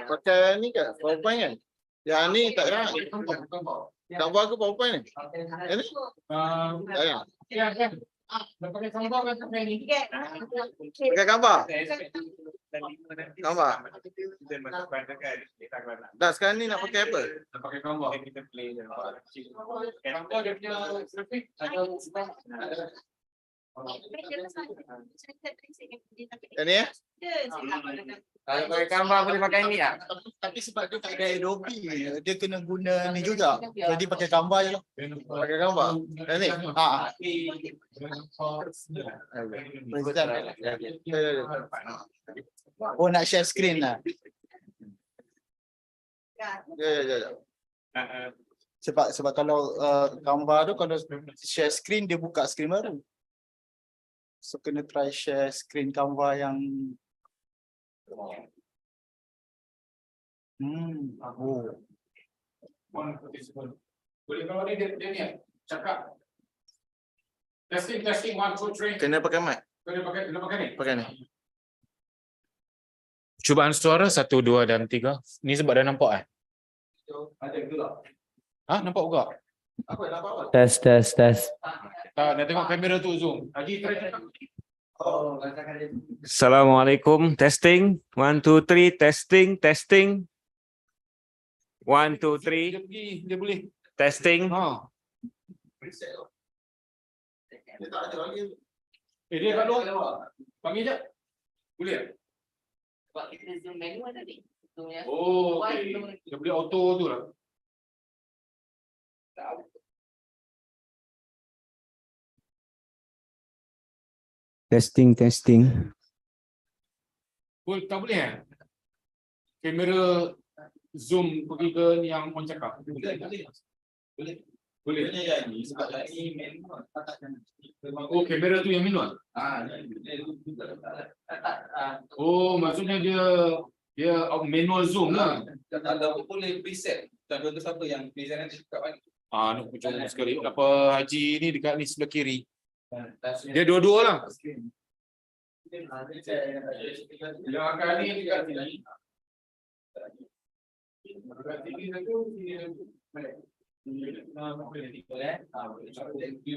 Pakai ni ke? PowerPoint kan? Yang ni tak ada. Gambar ke PowerPoint ni? Ini? Tak ada. Pakai gambar? Gambar? Dah sekarang ni nak pakai apa? Nak pakai gambar. Kita play gambar dia punya grafik ada. Yang ni ya? Kalau pakai gambar boleh pakai ni tak? Tapi sebab dia tak ada Adobe, dia kena guna ni juga. Jadi pakai gambar je lah. Pakai gambar. Yang ni? Oh, nak share screen lah. Ya. Sebab kalau gambar tu kalau share screen dia buka screen baru. So kena try share screen gambar yang Oh. Boleh kalau dia ni cakap. Testing 1 2 3. kena pakai mic. Kena pakai ni. Pakai ni. Cubaan suara 1, 2 dan 3. Ni sebab dah nampak Ada juga. nampak juga. Apa nak apa? Tes. Tak, nak tengok kamera tu zoom. Haji try cakap. Assalamualaikum. Testing. 1, 2, 3. Testing. 1, 2, 3. Dia boleh. Testing. Dia kat luar. Panggil je. Boleh? Sebab kita zoom manual tadi. Oh, okay. Dia boleh auto tu lah. Testing. Tak boleh kamera zoom pergi ke yang orang cakap. Boleh. Oh, kamera tu yang manual. Oh, maksudnya dia manual zoom lah. Kalau boleh preset. Contoh siapa yang designer cakap kan. Nak cuba sekali. Apa Haji ni dekat ni sebelah kiri. Dia dua-dua lah. Yang akan ni dekat sini. Dekat sini satu, sini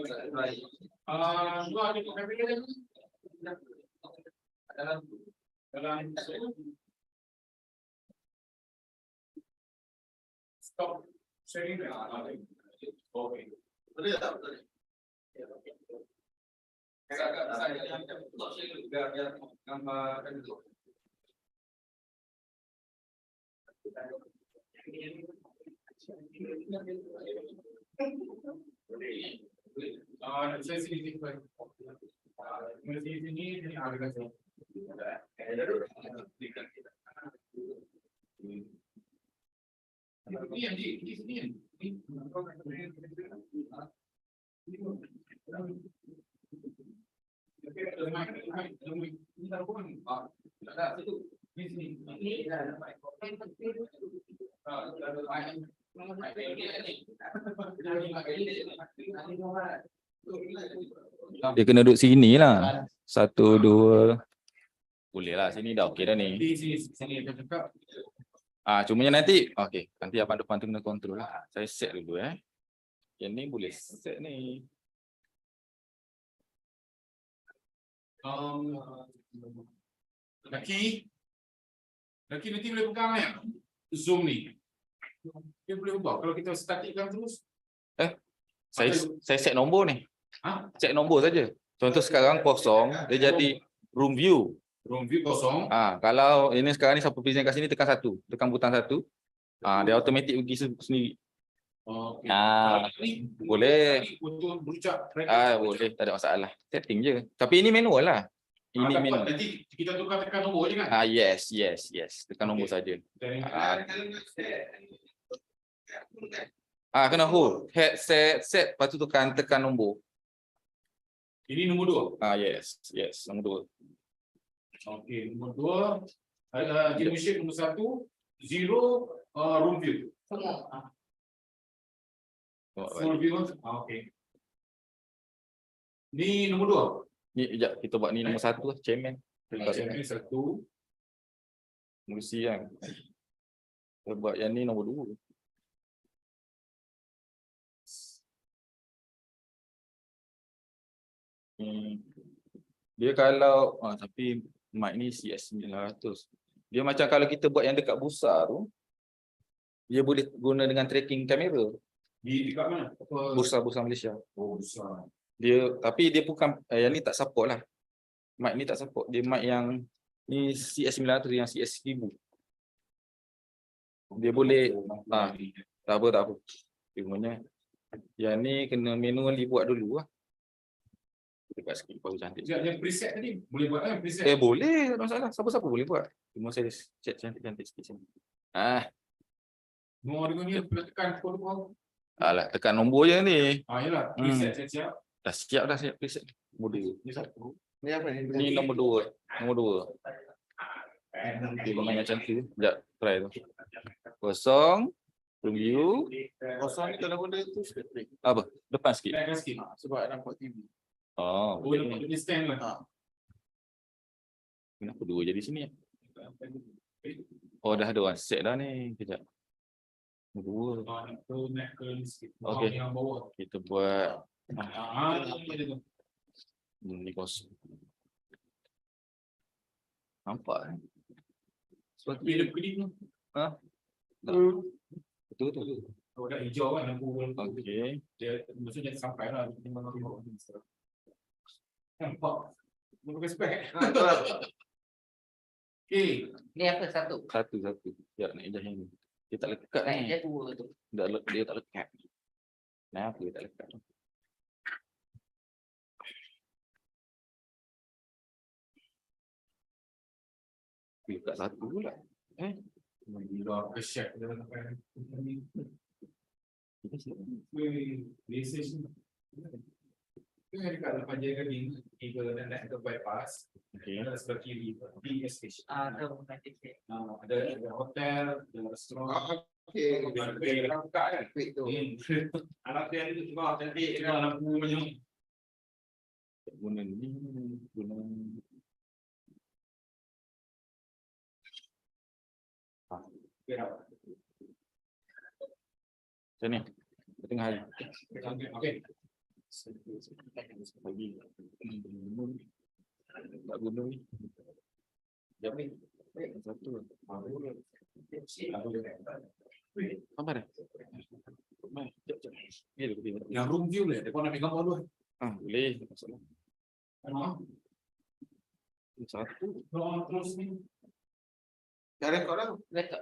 satu. Dua ada kamera ni. Dalam stop sharing. Okay. Boleh tak? Saya sini Dia kena duduk sini lah. 1, 2. Boleh lah, sini dah okey dah ni. Cumanya nanti nanti abang depan tu kena kontrol lah. Saya set dulu Yang ni boleh set ni. Laki nanti boleh pegang zoom ni. Dia boleh ubah kalau kita statikkan terus. Saya set nombor ni. Set nombor saja. Contoh sekarang kosong, dia jadi room view. Room view kosong. Kalau ini sekarang ni siapa present kat sini tekan 1, tekan butang 1. Dia automatik pergi sendiri. Boleh. Untuk berucap. Boleh, tak ada masalah. Setting je. Tapi ini manual lah. Ini manual. Nanti kita tukar tekan nombor je kan? Yes. Tekan nombor saja. Kena hold. Head set, lepas tu tekan nombor. Ini nombor 2. Yes, nombor 2. Okey, nombor 2. Generation nombor 1. 0 room view. Full view. Okey. Ni nombor 2. Ni sekejap kita buat ni nombor 1 lah, chairman. Ini 1. Mesti kan. Kita buat yang ni nombor 2. Dia kalau tapi mic ni CS 900. Dia macam kalau kita buat yang dekat busa tu, dia boleh guna dengan tracking kamera. Di dekat mana? Apa? Bursa Malaysia. Oh, besar. Dia tapi dia bukan yang ni tak support lah. Mic ni tak support. Dia mic yang ni CS 900 yang CS 1000. Dia boleh tak apa. Cumanya yang ni kena manually buat dulu lah. Dekat sikit baru cantik. Yang preset tadi boleh buat kan preset? Boleh, tak masalah. Siapa-siapa boleh buat. Cuma saya check cantik-cantik sikit sini. Mau dengan ni tekan kod. Alah, tekan nombor je ni. Yalah, preset siap. Dah siap preset. Model. Ni apa ni? Ni nombor 2. Nombor 2. Dia memang yang cantik. Sekejap, try tu. Kosong. Review. Kosong ni kalau benda tu Apa? Depan sikit. Tekan sikit. sebab nampak TV. Oh, Oh, nampak dia stand lah. kenapa 2 jadi sini? Oh, dah ada orang set dah ni. Kejap. 2. Naik ke sikit. Okey. Yang bawah. Kita buat Ni ni kosong. Nampak kan? Sebab dia kedip tu. betul tu. Oh, dah hijau kan lampu. Okey. Dia maksudnya sampai lah. Nampak. Dia pakai spek. Okey. Ni apa satu? Satu. Ya, nak ejah yang ni. Dia tak lekat Naik ni. dia 2 tu. Dia tak lekat. Kenapa dia tak lekat? Lekat satu pula. Gila ke chef dia sampai. Message ni. Dia dekat depan jaga ni, tiba dan naik ke bypass. Okey. Ada sebelah kiri di station. Ada romantic set. Ada hotel, ada restoran. Okey. Ada buka kan? Quick tu. Anak dia ni tu cantik kan lampu macam ni. Guna ni. Guna. Macam ni. Tengah hari. Okey. Pagi. Tak guna ni. Sekejap ni. Satu. Apa dah? Sekejap. Ni dia pergi. Yang room view boleh. Depa nak ambil gambar dulu. Boleh. Tak masalah. Satu. Kalau terus ni. Dah rekod dah. Rekod.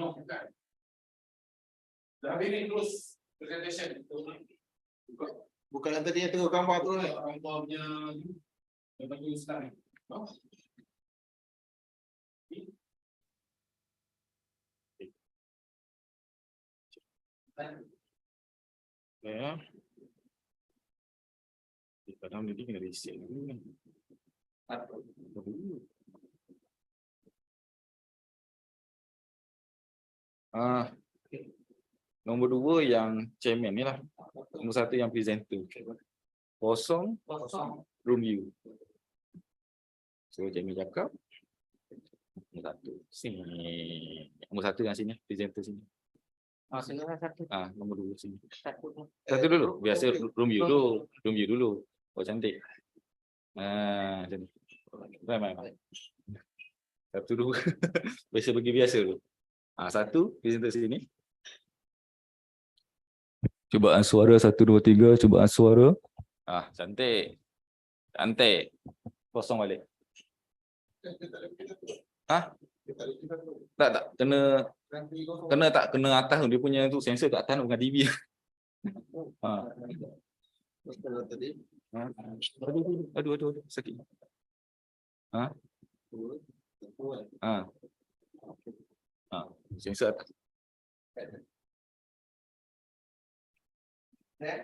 No, bukan. Dah habis ni terus presentation. Bukan yang tadi yang tengok gambar tu. Gambar punya yang bagi ustaz ni. Ya. Kadang ni kena reset dulu kan. Nombor 2 yang chairman ni lah. Nombor 1 yang presenter. Kosong. Room view. So chairman cakap. Nombor 1. Sini. Nombor 1 yang sini. Presenter sini. Setengah satu. Nombor 2 sini. Satu. Satu dulu. Biasa room view dulu. Room view dulu. Oh cantik. Macam ni. Mai. Satu dulu. Biasa bagi biasa dulu. Satu. Presenter sini. Cubaan suara 1, 2, 3. Cubaan suara. Cantik. Cantik. Kosong balik. Tak. Kena tak kena atas tu. Dia punya tu sensor kat atas tu, bukan TV. Aduh. Sakit. Sensor atas. Okay.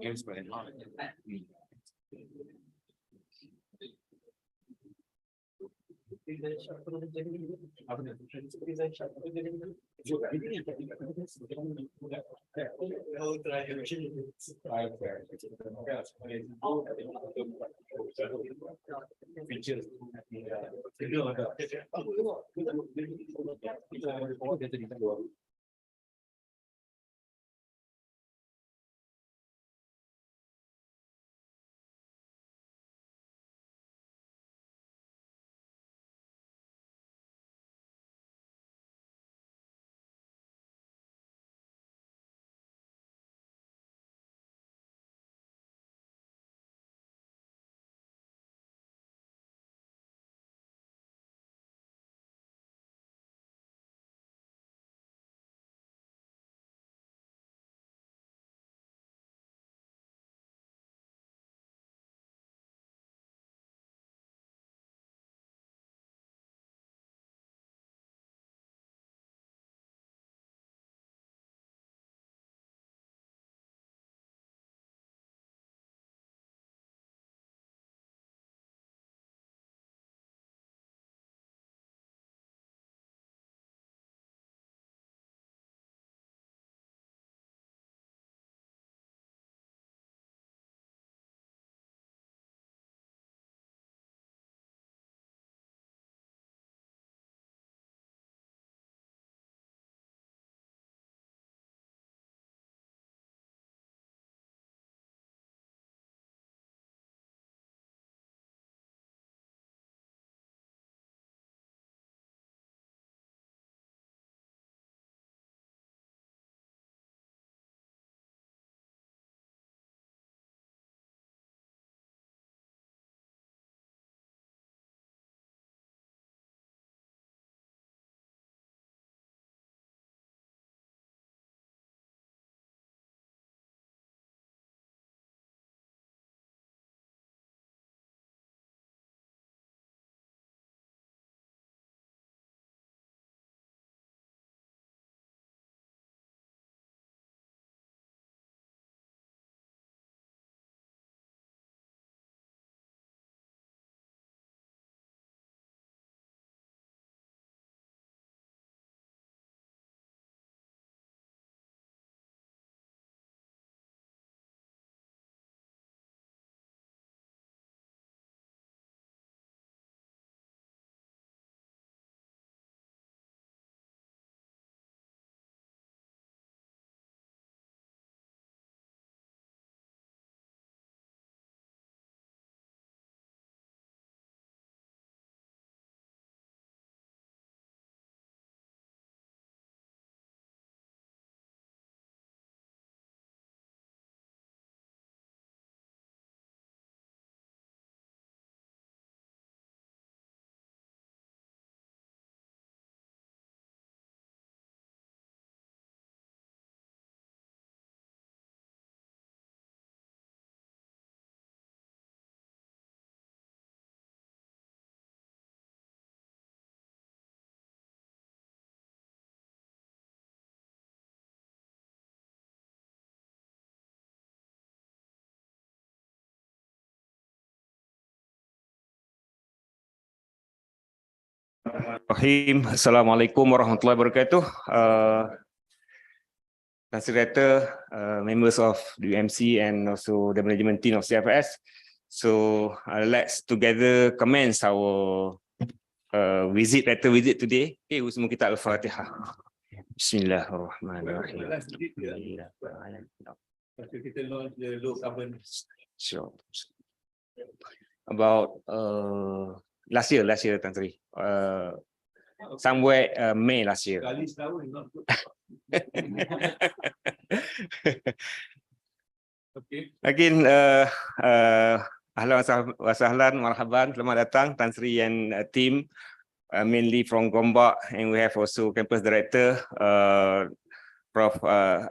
Games by law. Features. Bismillahirrahmanirrahim. Assalamualaikum warahmatullahi wabarakatuh. Rector, members of the UMC and also the management team of CFS. So let's together commence our rector visit today. Okay, semua kita Al-Fatihah. Bismillahirrahmanirrahim. Kita launch the low carbon. Sure. About last year, Tan Sri. Somewhere May last year. Kali setahun. Okay. Again, ahlan wa sahlan, marhaban, selamat datang Tan Sri and team, mainly from Gambang, and we have also campus director, Prof.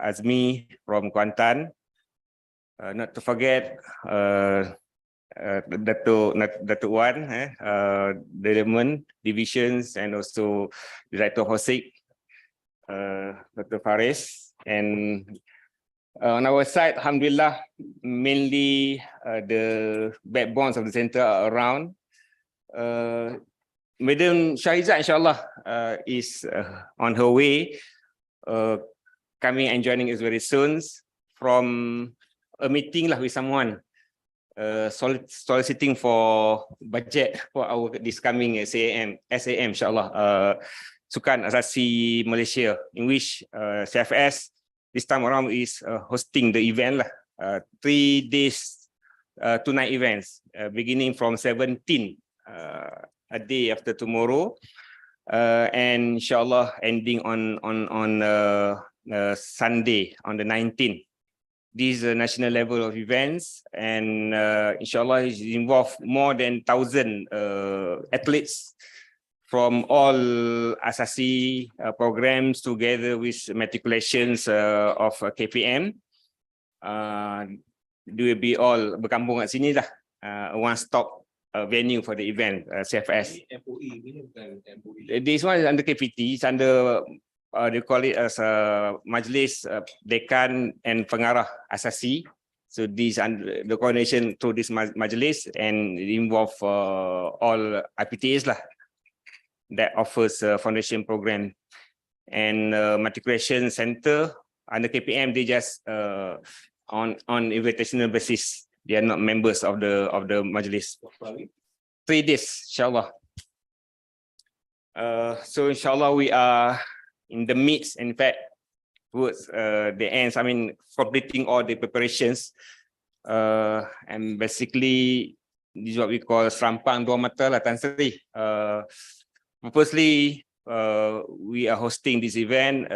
Azmi from Kuantan. Not to forget, Datuk Wan, development divisions, and also Director of Hosik, Dr. Faris, and on our side, alhamdulillah, mainly the backbones of the center are around. Madam Shahizah, inshallah, is on her way, coming and joining us very soon from a meeting lah with someone, soliciting for budget for our this coming SAM, inshallah, Sukan Asasi Malaysia, in which CFS this time around is hosting the event lah, 3 days, 2 night events, beginning from 17, a day after tomorrow, and inshallah ending on Sunday on the 19th. This is a national level of events, and inshallah it involve more than 1,000 athletes from all Asasi programs together with matriculations of KPM. They will be all berkambung kat sini lah, one-stop venue for the event, CFS. This one is under KPT, it's under, they call it as Majlis Dekan and Pengarah Asasi. So these under the coordination through this Majlis, and it involve all IPTAs lah, that offers a foundation program, and matriculation center under KPM. They just on invitational basis. They are not members of the majlis. 3 days, inshallah. So inshallah we are in the midst, in fact, towards the ends. I mean, completing all the preparations, and basically this is what we call serampang dua mata lah, Tan Sri. Firstly, we are hosting this event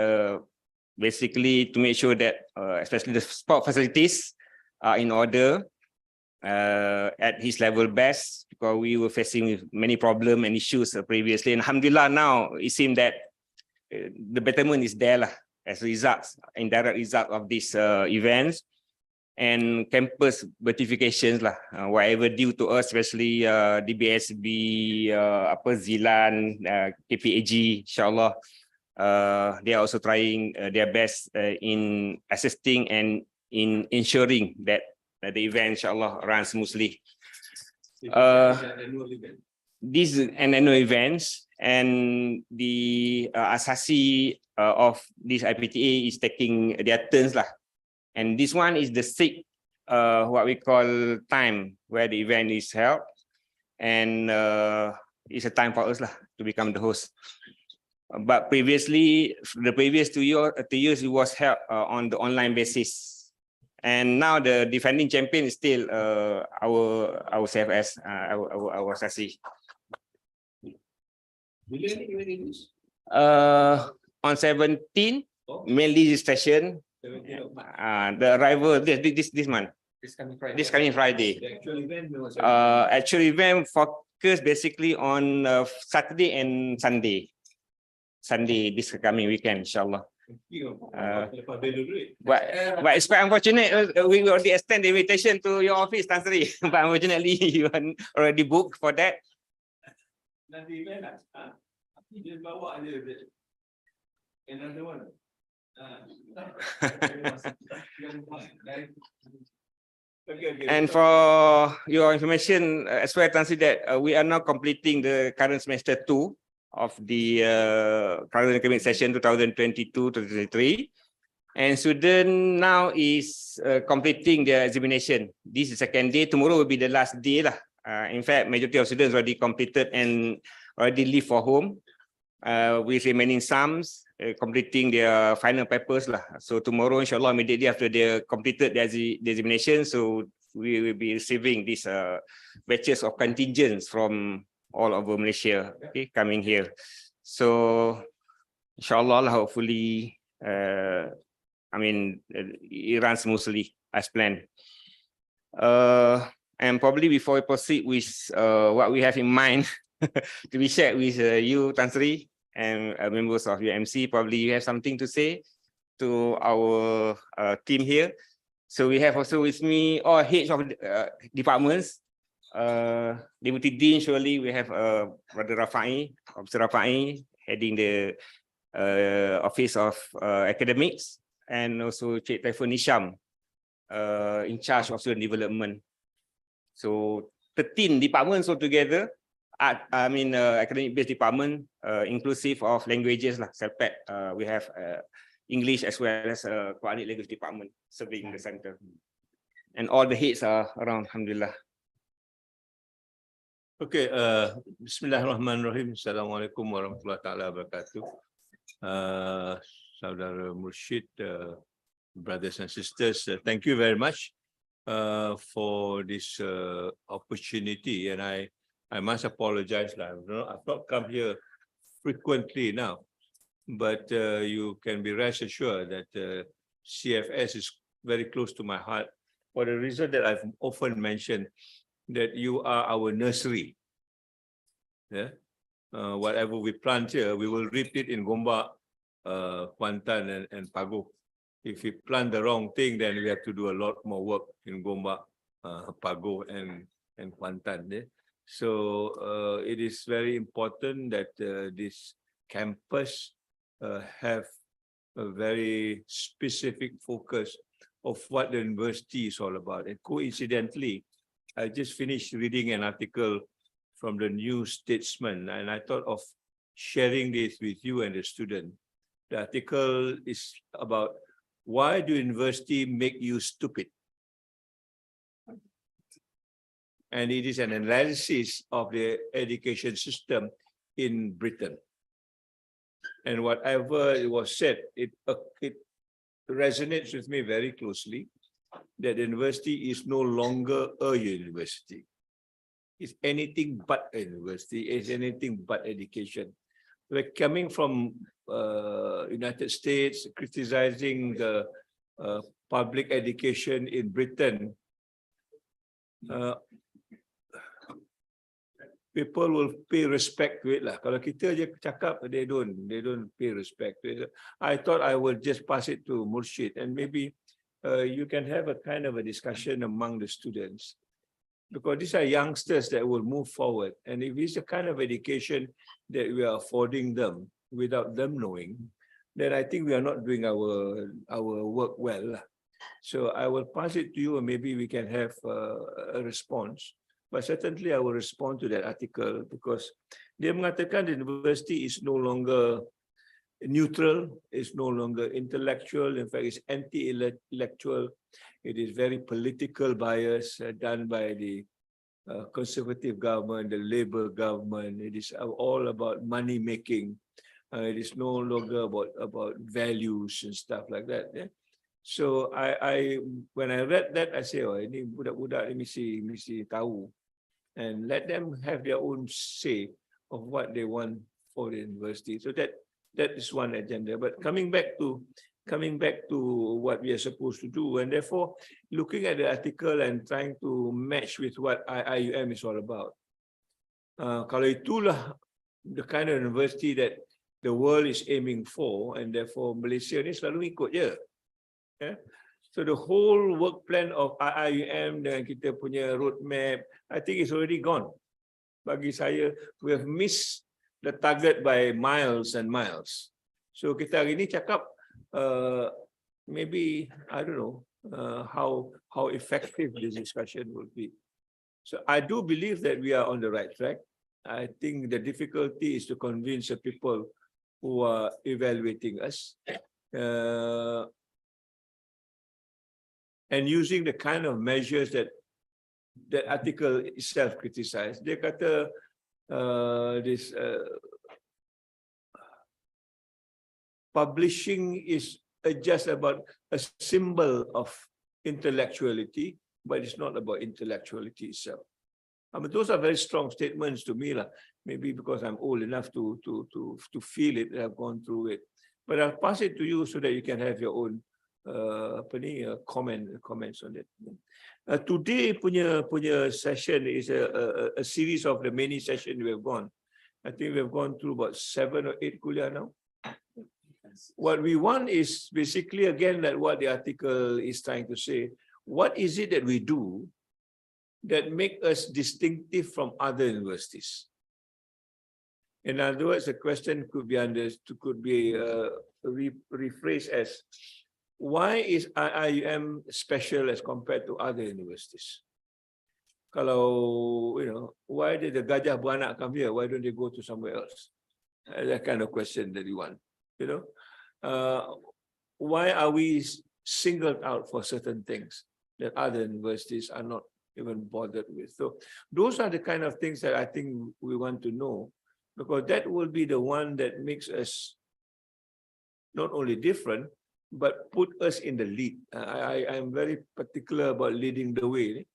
basically to make sure that especially the sport facilities are in order at his level best, because we were facing with many problems and issues previously. And alhamdulillah, now it seems that the betterment is there lah, as results, indirect result of these events. And campus certifications lah, whatever due to us, especially DBSB, Zilan, KPAG, inshallah, they are also trying their best in assisting and in ensuring that the event, inshallah, runs smoothly. This is an annual events, and the Asasi of this IPTA is taking their turns lah. And this one is the 6th, what we call time where the event is held, and it's a time for us lah to become the host. But previously, the previous 2 years, it was held on the online basis, and now the defending champion is still our CFS, our Asasi. On 17, mainly registration. The arrival this month, this coming Friday. Actual event focus basically on Saturday and Sunday. This coming weekend, inshallah. But it's quite unfortunate, we already extend the invitation to your office, Tan Sri, but unfortunately you are already booked for that. And for your information, as well, Tan Sri, that we are now completing the current semester 2 of the current academic session 2022-2023. And student now is completing their examination. This is second day. Tomorrow will be the last day lah. In fact, majority of students already completed and already leave for home. With remaining sums completing their final papers lah. So tomorrow, inshallah, immediately after they completed the examination, so we will be receiving these batches of contingents from all over Malaysia, okay, coming here. So inshallah, hopefully, it runs smoothly as planned. And probably before we proceed with what we have in mind to be shared with you, Tan Sri, and members of UMC, probably you have something to say to our team here. So we have also with me all heads of departments. Deputy Dean, surely we have Brother Rafai, Officer Rafai, heading the Office of Academics, and also Cik Taifun Nisham, in charge of student development. So 13 departments altogether, academic-based department, inclusive of languages lah, CELPAT. We have English as well as Quranic language department serving the center. And all the heads are around, alhamdulillah. Okay, Bismillahirrahmanirrahim. Assalamualaikum warahmatullahi taala wabarakatuh. Saudara Mursyid, brothers and sisters, thank you very much for this opportunity, and I must apologize. I've not come here frequently now, but you can be rest assured that CFS is very close to my heart for the reason that I've often mentioned, that you are our nursery. Yeah, whatever we plant here, we will reap it in Gombak, Kuantan, and Pagoh. If we plant the wrong thing, then we have to do a lot more work in Gombak, Pagoh, and Kuantan. Yeah? So it is very important that this campus have a very specific focus of what the university is all about. And coincidentally, I just finished reading an article from the New Statesman, and I thought of sharing this with you and the student. The article is about why do university make you stupid? And it is an analysis of the education system in Britain. And whatever it was said, it resonates with me very closely, that the university is no longer a university. It's anything but a university, it's anything but education. We're coming from United States, criticizing the public education in Britain. People will pay respect to it lah. Kalau kita je cakap, they don't pay respect to it. I thought I would just pass it to Mursyid, and maybe you can have a kind of a discussion among the students, because these are youngsters that will move forward. And if it's the kind of education that we are affording them without them knowing, then I think we are not doing our work well. So I will pass it to you, and maybe we can have a response. But certainly I will respond to that article, because dia mengatakan the university is no longer neutral, it's no longer intellectual. In fact, it's anti-intellectual. It is very political bias done by the conservative government, the Labour government. It is all about money making. It is no longer about values and stuff like that. Yeah? So when I read that, I say, oh, ini budak-budak ni mesti tahu, and let them have their own say of what they want for the university. So that is one agenda. But coming back to what we are supposed to do, and therefore looking at the article and trying to match with what IIUM is all about. Kalau itulah the kind of university that the world is aiming for, and therefore Malaysia ni selalu ikut je. Yeah? So the whole work plan of IIUM dengan kita punya roadmap, I think it's already gone. Bagi saya, we have missed the target by miles and miles. So kita hari ini cakap, maybe, I don't know, how effective this discussion will be. So I do believe that we are on the right track. I think the difficulty is to convince the people who are evaluating us. And using the kind of measures that that article itself criticized. Dia kata this publishing is just about a symbol of intellectuality, but it's not about intellectuality itself. I mean, those are very strong statements to me, lah. Maybe because I'm old enough to feel it, I've gone through it. But I'll pass it to you so that you can have your own comments on it. Today punya session is a series of the many sessions we have gone. I think we have gone through about 7 or 8 kuliah now. What we want is basically again that what the article is trying to say. What is it that we do that make us distinctive from other universities? In other words, the question could be rephrased as, why is IIUM special as compared to other universities? Kalau, why did the gajah beranak come here? Why don't they go to somewhere else? That kind of question that you want, why are we singled out for certain things that other universities are not even bothered with? So those are the kind of things that I think we want to know, because that will be the one that makes us not only different, but put us in the lead. I'm very particular about leading the way.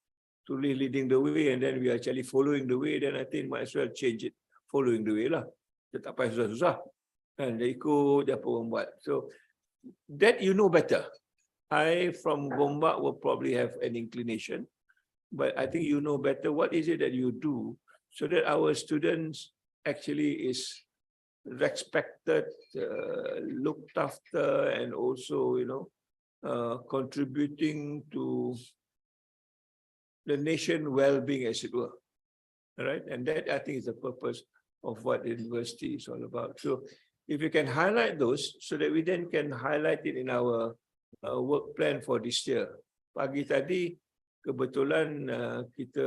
To leading the way, and then we are actually following the way, then I think might as well change it, following the way lah. Dia tak payah susah-susah. Kan, dia ikut, dia apa orang buat. So, that you know better. I from Gombak will probably have an inclination, but I think you know better what is it that you do so that our students actually is respected, looked after, and also, contributing to the nation well-being, as it were. All right, and that I think is the purpose of what the university is all about. So, if you can highlight those, so that we then can highlight it in our work plan for this year. Pagi tadi kebetulan kita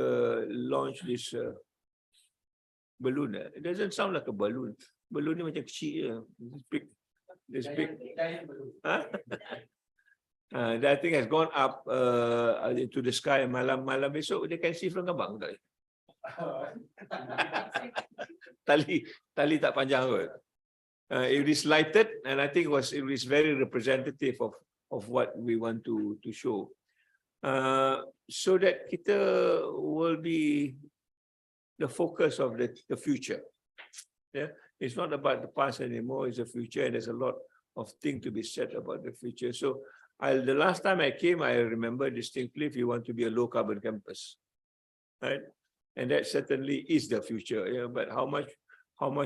launch this balloon. It doesn't sound like a balloon. Balloon ni macam kecil je. This big. Huh? That thing has gone up into the sky. Malam besok they can see from Gambang. Tali tak panjang kot. It is lighted, and I think it is very representative of what we want to show, so that kita will be the focus of the future. Yeah, it's not about the past anymore; it's the future, and there's a lot of things to be said about the future. So, the last time I came, I remember distinctly, if you want to be a low carbon campus, right? And that certainly is the future. Yeah, but how much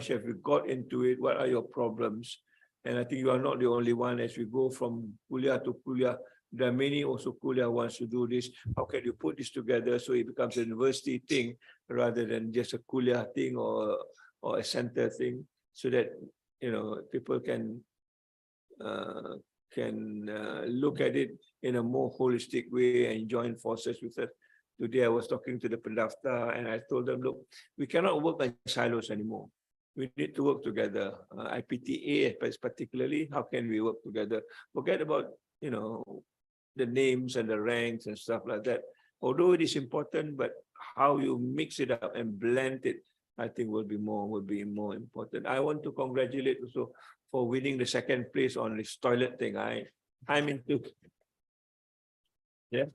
have you got into it? What are your problems? And I think you are not the only one. As we go from kuliah to kuliah, there are many also kuliah wants to do this. How can you put this together so it becomes a university thing rather than just a kuliah thing or a center thing, so that people can look at it in a more holistic way and join forces with us. Today I was talking to the pendaftar and I told them, look, we cannot work in silos anymore. We need to work together. IPTA particularly, how can we work together? Forget about, the names and the ranks and stuff like that. Although it is important, but how you mix it up and blend it, I think will be more important. I want to congratulate also for winning the second place on this toilet thing. I'm into. Yeah.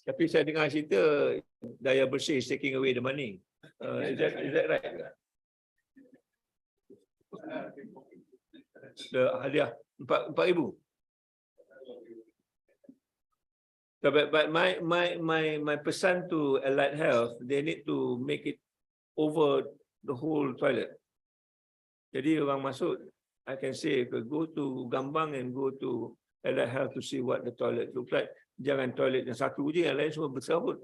Tapi saya dengar cerita daya bersih is taking away the money. Is that right? The hadiah 4,000. But my pesan to Allied Health, they need to make it over the whole toilet. Jadi orang masuk, I can say, go to Gambang and go to Allied Health to see what the toilet looks like. Jangan toilet yang satu je, yang lain semua besar pun.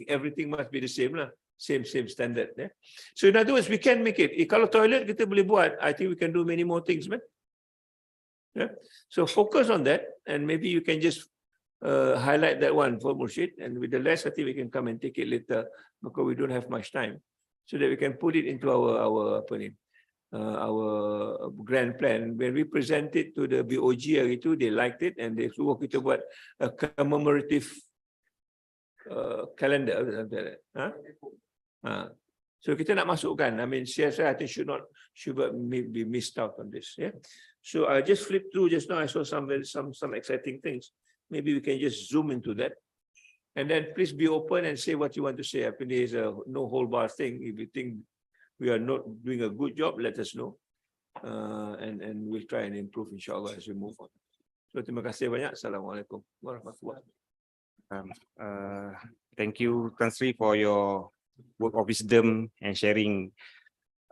Everything must be the same lah. Same standard. Yeah? So in other words, we can make it. Kalau toilet kita boleh buat, I think we can do many more things, man. Yeah? So focus on that, and maybe you can just highlight that one for Murshid, and with the rest, I think we can come and take it later because we don't have much time. so that we can put it into our apa ni, our grand plan. When we present it to the BOG hari itu, they liked it and they suruh kita buat a commemorative calendar. So kita nak masukkan. I mean, CFS I think should be missed out on this. Yeah. So I just flipped through just now. I saw some exciting things. Maybe we can just zoom into that. And then please be open and say what you want to say. I think there is a no hold bar thing. If you think we are not doing a good job, let us know. And we'll try and improve insyaAllah as we move on. So terima kasih banyak. Assalamualaikum warahmatullahi wabarakatuh. Thank you, Tan Sri, for your work of wisdom and sharing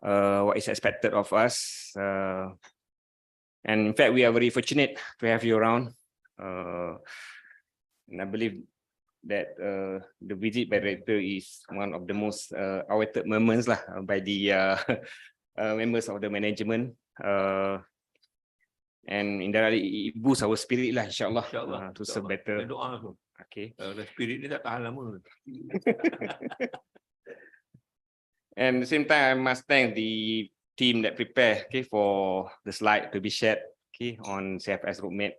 what is expected of us. And in fact, we are very fortunate to have you around. And I believe that the visit by Rector is one of the most awaited moments by the members of the management. And indirectly it boosts our spirit insyaAllah, to serve better. Okay. The spirit ni tak tahan lama. And at the same time, I must thank the team that prepared for the slide to be shared on CFS roadmap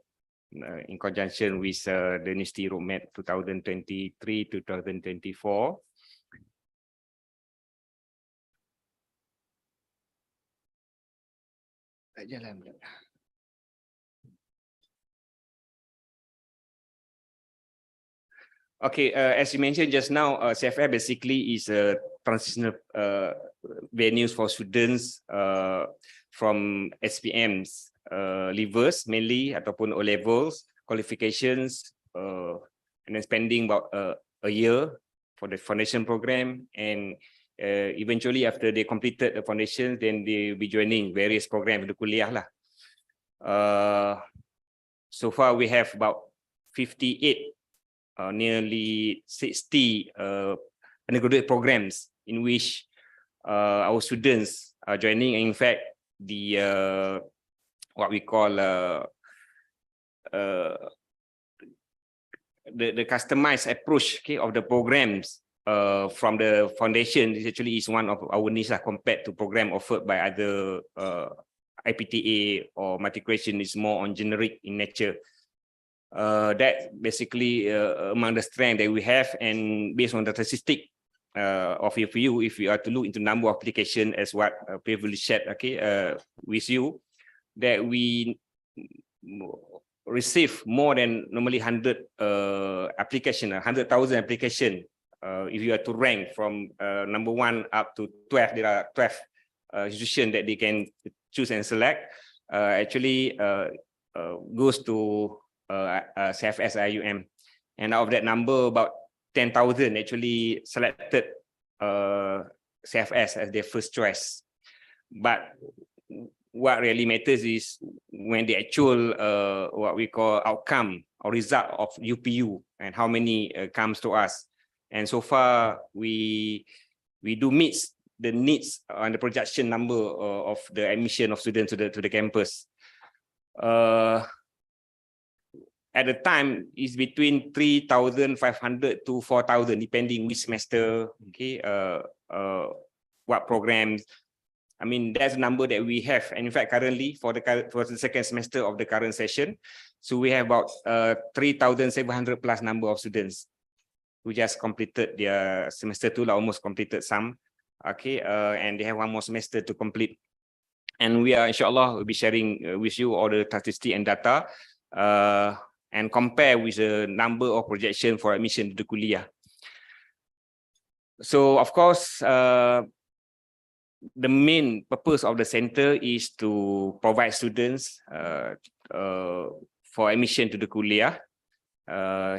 in conjunction with the University roadmap 2023-2024. Okay, as you mentioned just now, CFS basically is a transitional venues for students from SPMs, levels mainly, ataupun O levels, qualifications, and then spending about a year for the foundation program, and eventually after they completed the foundation, then they will be joining various programs the kuliah lah. So far we have about 58. Nearly 60 undergraduate programs in which our students are joining. In fact, the what we call the customized approach of the programs from the foundation is actually one of our niche compared to program offered by other IPTA or matriculation is more on generic in nature. That basically among the strength that we have, and based on the statistic of IIUM, if you are to look into number of application as what previously shared with you, that we receive more than normally 100 application, 100,000 application. If you are to rank from number 1 up to 12, there are 12 institutions that they can choose and select. Actually goes to CFS IIUM, and out of that number, about 10,000 actually selected CFS as their first choice. But what really matters is when the actual what we call outcome or result of UPU and how many comes to us. And so far we do meet the needs and the projection number of the admission of students to the campus. At the time is between 3,500 to 4,000, depending which semester, what programs. I mean, that's the number that we have. And in fact, currently for the second semester of the current session, so we have about 3,700 plus number of students who just completed their semester 2, almost completed some. And they have one more semester to complete. And we are, inshallah, will be sharing with you all the statistics and data. And compare with the number of projection for admission to the kuliah. So of course, the main purpose of the center is to provide students for admission to the kuliah,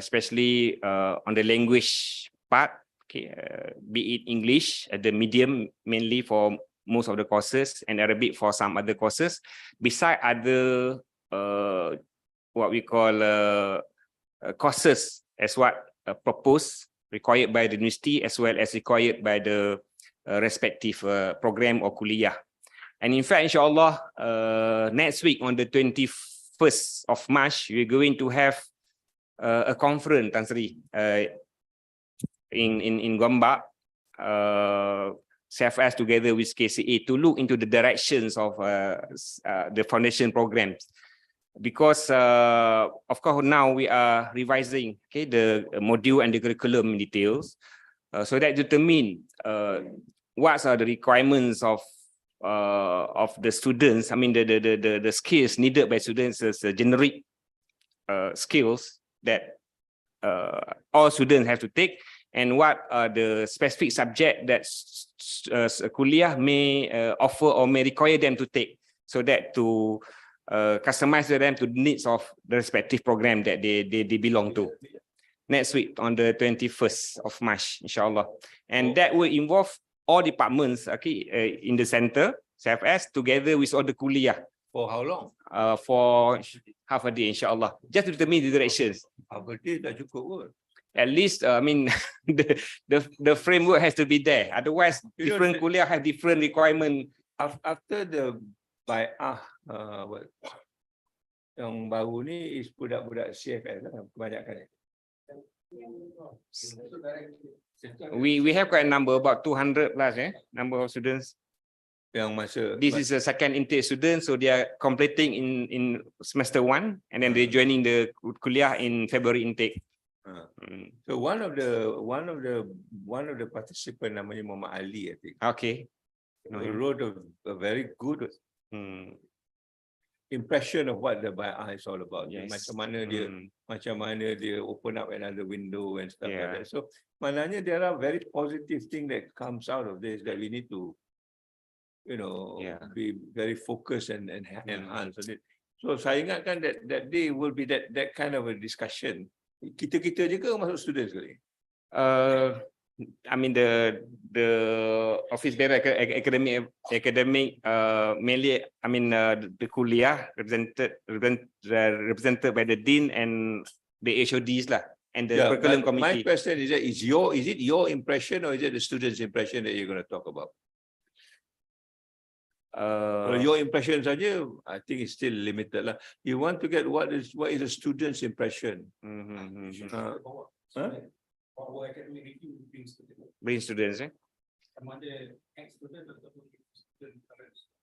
especially on the language part, be it English, the medium mainly for most of the courses, and Arabic for some other courses, beside other what we call courses as what proposed, required by the university as well as required by the respective program or kuliah. And in fact, inshallah, next week on the 21st of March, we're going to have a conference, Tan Sri, in Gambang, CFS together with KCA to look into the directions of the foundation programs. Because of course now we are revising the module and the curriculum details, so that determine what are the requirements of the students. I mean the skills needed by students as generic skills that all students have to take, and what are the specific subject that kuliah may offer or may require them to take, so that to customize them to the needs of the respective program that they belong to. Next week on the 21st of March, inshallah. And that will involve all departments in the center, CFS, together with all the kuliah. For how long? For half a day, inshallah. Just to determine the directions. Half a day tak cukup pun. At least, I mean, the framework has to be there. Otherwise, different kuliah have different requirement. After the bai'ah, yang baru ni is budak-budak CFS lah kebanyakan. We have quite a number, about 200 plus, number of students. Yang masa This is a second intake student, so they are completing in semester 1, and then they're joining the kuliah in February intake. So one of the participant namanya Muhammad Ali, I think. Okay. He wrote a very good impression of what the bai'ah is all about. Yes. Macam mana dia open up another window and stuff Yeah. like that. So maknanya there are very positive things that comes out of this that we need to, be very focused and enhance on it. So saya ingatkan that day will be that kind of a discussion. Kita je ke masuk student sekali? I mean the office bearer academic mainly, I mean the kuliah represented by the dean and the HODs lah, and the curriculum committee. My question is that is it your impression or is it the students' impression that you're going to talk about? Well, your impression saja, I think it's still limited lah. You want to get what is the student's impression? Bring students,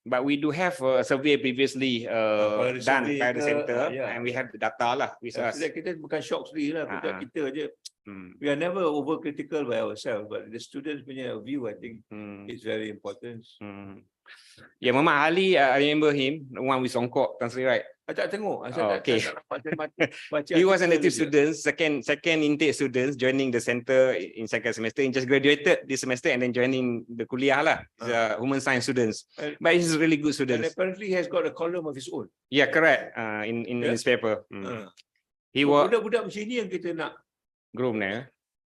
But we do have a survey previously done by the center, and we have the data lah with us. Kita bukan shock sendiri lah, kita aja. We are never overcritical by ourselves, but the students punya view, I think, is very important. Yeah, Muhammad Ali, I remember him, the one with Songkok, translate right? I tak tengok. He was an active student, second intake students joining the center in second semester. He just graduated this semester and then joining the kuliah lah. He's a human science students, but he's really good students. And apparently he has got a column of his own. Yeah, correct. In newspaper. He was budak-budak macam ni yang kita nak groom now.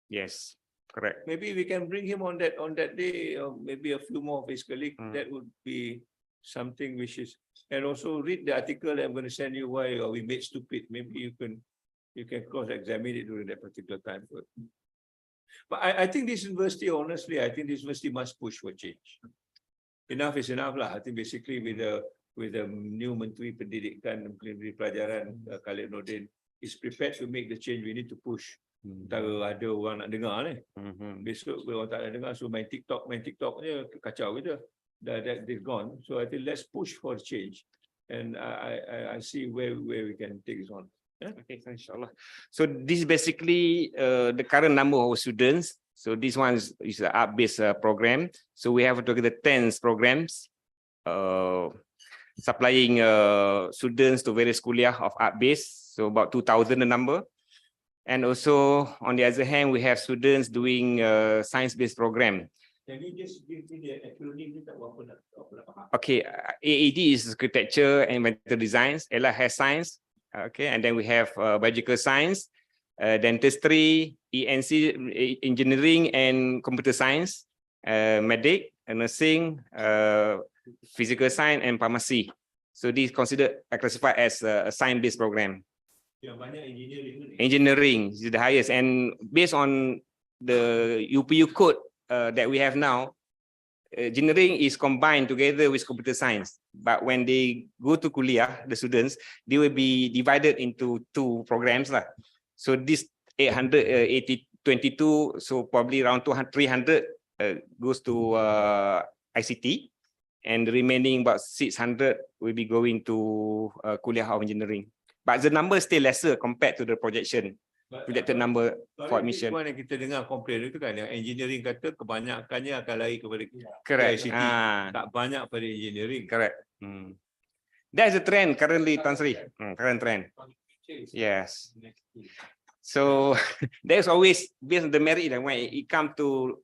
Yes, correct. Maybe we can bring him on that day, or maybe a few more of his colleagues. That would be something which is, and also read the article that I'm going to send you why we made stupid. Maybe you can cross-examine it during that particular time. But I think this university, honestly, I think this university must push for change. Enough is enough lah. I think basically with the new Menteri Pendidikan dan Pelajaran, Khalid Nordin, is prepared to make the change. We need to push. Antara ada orang nak dengar ni. Besok orang tak nak dengar, so main TikTok je kacau kita. That is gone. So I think let's push for change, and I see where we can take this on. Okay, inshallah. So this is basically the current number of students. So this one is an art-based program. So we have together 10 programs supplying students to various kuliah of art-based. So about 2,000 the number. And also on the other hand, we have students doing science-based program. Can you just give me the acronym? Okay, AED is architecture and environmental designs. Ella has science. Okay, and then we have biological science, dentistry, ENC, engineering and computer science, medic, nursing, physical science and pharmacy. So these considered classified as a science-based program. Engineering is the highest, and based on the UPU code that we have now, engineering is combined together with computer science. But when they go to kuliah, the students, they will be divided into 2 programs lah. So this 822, so probably around 300 goes to ICT, and the remaining about 600 will be going to Kuliah of Engineering. But the number is still lesser compared to the projected number for admission. One yang kita dengar komplain itu kan, yang engineering kata kebanyakannya akan lari kepada Correct. ICT, tak banyak pada engineering. Correct. That's the trend currently, Tan Sri. Current trend. Yes. So there's always based on the merit, and when it comes to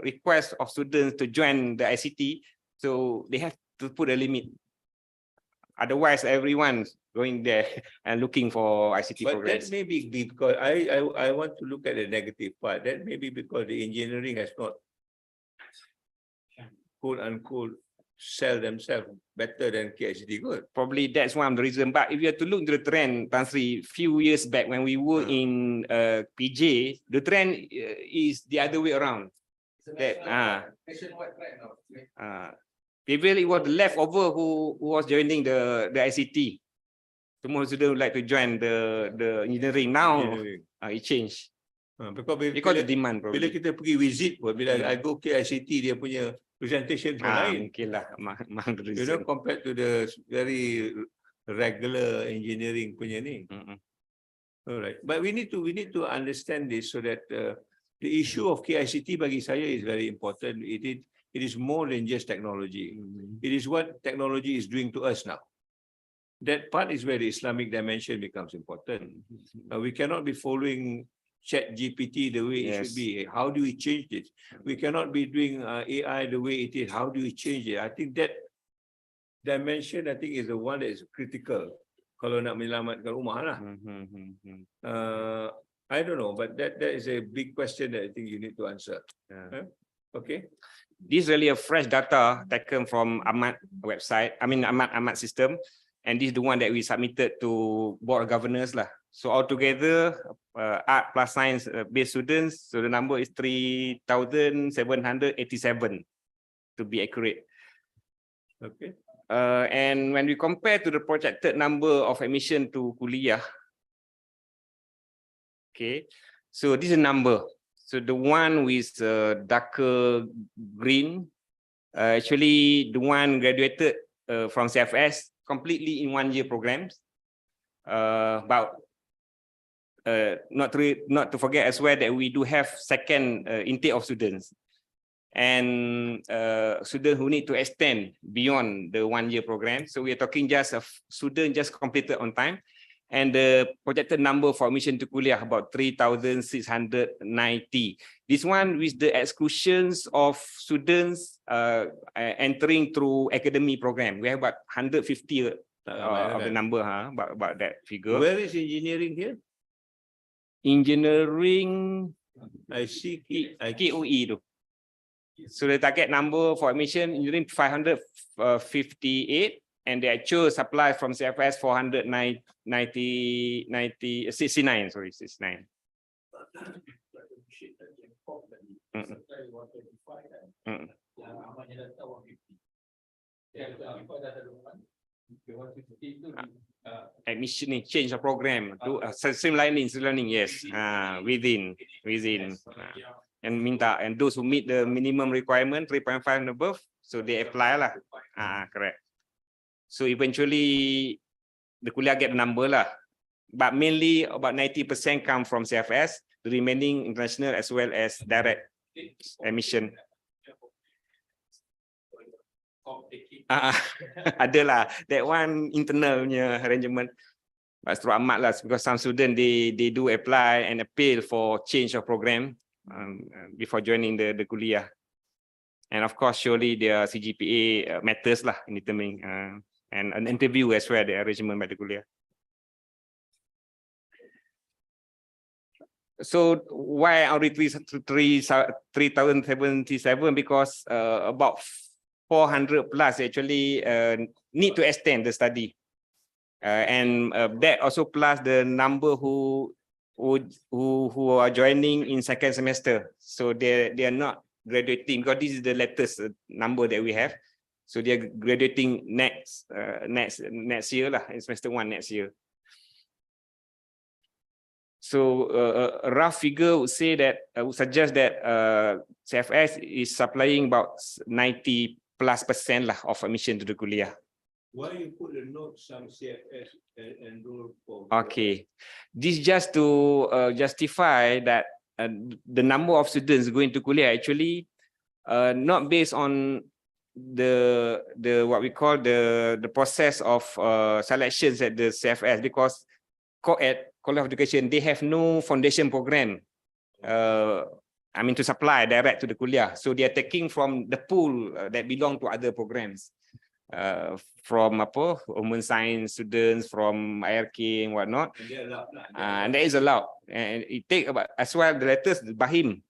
request of students to join the ICT, so they have to put a limit. Otherwise, everyone's going there and looking for ICT But programs. that may be because I want to look at the negative part. That may be because the engineering has not, quote unquote, sell themselves better than KICT good. Probably that's one of the reasons. But if you have to look into the trend, Tan Sri, few years back when we were in PJ, the trend is the other way around. That Nationwide trend now. previously it was the leftover who was joining the ICT. Some students would like to join the engineering. Now it changed because the demand. Bila Probably. kita pergi visit pun, bila I go KICT, dia punya presentation pun lain. Mungkin lah, among the You know, reason. compared to the very regular engineering punya ni. Alright, but we need to understand this so that the issue of KICT bagi saya is very important. It is more than just technology. It is what technology is doing to us now. That part is where the Islamic dimension becomes important. We cannot be following ChatGPT the way it should be. How do we change it? We cannot be doing AI the way it is. How do we change it? I think that dimension, I think, is the one that is critical kalau nak menyelamatkan rumah lah. I don't know, but that is a big question that I think you need to answer. Okay. This is really a fresh data taken from Ahmad website. I mean Ahmad system, and this is the one that we submitted to Board of Governors lah. So altogether, art plus science based students, so the number is 3,787 to be accurate. Okay. And when we compare to the projected number of admission to kuliah, okay, so this is a number. So the one with darker green, actually the one graduated from CFS completely in 1 year programs. But not to forget as well that we do have second intake of students, and students who need to extend beyond the 1 year program. So we are talking just a student just completed on time, and the projected number for admission to kuliah about 3,690. This one with the exclusions of students entering through academy program. We have about 150 of the number, about that figure. Where is engineering here? Engineering, I see. KOE tu. So the target number for admission engineering 558, and the actual supply from CFS 469. Admission ni change of program to streamlining, yes, within and minta, and those who meet the minimum requirement 3.5 and above, so they apply lah. Correct. So eventually the kuliah get the number lah, but mainly about 90% come from CFS, the remaining international as well as direct admission. Adalah that one internal punya arrangement, but through Ahmad lah, because some student they do apply and appeal for change of program before joining the kuliah, and of course surely their CGPA matters lah in determining and an interview as well, the arrangement by the kuliah. So why only 3,077? Because about 400 plus actually need to extend the study, and that also plus the number who are joining in second semester. So they are not graduating because this is the latest number that we have. So they are graduating next year lah, in semester 1 next year. So a rough figure would say that would suggest that CFS is supplying about 90+% lah of admission to the kuliah. Why you put the note some CFS enroll for? Okay, this just to justify that the number of students going to kuliah actually not based on the what we call the process of selections at the CFS, because co-ed, College of Education, they have no foundation program. I mean, to supply direct to the kuliah. So they are taking from the pool that belong to other programs. From women science students, from IRK and whatnot. And that is allowed. And it take about as well the letters Bahim,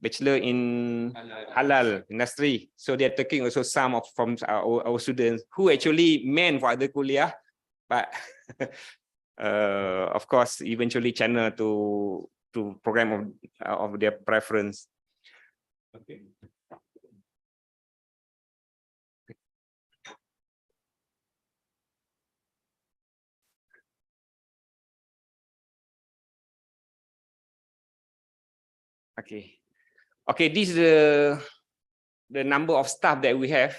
bachelor in halal industry. So they are taking also some of from our students who actually meant for other kuliah, but of course eventually channel to program of their preference. Okay. Okay, this is the number of staff that we have.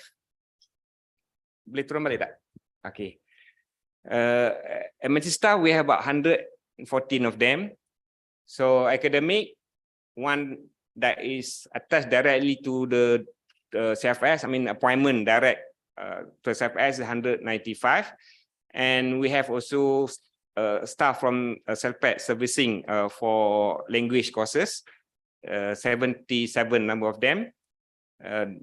Boleh turun balik tak? Okay. MNC staff, we have about 114 of them. So academic, one that is attached directly to the CFS, I mean appointment direct to CFS is 195. And we have also staff from CELPET servicing for language courses. 77 number of them, and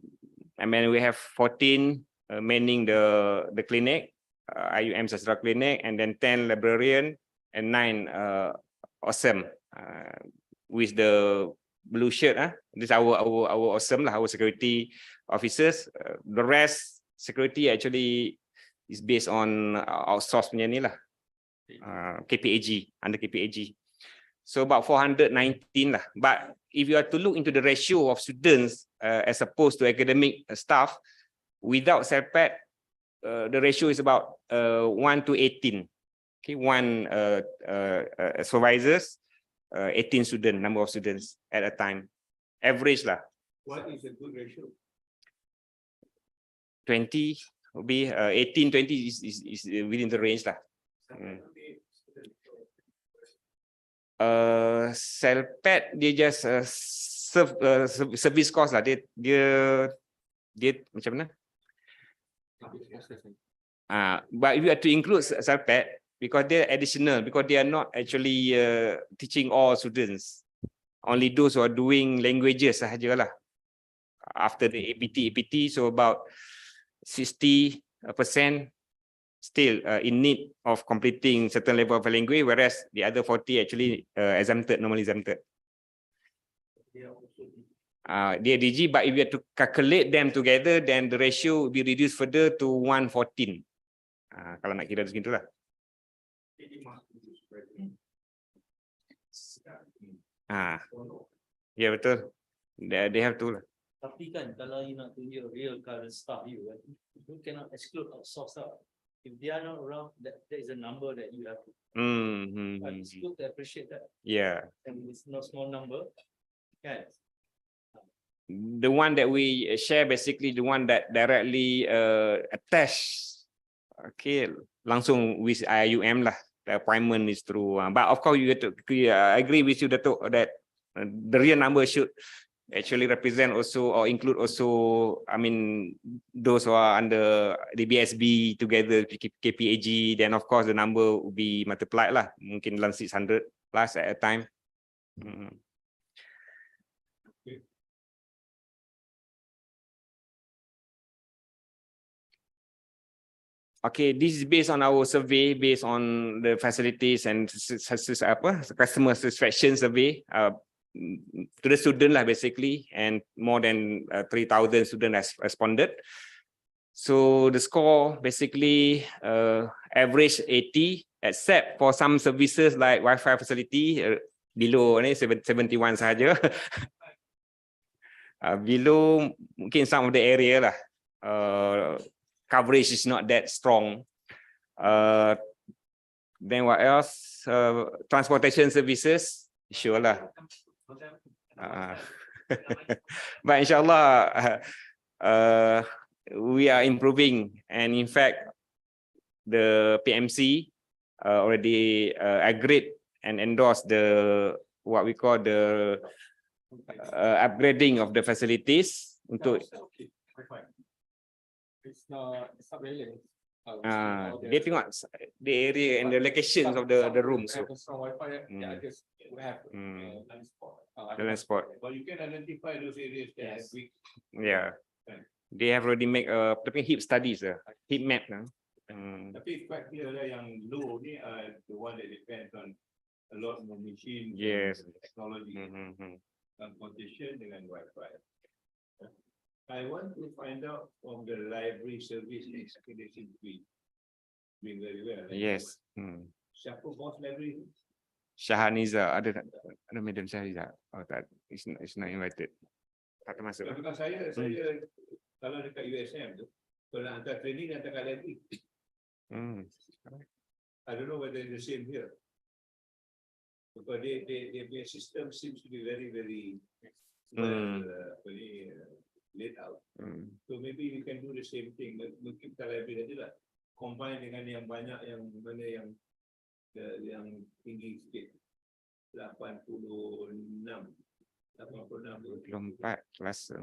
then we have 14 manning the clinic, IIUM Sastra clinic, and then 10 librarian and 9 awesome with the blue shirt. This is our awesome lah, our security officers. The rest security actually is based on outsourced punya ni lah, KPAG, under KPAG. So about 419 lah. But if you are to look into the ratio of students as opposed to academic staff, without CELPET, the ratio is about 1:18. Okay, one supervisors, 18 student, number of students at a time. Average lah. What is a good ratio? 20 will be 18, 20 is within the range lah. CELPET dia just service cost lah, dia macam mana? But if you have to include CELPET, because they're additional, because they are not actually teaching all students, only those who are doing languages sahaja lah. After the APT, so about 60% still in need of completing certain level of language, whereas the other 40 actually exempted, normally exempted. They are DG, but if you have to calculate them together, then the ratio will be reduced further to 1:14. Kalau nak kira macam itulah. Ya betul. They have to lah. Tapi kan kalau you nak tunjuk real current staff you cannot exclude outsource staff. If they are not around, that is a number that you have to. It's good to appreciate that. Yeah. And it's not small number. Kan? The one that we share, basically the one that directly attached, okay, langsung with IIUM lah. The appointment is through. But of course, you have to. I agree with you, Dato', that the real number should actually represent also or include also, I mean, those who are under the BSB together KPAG, then of course the number will be multiplied lah, mungkin dalam 600 plus at a time. Okay, this is based on our survey, based on the facilities and customer satisfaction survey to the student lah basically, and more than 3,000 students has responded. So the score basically average 80, except for some services like Wi-Fi facility below 71 sahaja. Below mungkin some of the area lah. Coverage is not that strong. Then what else? Transportation services, sure lah. But inshallah, we are improving, and in fact, the PMC already agreed and endorsed the what we call the upgrading of the facilities untuk dia tengok the area and the locations of the rooms. So, the land spot. But you can identify those areas that have weak. Yeah, they have already make heat studies, heat map. Tapi quite clear lah yang low ni the one that depends on a lot more machine. Yes. Technology. Transportation dengan Wi-Fi. I want to find out from the library service expedition doing very well. Yes. Siapa bos library? Shahaniza, ada Madam Shahaniza. Oh tak, it's not invited. Tak termasuk. Bukan saya kalau dekat USM tu, kalau nak hantar training hantar kat library. I don't know whether it's the same here. Because their system seems to be very well laid out. So maybe we can do the same thing. Mungkin kita library tadi lah. Combine dengan yang banyak yang mana yang tinggi sikit. 86. 24 kelas.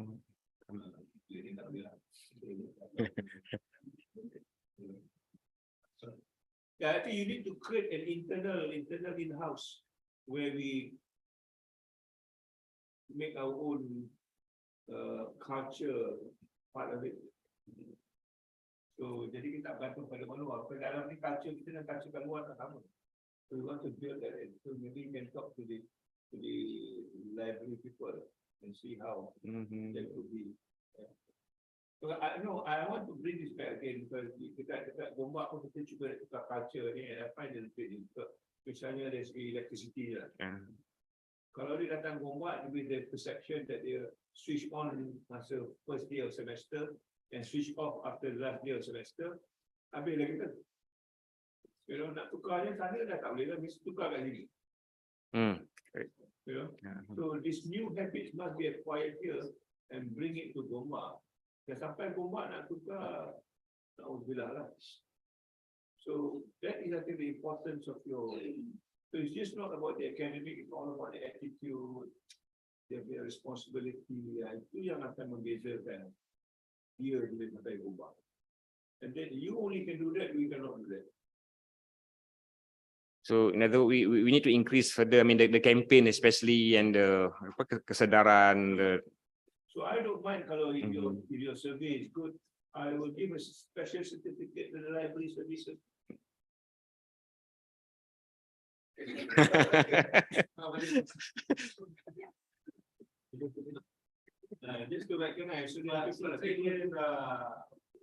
Yeah, I think you need to create an internal in-house where we make our own culture part of it. So jadi kita bergantung pada manual. Pada dalam ni culture kita dan culture kat luar tak sama. So we want to build that. So maybe you can talk to the library people and see how that could be. So I want to bring this back again because kita Gombak pun kita cuba tukar culture ni, and I find it very difficult. Misalnya dari segi electricity lah. Kalau dia datang Gombak with the perception that dia switch on masa first day of semester and switch off after the last day of semester, habis lah kita. Kalau nak tukarnya sana dah tak boleh lah, mesti tukar kat sini. You know? So this new habits must be acquired here and bring it to Gombak. Dan sampai Gombak nak tukar, alhamdulillah lah. So that is I think the importance of your. So it's just not about the academic, it's all about the attitude, the responsibility. Itu yang akan membezakan dia dengan sampai Gombak. And then you only can do that, we cannot do that. So in other words, we need to increase further. I mean the campaign especially and the kesedaran. So I don't mind kalau if your survey is good, I will give a special certificate to the library services. Just to recognize, so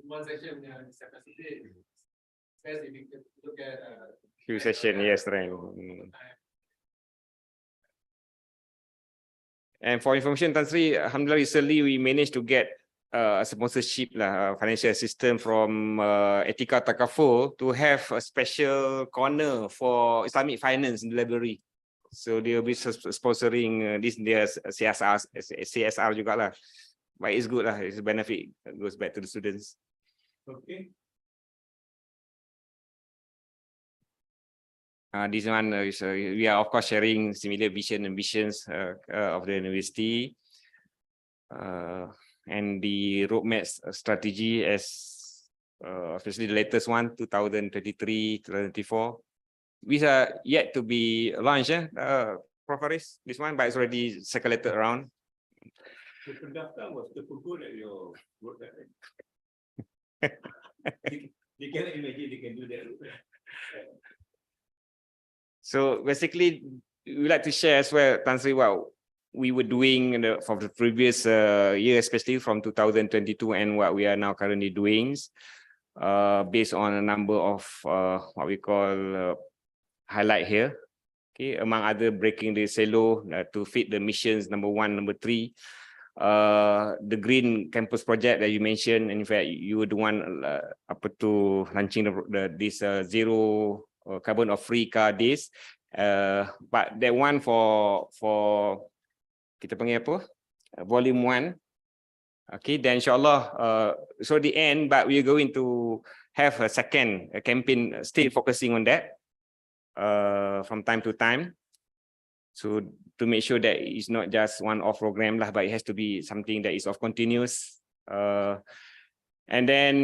one section yang capacity. First, if you look at Few session, yes, right. And for information, Tan Sri, alhamdulillah, recently we managed to get a sponsorship financial assistance from Etika Takaful to have a special corner for Islamic finance in the library. So they will be sponsoring this their CSR juga lah. But it's good lah, it's a benefit, it goes back to the students. Okay. This one is we are of course sharing similar vision and visions of the university and the roadmap strategy as especially the latest one 2023-2024 which are yet to be launched. Prof. Faris, this one, but it's already circulated around. The conductor was the good at your roadmap. They cannot imagine they can do that. So basically, we like to share as well, Tan Sri, what we were doing for the previous year, especially from 2022, and what we are now currently doing, based on a number of what we call highlight here. Okay, among other, breaking the silo to fit the missions number 1, number 3. The green campus project that you mentioned, and in fact, you were the one launching this zero carbon or free car days. But that one for kita panggil apa? Volume 1. Okay, then insyaAllah, so the end, but we're going to have a second campaign still focusing on that from time to time. So to make sure that it's not just one-off program lah, but it has to be something that is of continuous. And then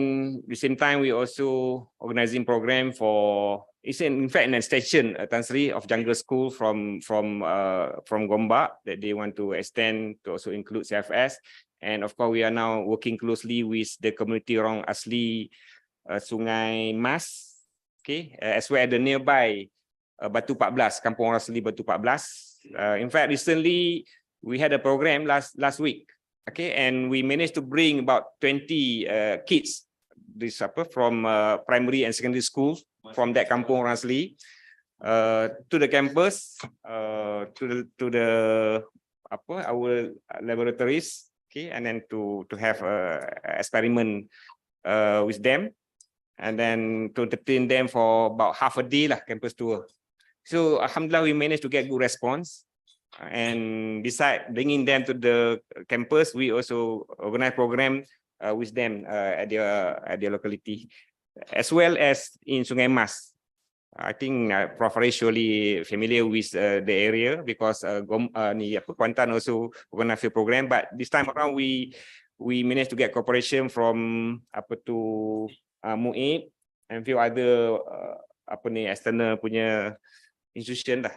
at the same time, we also organizing program for, it's in fact an extension, Tan Sri, of Jungle School from Gambang that they want to extend to also include CFS. And of course, we are now working closely with the community orang asli Sungai Mas, okay, as well as the nearby Batu 14, Kampung Orang Asli Batu 14. In fact, recently we had a program last week, okay, and we managed to bring about 20 kids from primary and secondary schools from that Kampung Orang Asli to the campus, to the our laboratories, okay, and then to have a experiment with them, and then to entertain them for about half a day lah, campus tour. So alhamdulillah, we managed to get good response. And besides bringing them to the campus, we also organize program with them at their locality, as well as in Sungai Mas. I think Prof. Ray surely familiar with the area because Kuantan also organize a program. But this time around, we managed to get cooperation from MUIB and few other external punya institution lah.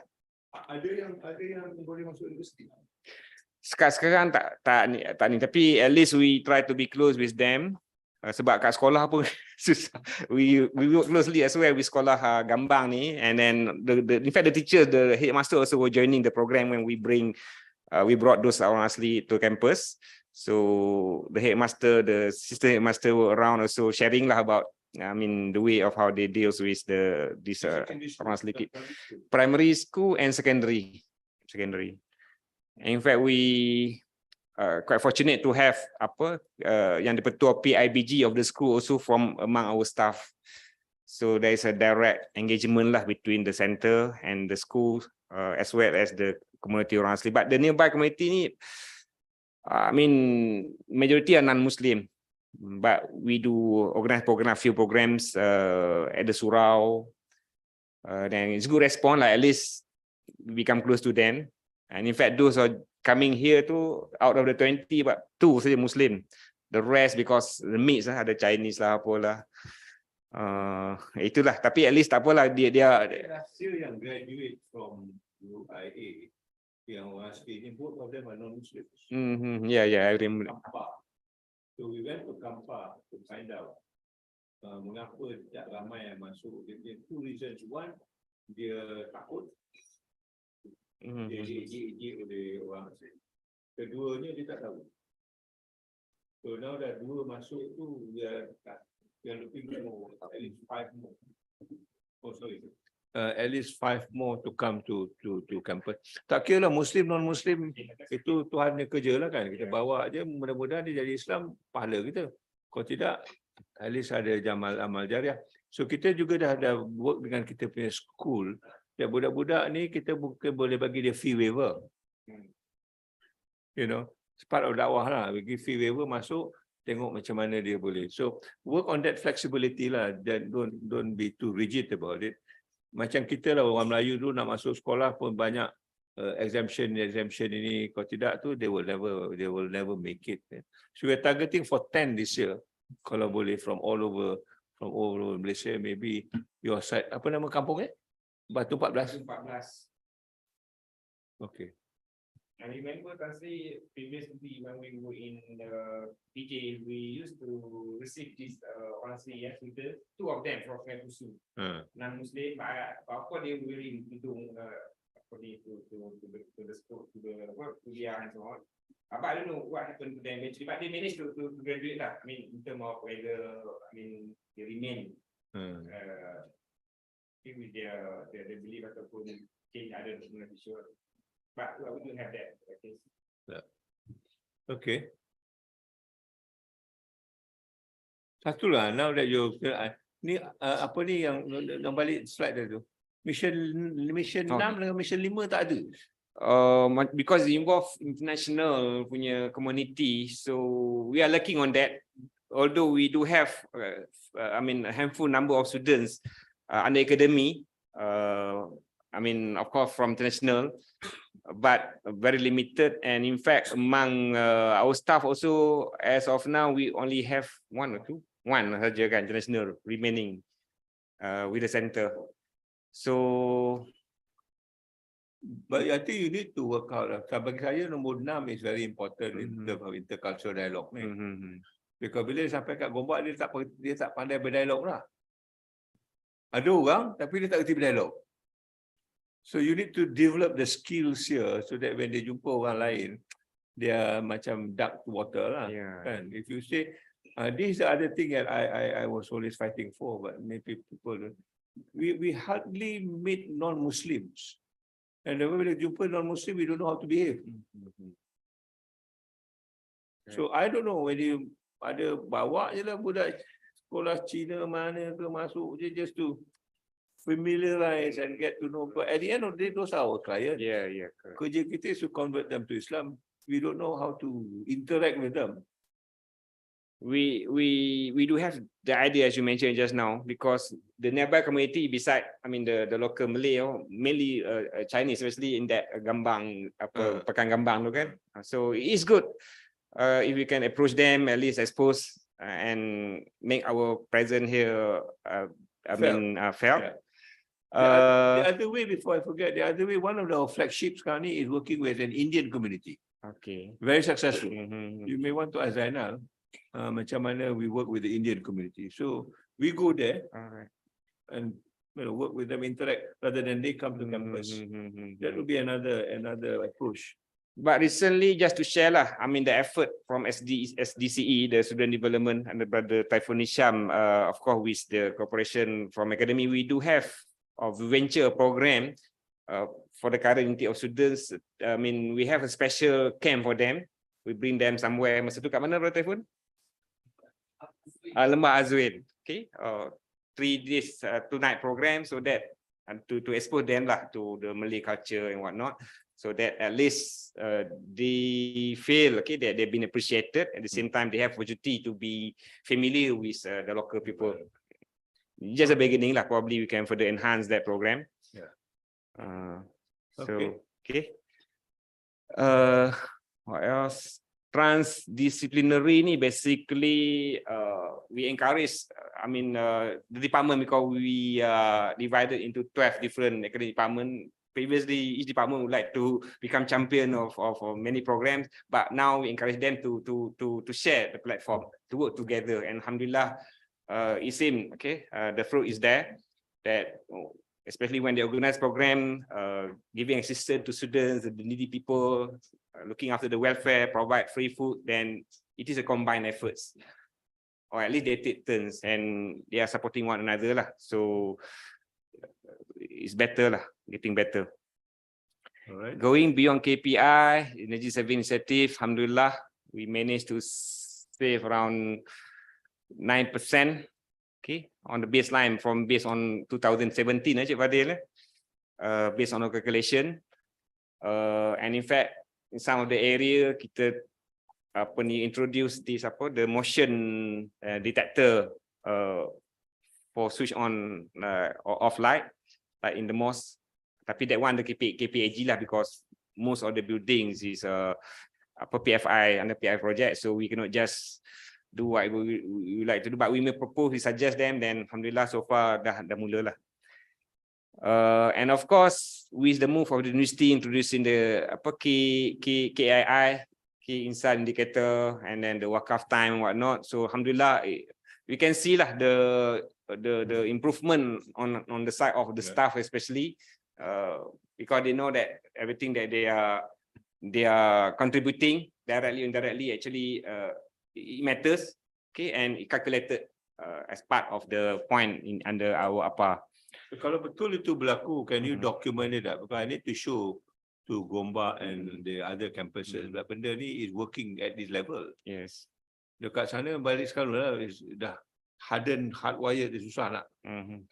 Ada yang boleh masuk universiti. Sekarang tak ni, tapi at least we try to be close with them. Sebab kat sekolah pun susah. We work closely as well with sekolah Gambang ni, and then in fact the teachers, the headmaster also were joining the program when we brought those orang asli to campus. So the headmaster, the assistant headmaster were around also sharing lah about, I mean, the way of how they deals with this orang asli kid. Primary school and secondary. In fact, we quite fortunate to have yang dipertua PIBG of the school also from among our staff. So there is a direct engagement lah between the center and the school, as well as the community orang asli. But the nearby community ni, I mean, majority are non-Muslim. But we do organize few programs at the surau. Then it's good response, like at least we become close to them. And in fact, those are coming here too, out of the 20, but 2 saja Muslim. The rest because the mix lah, ada Chinese lah, apalah. Itulah. Tapi at least tak apalah, dia Still yang graduate from UIA, yang orang asli ni, both of them are non-Muslim. Yeah, I remember. So we went to Kampar to find out mengapa tak ramai yang masuk. Dia 2 reasons. One, dia takut. Dia oleh orang asing. Keduanya dia tak tahu. So now dah 2 masuk tu, we are looking for at least 5 more. Oh sorry. At least 5 more to come to campus. Tak kira lah Muslim non-Muslim, itu Tuhan punya kerja lah kan. Kita bawa aje, mudah-mudahan dia jadi Islam, pahala kita. Kalau tidak, at least ada amal jariah. So kita juga dah work dengan kita punya school. Ya, budak-budak ni kita mungkin boleh bagi dia fee waiver. You know, part of dakwah lah, bagi fee waiver masuk, tengok macam mana dia boleh. So work on that flexibility lah, dan don't be too rigid about it. Macam kita lah, orang Melayu dulu nak masuk sekolah pun banyak exemption ini. Kalau tidak tu they will never make it. So we are targeting for 10 this year. Kalau boleh from all over Malaysia, maybe your side. Apa nama kampung Batu 14. Okay. I remember previously when we were in the PJ, we used to receive this orang asli, yes, with the 2 of them from Pusu, non-Muslim, but of course they were in Tudung according to the school, to the work, to the and so on. But I don't know what happened to them eventually, but they managed to graduate lah. I mean, in terms of whether, I mean, they remain with their belief ataupun change, I don't know for sure. But we don't have that case. Okay. Satu lah, now that Ni apa ni yang balik slide dia tu. Mission 6 dengan mission 5 tak ada. Because it involve international punya community, so we are looking on that. Although we do have, a handful number of students under academy, of course from international, but very limited. And in fact, among our staff also, as of now, we only have one saja kan international remaining with the center. So, but I think you need to work out. Bagi saya nombor 6 is very important in terms of intercultural dialogue ni. Because bila dia sampai kat Gombak, dia tak pandai berdialog lah. Ada orang tapi dia tak kerti berdialog. So you need to develop the skills here so that when dia jumpa orang lain, dia macam duck to water lah. Kan? If you say, this is the other thing that I was always fighting for, but maybe people don't. We hardly meet non-Muslims. And when we jumpa non-Muslim, we don't know how to behave. So I don't know whether ada bawa je lah budak sekolah Cina mana ke masuk je just to familiarize and get to know. But at the end of the day, those are our clients. correct. Kerja kita is to convert them to Islam. We don't know how to interact with them. We do have the idea as you mentioned just now, because the nearby community beside, the local Malay, mainly Chinese, especially in that Gambang, Pekan Gambang tu kan. So it is good if we can approach them, at least expose and make our presence here, felt. The other way, before I forget, the other way, one of our flagships sekarang ni is working with an Indian community. Okay. Very successful. You may want to ask Zainal, macam mana we work with the Indian community. So we go there and work with them, interact rather than they come to campus. That would be another approach. But recently, just to share lah, the effort from SDCE, the Student Development, and the brother Typhoon Hisham, of course, with the cooperation from academy, we do have a venture program for the current intake of students. We have a special camp for them. We bring them somewhere. Masa tu kat mana, brother Typhoon? Lembah Azwin. Okay, 3 days, 2 night program, so that to expose them lah to the Malay culture and whatnot. So that at least they feel that they've been appreciated. At the same time, they have opportunity to be familiar with the local people. Just a beginning lah. Probably we can further enhance that program. Okay. What else? Transdisciplinary ni basically we encourage. The department, because we divided into 12 different academic departments. Previously, each department would like to become champion of many programs, but now we encourage them to share the platform, to work together. And alhamdulillah, it seems the fruit is there. That especially when they organize program, giving assistance to students, the needy people, looking after the welfare, provide free food, then it is a combined efforts, or at least they take turns and they are supporting one another lah. So it's better lah, getting better. All right. Going beyond KPI, energy saving initiative, alhamdulillah, we managed to save around 9%. Okay, on the baseline based on 2017, Cik Fadil, based on our calculation. And in fact, in some of the area, kita introduce this the motion detector for switch on or off light, like in the mosque. Tapi that one the KPAG lah, because most of the buildings is PFI under PFI project, so we cannot just do what we like to do, but we may propose, we suggest them, then alhamdulillah so far dah mula lah. And of course, with the move of the university introducing the KII, key insight indicator, and then the wakaf time and whatnot, so alhamdulillah we can see lah the improvement on the side of the staff, especially because they know that everything that they are contributing directly or indirectly actually it matters, and it calculated as part of the point under our APA. Kalau betul itu berlaku, can you document it? Because I need to show to Gombak and the other campuses that benda ni is working at this level. Yes. Dekat sana balik sekarang lah dah hardwired, dia susah nak. Mhm.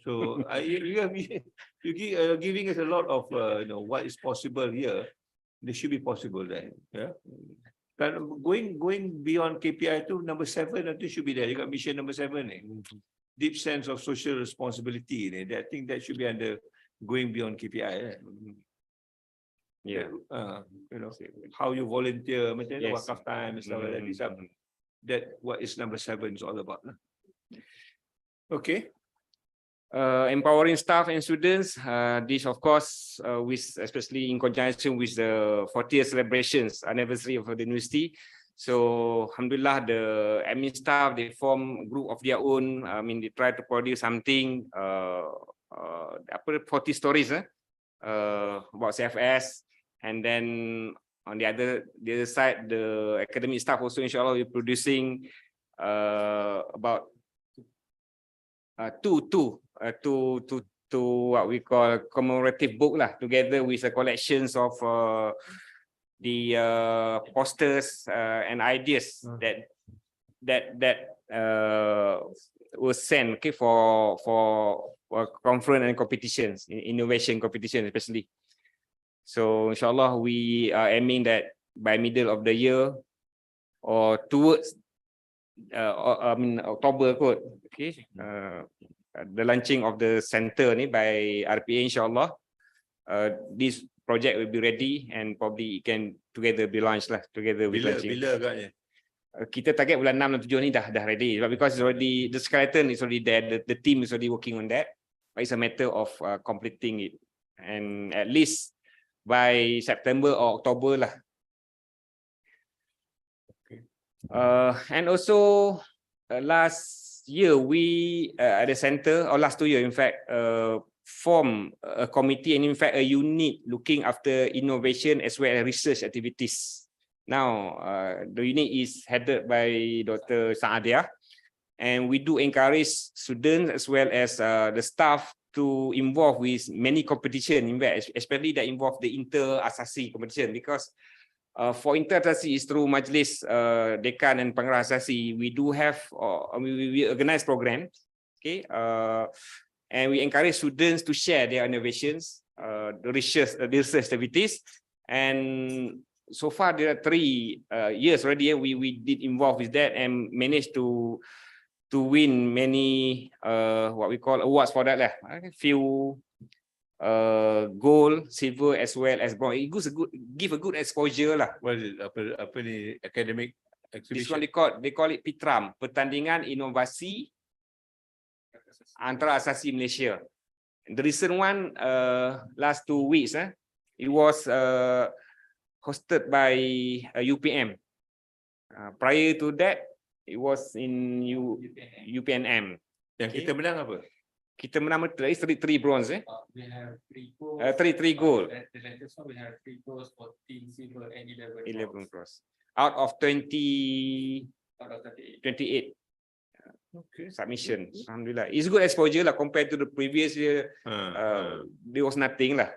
So giving us a lot of what is possible here. There should be possible there. Yeah. Kan going beyond KPI tu number 7 nanti should be there. You got mission number 7 ni. Deep sense of social responsibility ni. I think that should be under going beyond KPI. Yeah. How you volunteer, macam Yes. wakaf time and stuff like that. These are that what is number 7 is all about. Okay. Empowering staff and students. This, of course, with especially in conjunction with the 40th celebrations anniversary of the university. So, alhamdulillah, the admin staff they form a group of their own. I mean, they try to produce something. 40 stories about CFS, and then on the other side, the academic staff also, inshallah, will be producing about two what we call commemorative book lah, together with the collections of the posters and ideas that was sent for conference and competitions, innovation competition especially. So inshallah we are aiming that by middle of the year or towards October kot, okay, the launching of the center ni by RPA, inshallah. This project will be ready and probably it can together be launched lah, together with launching. Bila agaknya? Kita target bulan 6 dan 7 ni dah ready, but because it's already the skeleton is already there, the team is already working on that, but it's a matter of completing it, and at least by September or October lah. And also last year we at the center, or last 2 years in fact, form a committee and in fact a unit looking after innovation as well as research activities. Now the unit is headed by Dr. Saadia, and we do encourage students as well as the staff to involve with many competition, in fact, especially that involve the inter-asasi competition, because for inter-asasi is through Majlis Dekan and Pengarah Asasi. We do have we organize programs, okay, and we encourage students to share their innovations, the research activities, and so far there are 3 years already we did involve with that and managed to win many what we call awards for that lah. Few gold, silver as well as bronze. It give a good exposure lah. What is it? Apa ni academic This exhibition? one they call it PITRAM, Pertandingan Inovasi Antara Asasi Malaysia. The recent one last 2 weeks, it was hosted by UPM. Prior to that, it was in UPNM. Yang kita menang apa? Kita menang 3 bronze. We have 3 gold. 3 gold. The latest one we have 3 gold, 14 silver, and 11 bronze. Out of 28 out of 38. submission. Alhamdulillah. It's good exposure lah compared to the previous year. There was nothing lah.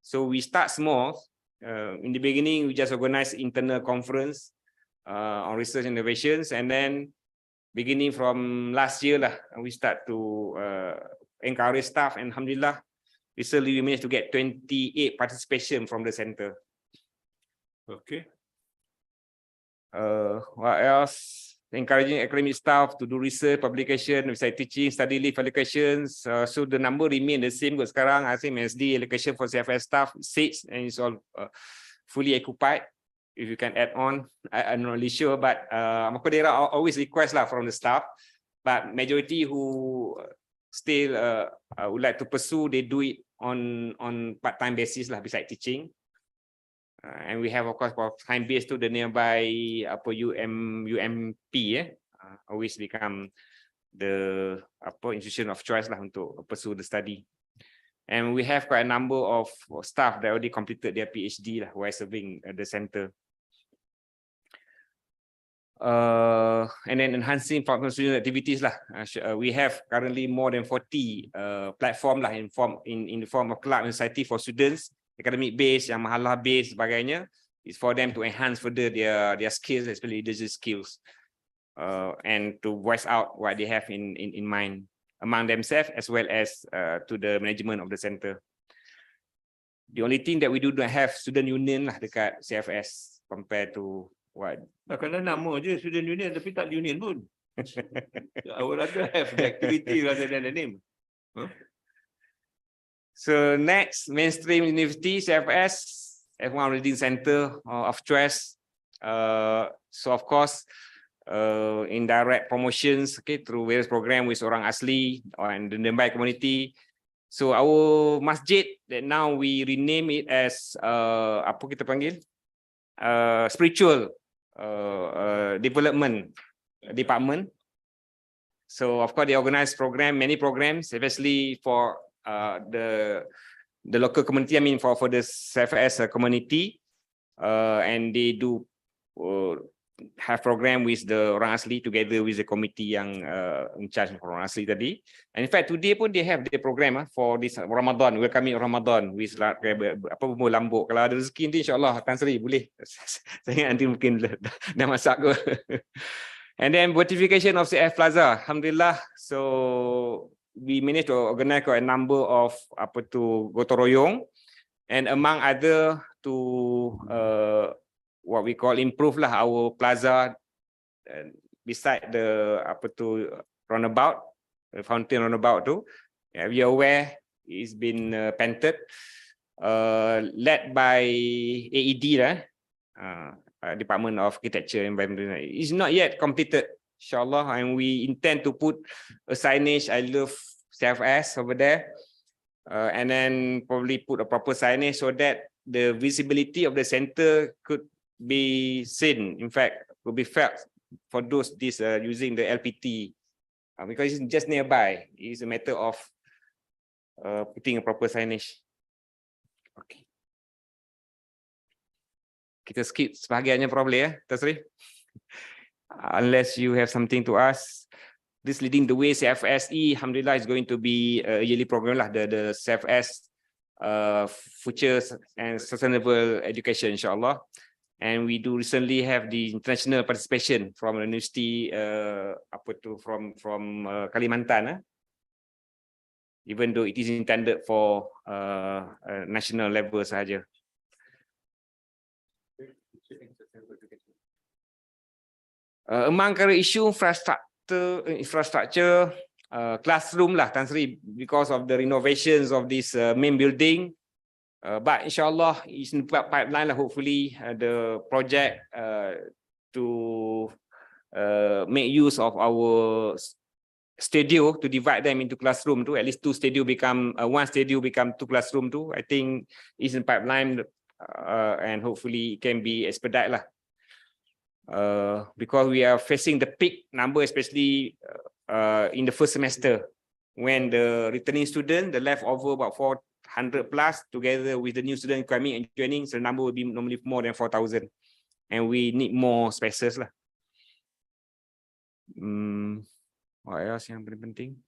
So we start small. In the beginning, we just organize internal conference on research innovations, and then beginning from last year lah, we start to encourage staff, and alhamdulillah, recently we managed to get 28 participation from the center. Okay. What else? Encouraging academic staff to do research, publication, research teaching, study leave allocations. So the number remain the same. But sekarang, I think MSD allocation for CFS staff 6, and it's all fully occupied. If you can add on, I'm not really sure, but there are always requests lah from the staff. But majority who still would like to pursue, they do it on part-time basis lah, beside teaching. And we have, of course, for time base to the nearby UMP, always become the institution of choice lah untuk pursue the study. And we have quite a number of staff that already completed their PhD lah while serving at the center. And then enhancing student activities lah. We have currently more than 40 platform lah in the form of club and society for students, academic base, yang mahalah base sebagainya. It's for them to enhance further their skills, especially leadership skills. and to voice out what they have in mind among themselves as well as to the management of the center. The only thing that we do not have student union lah dekat CFS compared to what. Kadang nama je student union tapi tak union pun. I would rather have the activity rather than the name. So next, mainstream university, CFS, as one reading center of choice. So of course, indirect promotions, okay, through various program with orang asli and the nearby community. So our masjid that now we rename it as apa kita panggil? Spiritual development department. So of course they organize many programs, especially for the local community. I mean for the CFS community, and they do have program with the orang asli together with the committee yang in charge of orang asli tadi. And in fact today pun they have the program for this Ramadan, welcoming Ramadan with apa bumbu lambuk. Kalau ada rezeki nanti insyaAllah Tan Sri boleh. Saya ingat nanti mungkin dah masak ke. And then beautification of CF Plaza, alhamdulillah. So we managed to organize a number of gotong royong, and among other to what we call improve lah our plaza beside the roundabout, the fountain roundabout tu. We are aware it's been painted, led by AED lah, Department of Architecture and Environment. It's not yet completed, inshallah, and we intend to put a signage I love CFS over there, and then probably put a proper signage so that the visibility of the center could be seen, in fact, will be felt for those using the LPT, because it's just nearby. It's a matter of putting a proper signage. Okay. Kita skip sebahagiannya probably ya, Tasri. Unless you have something to ask. This leading the way CFSE, alhamdulillah, is going to be a yearly program lah, the CFS Future and Sustainable Education, insyaAllah. And we do recently have the international participation from the university from Kalimantan, even though it is intended for national level sahaja. Among current issue infrastructure, classroom lah, Tan Sri, because of the renovations of this main building. But inshallah, it's in pipeline lah, hopefully the project to make use of our studio to divide them into classroom too. At least one studio become 2 classroom too. I think it's in pipeline, and hopefully it can be expedited lah. Because we are facing the peak number, especially in the first semester, when the returning student, the leftover about 400 plus, together with the new student coming and joining, so the number will be normally more than 4,000, and we need more spaces lah. What else yang paling penting?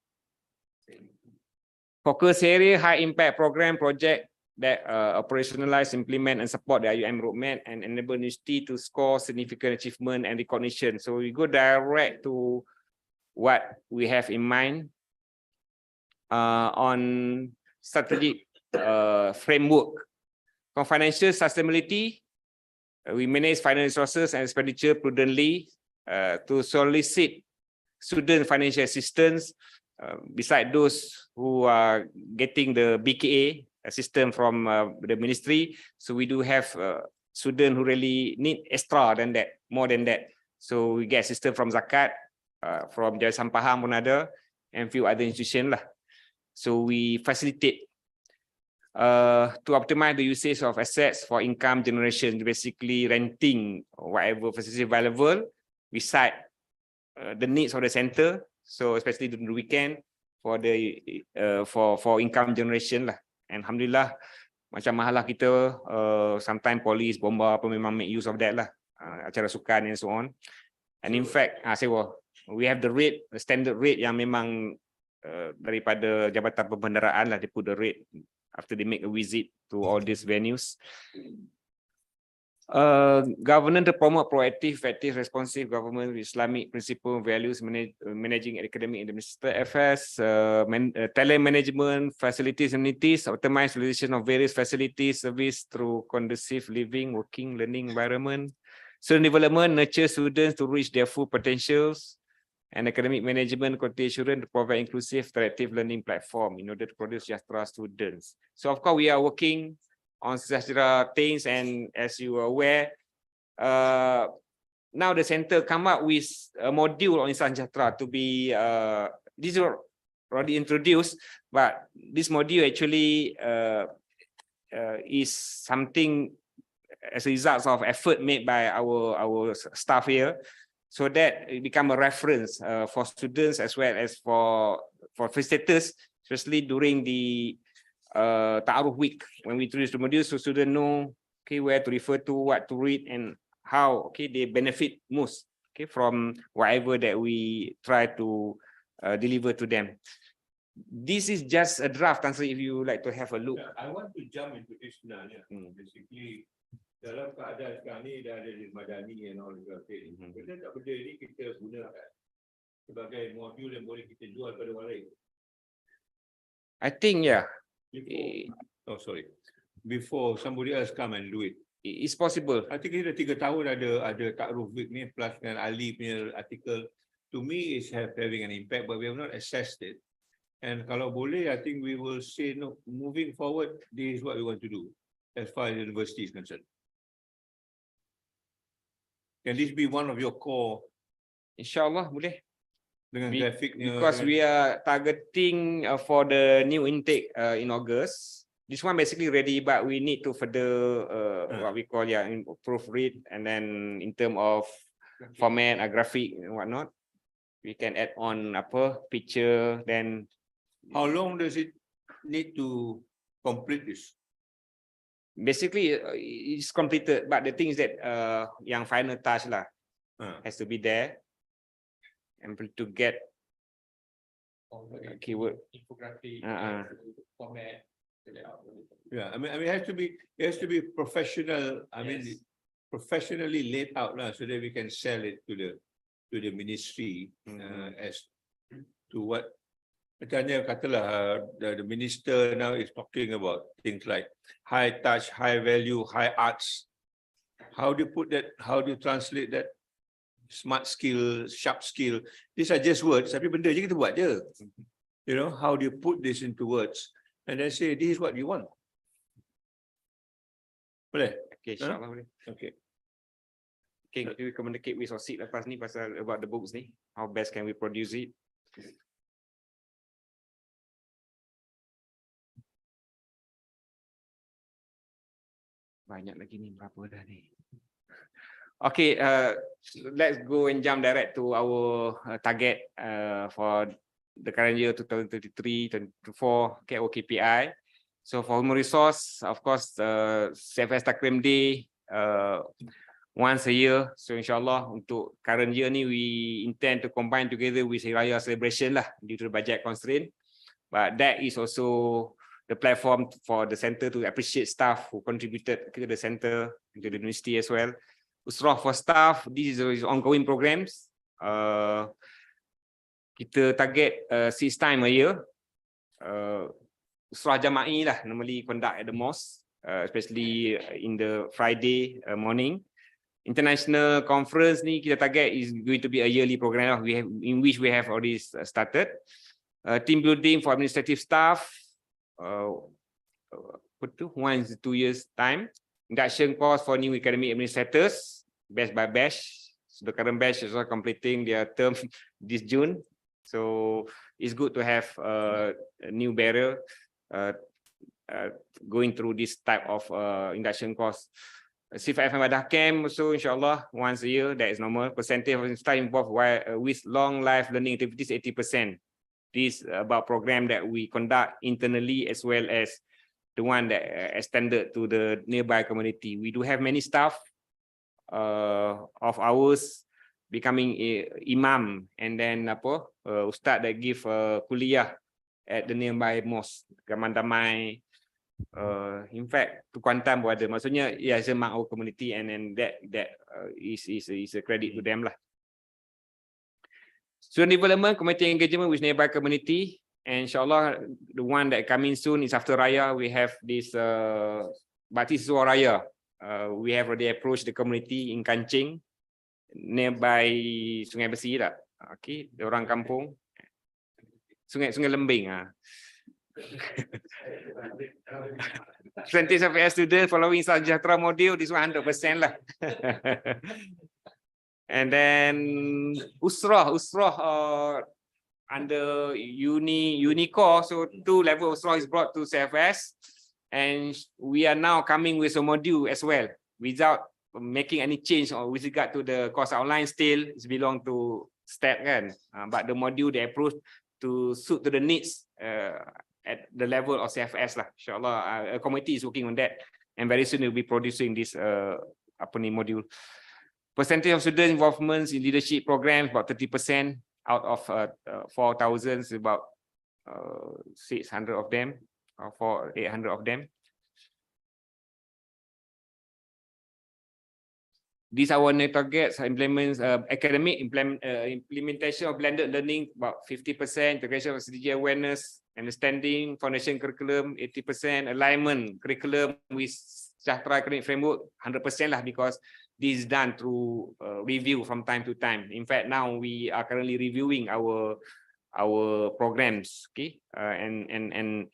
Focus area, high impact program project that operationalize, implement, and support the IIUM roadmap and enable university to score significant achievement and recognition. So we go direct to what we have in mind on strategic framework. For financial sustainability, we manage financial resources and expenditure prudently to solicit student financial assistance. Beside those who are getting the BKA assistance from the ministry, so we do have students who really need extra than that, more than that. So we get assistance from Zakat, from Yayasan Pahang pun ada, and few other institutions lah. So we facilitate to optimize the usage of assets for income generation, basically renting whatever facility available beside the needs of the center. So especially during the weekend for the for income generation lah. And alhamdulillah, macam mahalah kita sometimes polis, bomba apa memang make use of that lah, acara sukan and so on. And in fact, we have the rate, the standard rate yang memang daripada Jabatan Pembendaraan lah, they put the rate after they make a visit to all these venues. Governance to promote proactive, effective, responsive government with Islamic principle, values, managing academic and administrative affairs, talent management, facilities, amenities, optimize utilization of various facilities, service through conducive living, working, learning environment, student development, nurture students to reach their full potentials, and academic management, continue children to provide inclusive, interactive learning platform in order to produce Sejahtera students. So of course, we are working on Sejahtera things, and as you are aware, now the center come up with a module on Sejahtera to be this is already introduced, but this module actually is something as a result of effort made by our staff here, so that it become a reference for students as well as for facilitators, especially during the Ta'aruf week, when we introduce the module, so students know where to refer to, what to read, and how they benefit most from whatever that we try to deliver to them. This is just a draft answer if you like to have a look. I want to jump into this now. Basically, dalam keadaan sekarang ni dah ada madani and all that. Benda tak benda ni kita gunakan sebagai modul yang boleh kita jual pada orang lain. I think Before somebody else come and do it. It's possible. I think kita 3 tahun ada Ta'aruf Week ni plus dengan Ali punya artikel. To me is having an impact, but we have not assessed it. And kalau boleh, I think we will say no. Moving forward, this is what we want to do as far as the university is concerned. Can this be one of your core? InsyaAllah boleh. Dengan grafiknya. Because we are targeting for the new intake in August. This one basically ready, but we need to further what we call proofread, and then in terms of format, graphic and whatnot, we can add on picture. Then how long does it need to complete this? Basically, it's completed, but the thing is that yang final touch has to be there, and to get keyword, infographic, format. Yeah, I mean, it has to be professional. I mean, professionally laid out so that we can sell it to the ministry as to what. Macamnya katalah the minister now is talking about things like high touch, high value, high arts. How do you put that? How do you translate that? Smart skill, sharp skill. These are just words. Tapi benda je kita buat je. You know, how do you put this into words? And then say, this is what you want. Boleh? Okay, insyaAllah boleh. Okay. Okay, we communicate with Osid lepas ni pasal about the books ni. How best can we produce it? Banyak lagi ni, berapa dah ni? Okay, let's go and jump direct to our target for the current year 2023-2024 KPI. So for human resource, of course, CFS Takrim Day once a year. So insyaAllah untuk current year ni, we intend to combine together with Hari Raya celebration due to the budget constraint. But that is also the platform for the center to appreciate staff who contributed to the center, to the university as well. Usrah for staff, this is ongoing programs. Kita target 6 times a year. Usrah Jama'i normally conduct at the mosque, especially in the Friday morning. International conference ni kita target is going to be a yearly program in which we have already started. Team building for administrative staff, 1 to 2 years time. Induction course for new academic administrators, batch by batch. So the current batch is also completing their term this June. So it's good to have a new barrier going through this type of induction course. CFS Madah Camp, so insyaAllah once a year, that is normal. Percentage of staff involved with long life learning activities, 80%. This about program that we conduct internally as well as the one that extended to the nearby community. We do have many staff of ours becoming imam, and then ustaz that give kuliah at the nearby mosque, Gambang, In fact, to Kuantan pun ada. Maksudnya, it has among our community, and then that is a credit to them lah. Student development, community engagement with nearby community, and insyaAllah the one that coming soon is after Raya. We have this Batik Siswa Raya. We have already approached the community in Kancing, nearby Sungai Besi tak? Okay, orang kampung. Sungai Lembing. Percentage of AS students following Sejahtera module, this one 100% lah. And then Usrah under Unicore, so 2 level Usrah is brought to CFS, and we are now coming with a module as well without making any change or with regard to the course outline. Still it's belong to STAT kan, but the module they approach to suit to the needs at the level of CFS lah. InsyaAllah a committee is working on that, and very soon we'll be producing this module. Percentage of student involvements in leadership programs about 30% out of 4,000, about 600 of them or 800 of them. These are our new targets. Implements academic implementation of blended learning about 50%, integration of strategic awareness, understanding, foundation curriculum 80%, alignment curriculum with Sejahtera academic framework 100% lah, because this is done through review from time to time. In fact, now we are currently reviewing our programs, okay, and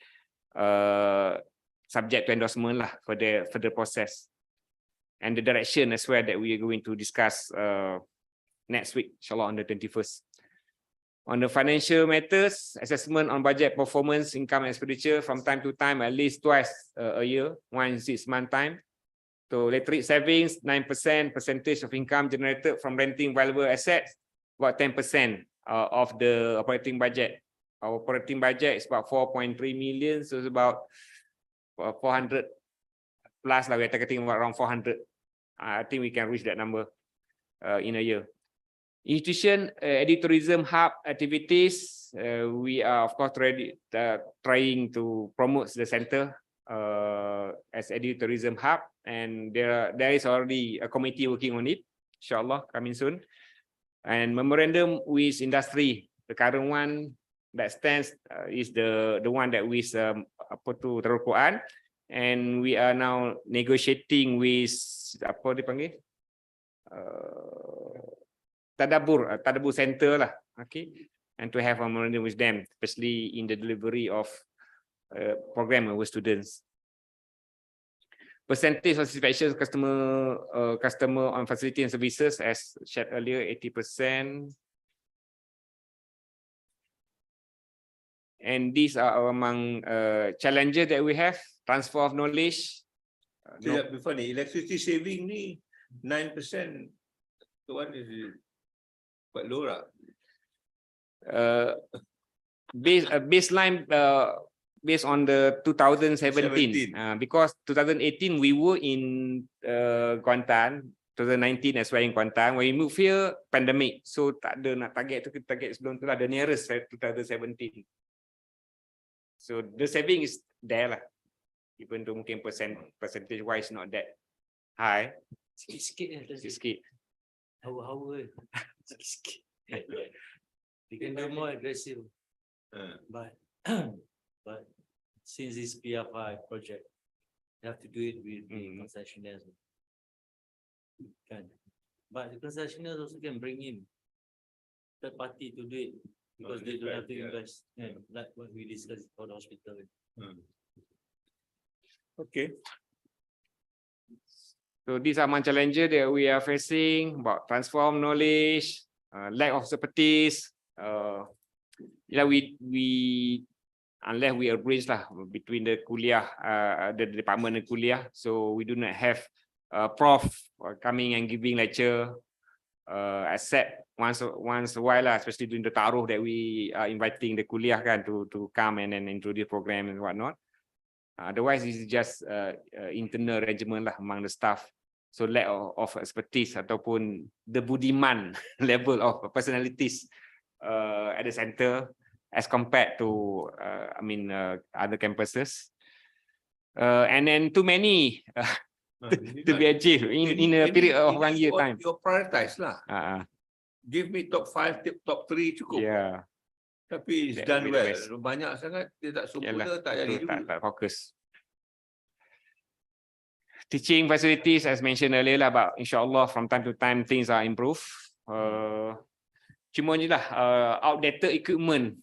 subject to endorsement lah for the process. And the direction as well that we are going to discuss next week, inshallah, on the 21st. On the financial matters, assessment on budget performance, income and expenditure from time to time, at least twice a year, 1 6-month time. So electric savings, 9% percentage of income generated from renting valuable assets, about 10% of the operating budget. Our operating budget is about 4.3 million, so it's about 400 plus lah. We're targeting about around 400. I think we can reach that number in a year. Institution edutourism hub activities. We are of course trying to promote the center as edutourism hub, and there is already a committee working on it. Inshallah, coming soon. And memorandum with industry. The current one that stands is the one that with Darul Quran. And we are now negotiating with apa dipanggil Tadabur Center lah, okay, and to have a memorandum with them, especially in the delivery of program with students. Percentage of satisfaction customer on facility and services, as shared earlier, 80%. And these are among challenges that we have. Transfer of knowledge. Before ni, electricity saving ni 9%. The one is quite low lah. Baseline based on the 2017. Because 2018 we were in Kuantan, 2019 as well in Kuantan. When we moved here, pandemic. So tak ada nak target tu, kita target sebelum tu lah, the nearest 2017. So the saving is there lah. Even though mungkin percentage wise not that high. Sikit. Hawa. Sikit. You can be more aggressive. But since this PR5 project, you have to do it with the concessionaires. But the concessionaires also can bring in third party to do it, because they don't have to invest, like what we discussed for the hospital. Okay. So these are my challenges that we are facing, about transform knowledge, lack of expertise. We unless we arrange lah between the kuliah, the department and kuliah, so we do not have prof coming and giving lecture, except once a while lah, especially during the taruh that we are inviting the kuliah kan to come and then introduce program and whatnot. Otherwise, it's just internal arrangement lah among the staff. So lack of expertise ataupun the budiman level of personalities at the center as compared to other campuses. And then too many to be achieved in a period of 1 year time. You prioritize lah. Give me top 5, top 3 cukup. Yeah. Tapi it's That done will be the well. best. Banyak sangat dia tak sempurna, Yalah, tak jadi betul, juga. tak fokus. Teaching facilities, as mentioned earlier lah, but insyaAllah from time to time things are improved. Cuma je lah outdated equipment,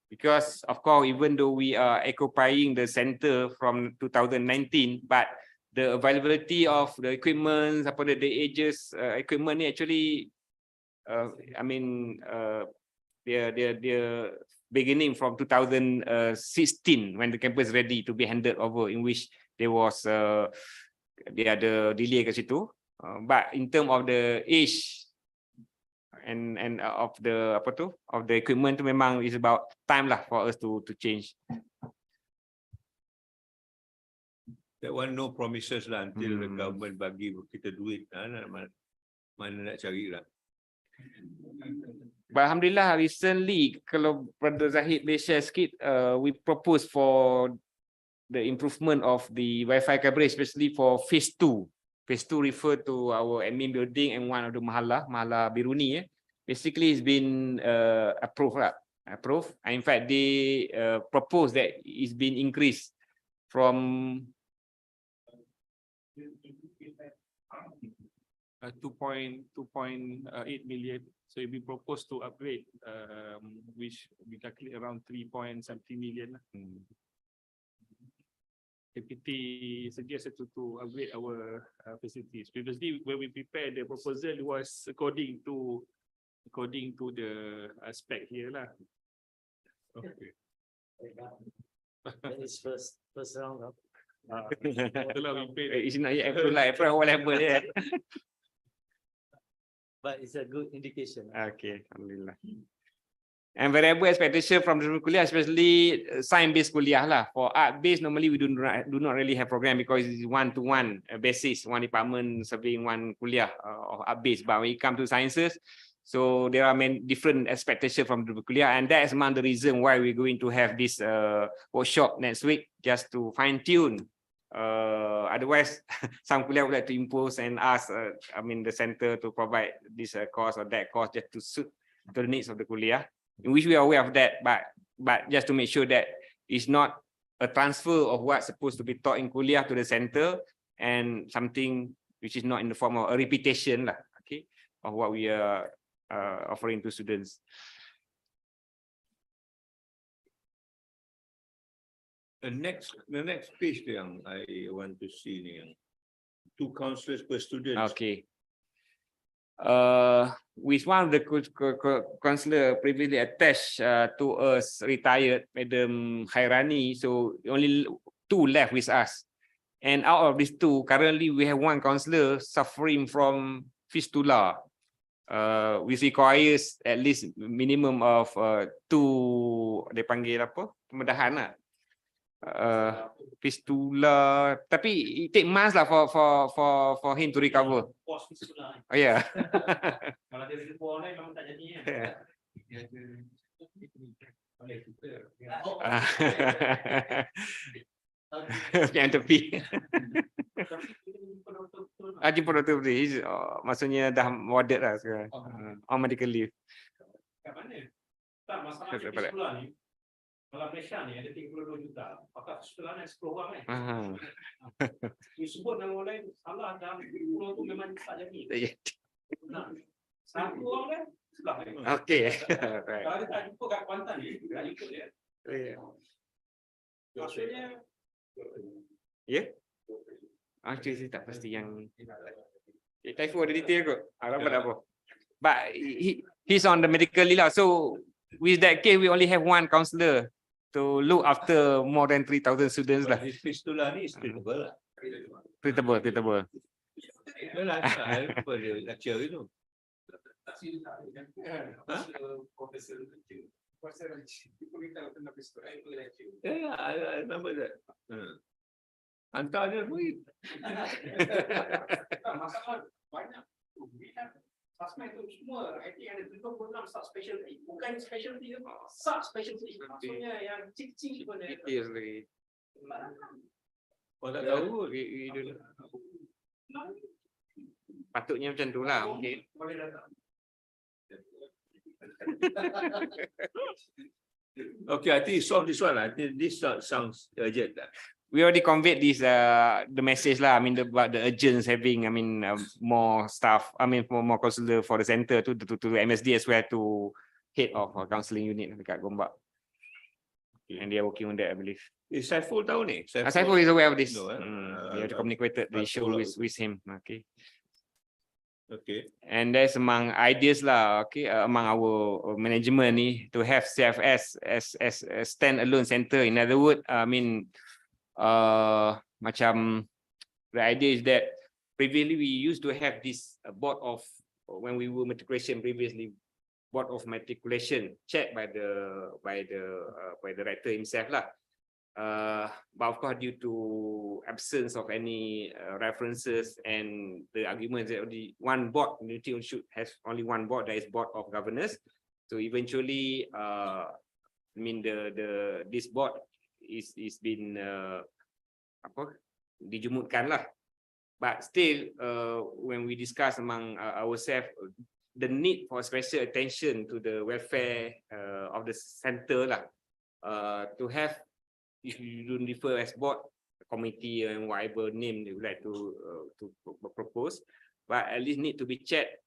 because of course even though we are occupying the center from 2019, but the availability of the equipment, the ages equipment ni actually I mean they're beginning from 2016 when the campus ready to be handed over, in which there was dia ada delay kat situ, but in term of the age and of the of the equipment tu memang is about time lah for us to change. That one no promises lah until the government bagi kita duit, mana nak cari lah. But alhamdulillah recently, kalau Brother Zahid boleh share sikit, we propose for the improvement of the Wi-Fi coverage, especially for phase 2. Phase 2 refer to our admin building and one of the Mahala Biruni. Basically, it's been approved. And in fact, they propose that it's been increased from 2.8 million. So it be proposed to upgrade, which we calculate around 3.something million. APT suggested to upgrade our facilities. Previously, when we prepared the proposal, it was according to the spec here lah. Okay. That is first round up. It's not yet approved like what level yet. But it's a good indication. Okay, alhamdulillah. And variable expectation from the kuliah, especially science-based kuliah lah. For art-based, normally we do not really have program because it's one-to-one basis, one department serving one kuliah of art-based. But when it comes to sciences, so there are many different expectations from the kuliah, and that is among the reason why we're going to have this workshop next week, just to fine-tune. Otherwise, some kuliah would like to impose and ask, the center to provide this course or that course just to suit the needs of the kuliah. In which we are aware of that, but just to make sure that it's not a transfer of what's supposed to be taught in kuliah to the center and something which is not in the form of a repetition lah, okay, of what we are offering to students. The next page yang I want to see ni, yang 2 counselors per student. Okay. With one of the counselor previously attached to us retired, Madam Khairani, so only 2 left with us. And out of these 2, currently we have 1 counselor suffering from fistula, which requires at least minimum of 2, dia panggil apa, pembedahan lah. Fistula, tapi it take months lah for him to recover. Oh yeah. Kalau dia recover online memang tak jadi. Yang tepi. Jumpa doktor beri, maksudnya dah warded lah sekarang. On medical leave. Kat mana? Tak, masalah fistula ni. Kalau Malaysia ni ada 32 juta, maka fistula ni 10 orang kan. You sebut nama orang lain, salah dah 10 tu memang tak jadi. Nah, 1 orang kan, sebelah lain. Okay. Kalau dia tak jumpa kat Kuantan ni, tak jumpa dia. Maksudnya, ya? Actually, saya tak pasti yang Taifu ada detail kot. Apa apa. But he's on the medical leave lah. So with that case, we only have 1 counselor to look after more than 3,000 students lah. His fistula ni is treatable lah. Treatable. Yalah, I lupa dia lecture itu. Yeah, I remember that. Hantar dia duit. masalah banyak. Suspect tu semua, I think ada 76 subspecialty, bukan specialty, subspecialty. Maksudnya yang cik-cik pun ada. Oh, tak tahu. We don't. Patutnya macam tu lah mungkin. Okay, I think solve this one. I think this sounds urgent. We already conveyed this the message lah. I mean about the urgents having more staff. I mean more counselor for the center to MSD as well to head of counselling unit dekat Gombak. And they are working on that, I believe. Is Saiful tahu ni? Saiful is aware of this. No, We have communicated the issue with him. Okay. Okay. And that's among ideas lah, okay, among our management ni to have CFS as a stand-alone center. In other words, I mean, macam the idea is that previously we used to have this board of, when we were matriculation previously, board of matriculation checked by the rector himself lah. But of course, due to absence of any references and the arguments that only one board, community should has only one board, that is board of governors. So eventually, I mean this board is been dijemutkan lah. But still, when we discuss among ourselves, the need for special attention to the welfare of the center lah, to have, if you don't refer as board, committee and whatever name they would like to propose, but at least need to be checked.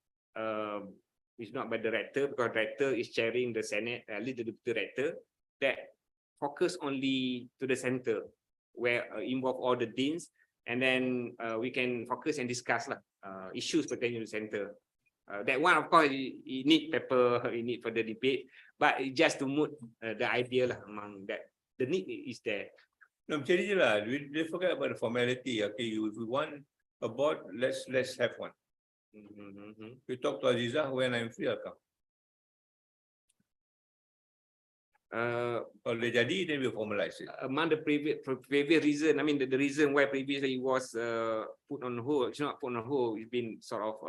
It's not by the rector, because rector is chairing the senate, at least the deputy rector, that focus only to the center, where involve all the deans, and then we can focus and discuss lah, issues pertaining to the center. That one, of course, it need paper, it need further debate, but it just to moot the idea lah among that. The need is there. No, macam ni je lah. We forget about the formality. Okay, if we want a board, let's have one. We talk to Azizah when I'm free, I'll come. Kalau dia jadi, then we formalize it. Among the previous reason, I mean the reason why previously it was put on hold, it's not put on hold, it's been sort of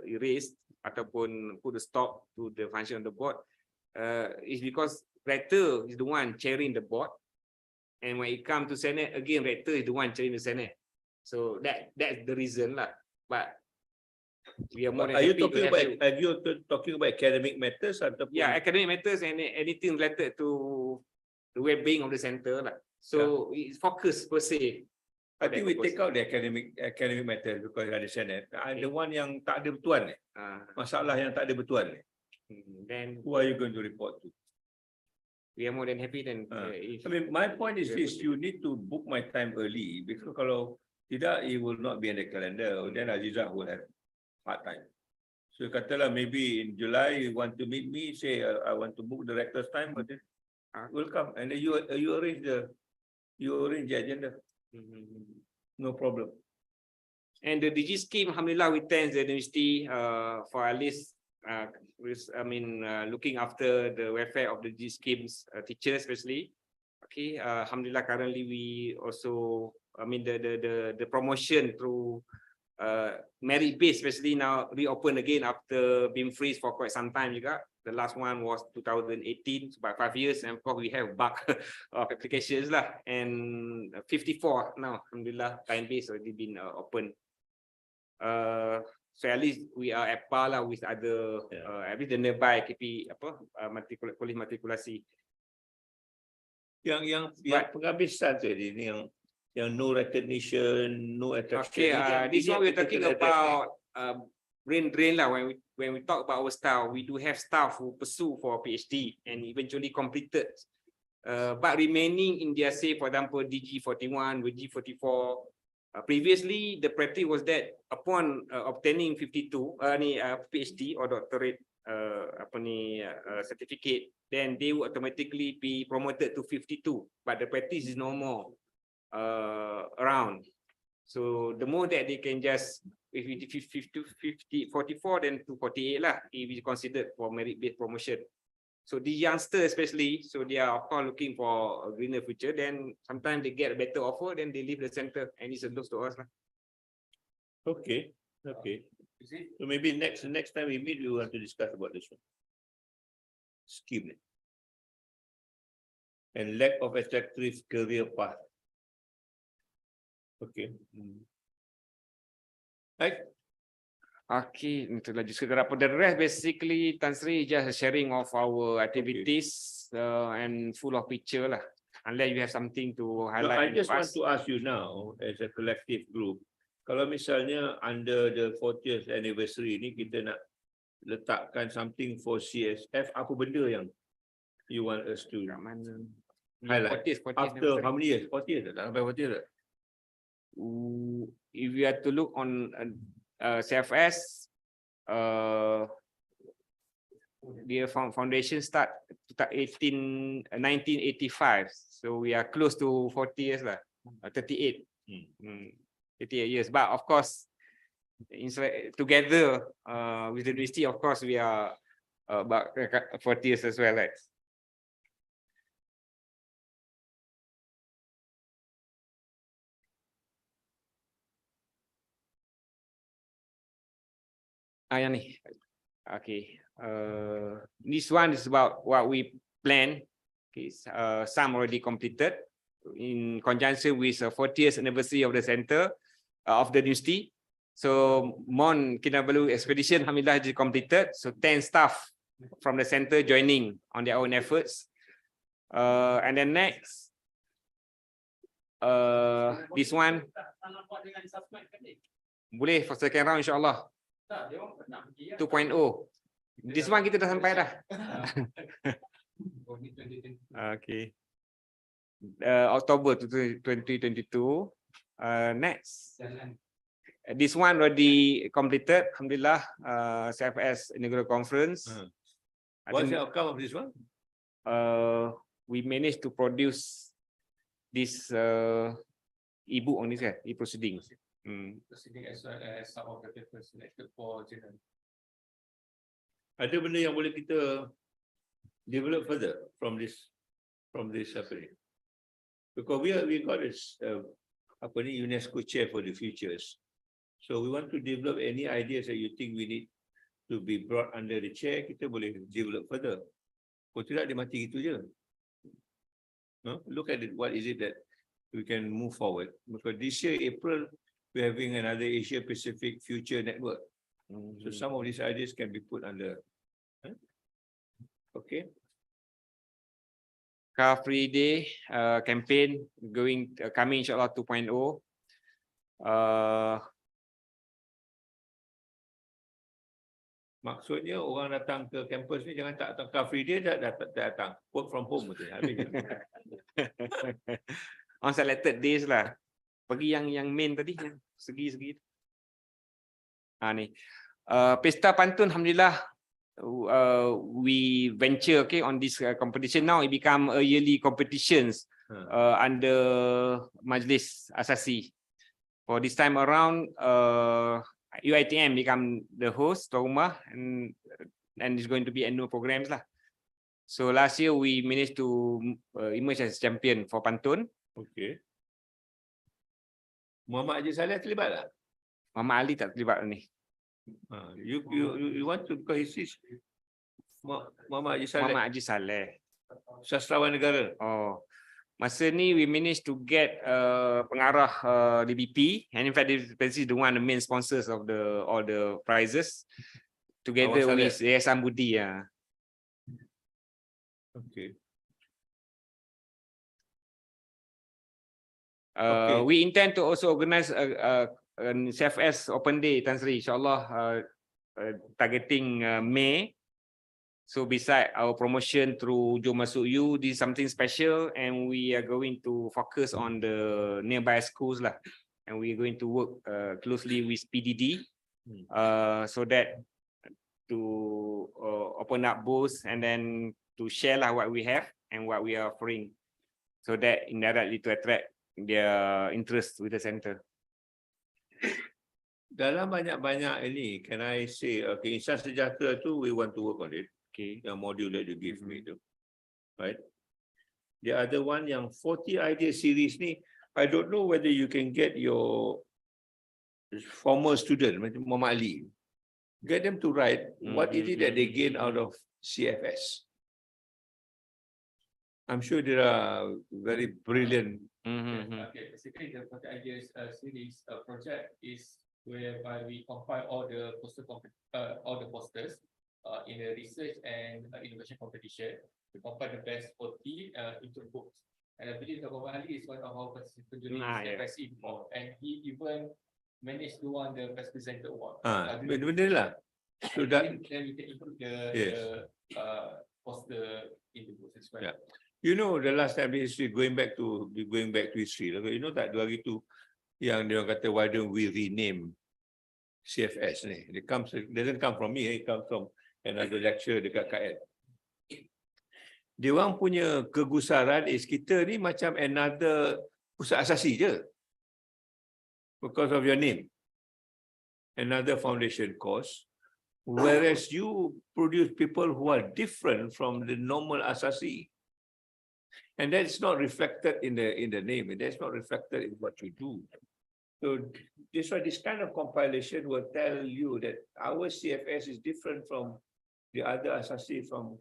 erased ataupun put a stop to the function of the board, is because rector is the one chairing the board, and when it comes to senate again, rector is the one chairing the senate. So that's the reason lah. But we are more than Are you happy talking to have about you. are you talking about academic matters ataupun? Yeah, academic matters and anything related to the well-being of the center lah. So it's focus per se. I think we take out the academic matters because ada senate. The one yang tak ada betuan ni. Masalah yang tak ada betuan ni. Then who are you going to report to? we are more than happy then. If, I mean, my point is this: you need to book my time early, because kalau tidak, it will not be in the calendar. Then Azizah will have hard time. So katalah maybe in July you want to meet me, say I want to book the rector's time, but then will come and then you arrange the agenda. No problem. and the DG scheme, alhamdulillah, we thank the university for at least looking after the welfare of the DG schemes teachers especially. Okay, alhamdulillah, currently we also, the promotion through merit based especially now reopen again after being freeze for quite some time juga. The last one was 2018, about 5 years, and of course we have bulk of applications lah, and 54 now, alhamdulillah, time based already been open. So at least we are at par lah with other at least the nearby KP polis matrikulasi. Yang penghabisan tu ini yang no recognition, no attraction. Okay, this one we're talking about brain drain lah. When we talk about our staff, we do have staff who pursue for PhD and eventually completed, but remaining in their, say for example DG41 with G44. Previously, the practice was that upon obtaining 52 PhD or doctorate certificate, then they would automatically be promoted to 52. But the practice is no more around. So the more that they can just, if we 44, then to 48 lah, if we considered for merit-based promotion. So the youngsters especially, so they are of course looking for a greener future, then sometimes they get a better offer, then they leave the center, and it's a loss to us lah. Okay. So maybe next time we meet, we want to discuss about this one. Scheme and lack of attractive career path. Okay. Right. Okay, untuk laju sekedar. For the rest, basically, Tan Sri just a sharing of our activities and full of picture lah. Unless you have something to No, highlight. I just want to ask you now, as a collective group, kalau misalnya under the 40th anniversary ni kita nak letakkan something for CSF, apa benda yang you want us to Kat mana? highlight? 40th After how many years? 40 years? Tak sampai 40 years? If you have to look on CFS, their foundation start 1985, so we are close to 40 years lah, 38, 38 years. But of course, together with the university, of course, we are about 40 years as well, right? Yang ni. Okay. This one is about what we plan. Okay. Some already completed in conjunction with the 40th anniversary of the center of the university. So Mon Kinabalu expedition alhamdulillah is completed. So 10 staff from the center joining on their own efforts. And then next, this one boleh for second round insyaAllah. 2.0. This one kita dah sampai dah. Okay. October 2022. Next. This one already completed. Alhamdulillah. CFS Inaugural Conference. What's the outcome of this one? We managed to produce this e-book on this, e-proceedings. Proceeding as well as some of the papers selected for journal. Ada benda yang boleh kita develop further from this happening? Because we got this UNESCO chair for the futures. So we want to develop any ideas that you think we need to be brought under the chair, kita boleh develop further. Kalau tidak dia mati gitu je. No? Look at it, what is it that we can move forward? Because this year April we're having another Asia Pacific Future Network. So some of these ideas can be put under. Okay. Car Free Day campaign coming insyaAllah 2.0. Maksudnya orang datang ke kampus ni jangan tak datang Car Free Day, datang work from home betul. On selected days lah. Bagi yang main tadi, yang segi-segi. Ni. Pesta Pantun, alhamdulillah, we venture on this competition now. It become a yearly competitions under Majlis Asasi. For this time around, IIUM become the host, tuan rumah, and it's going to be annual programs lah. So last year we managed to emerge as champion for Pantun. Okay. Muhammad Haji Saleh terlibat tak? Muhammad Ali tak terlibat ni. You want to, because he's Muhammad Haji Saleh. Muhammad Haji Saleh. Sastrawan negara. Oh. Masa ni we managed to get pengarah DBP, and in fact this is the one the main sponsors of all the prizes together with Yayasan Budi. Okay. We intend to also organize a CFS Open Day, Tan Sri, insyaAllah, targeting May. So beside our promotion through Jom Masuk You, this is something special, and we are going to focus on the nearby schools lah. And we are going to work closely with PDD so that to open up booths and then to share lah what we have and what we are offering, so that indirectly to attract their interest with the center. Dalam banyak-banyak ini, can I say, okay, Insan Sejahtera tu, we want to work on it. Okay. Yang module that you give me tu. Right? The other one, yang 40 idea series ni, I don't know whether you can get your former student, macam Muhammad Ali, get them to write what is it that they gain out of CFS. I'm sure there are very brilliant Okay, basically the project ideas series project is whereby we compile all the posters in a research and innovation competition to compile the best 40 into books. And I believe Dr. Ali is one of our participants during CFS before, and he even managed to win the best presenter award. Benda lah. So that, then we can include the poster in the books as well. Yeah. You know, the last time history going back to history, you know tak 2 hari tu yang dia orang kata why don't we rename CFS ni? It doesn't come from me, it comes from another lecture dekat KL. Dia orang punya kegusaran is kita ni macam another pusat asasi je. Because of your name. Another foundation course. Whereas you produce people who are different from the normal asasi. And that's not reflected in the name, and that's not reflected in what you do. So this kind of compilation will tell you that our CFS is different from the other asasi from.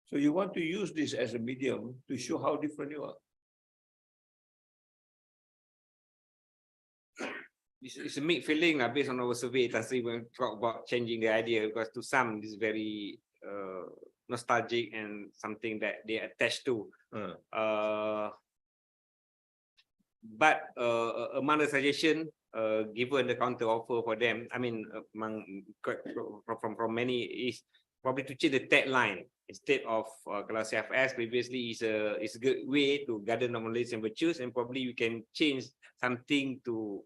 So you want to use this as a medium to show how different you are. It's a mixed feeling based on our survey. Tasri when talk about changing the idea, because to some this is very nostalgic and something that they attach to. But among the suggestion given the counter offer for them, I mean, from many is probably to change the tagline instead of kalau CFS previously is a good way to gather knowledge and virtues, and probably we can change something to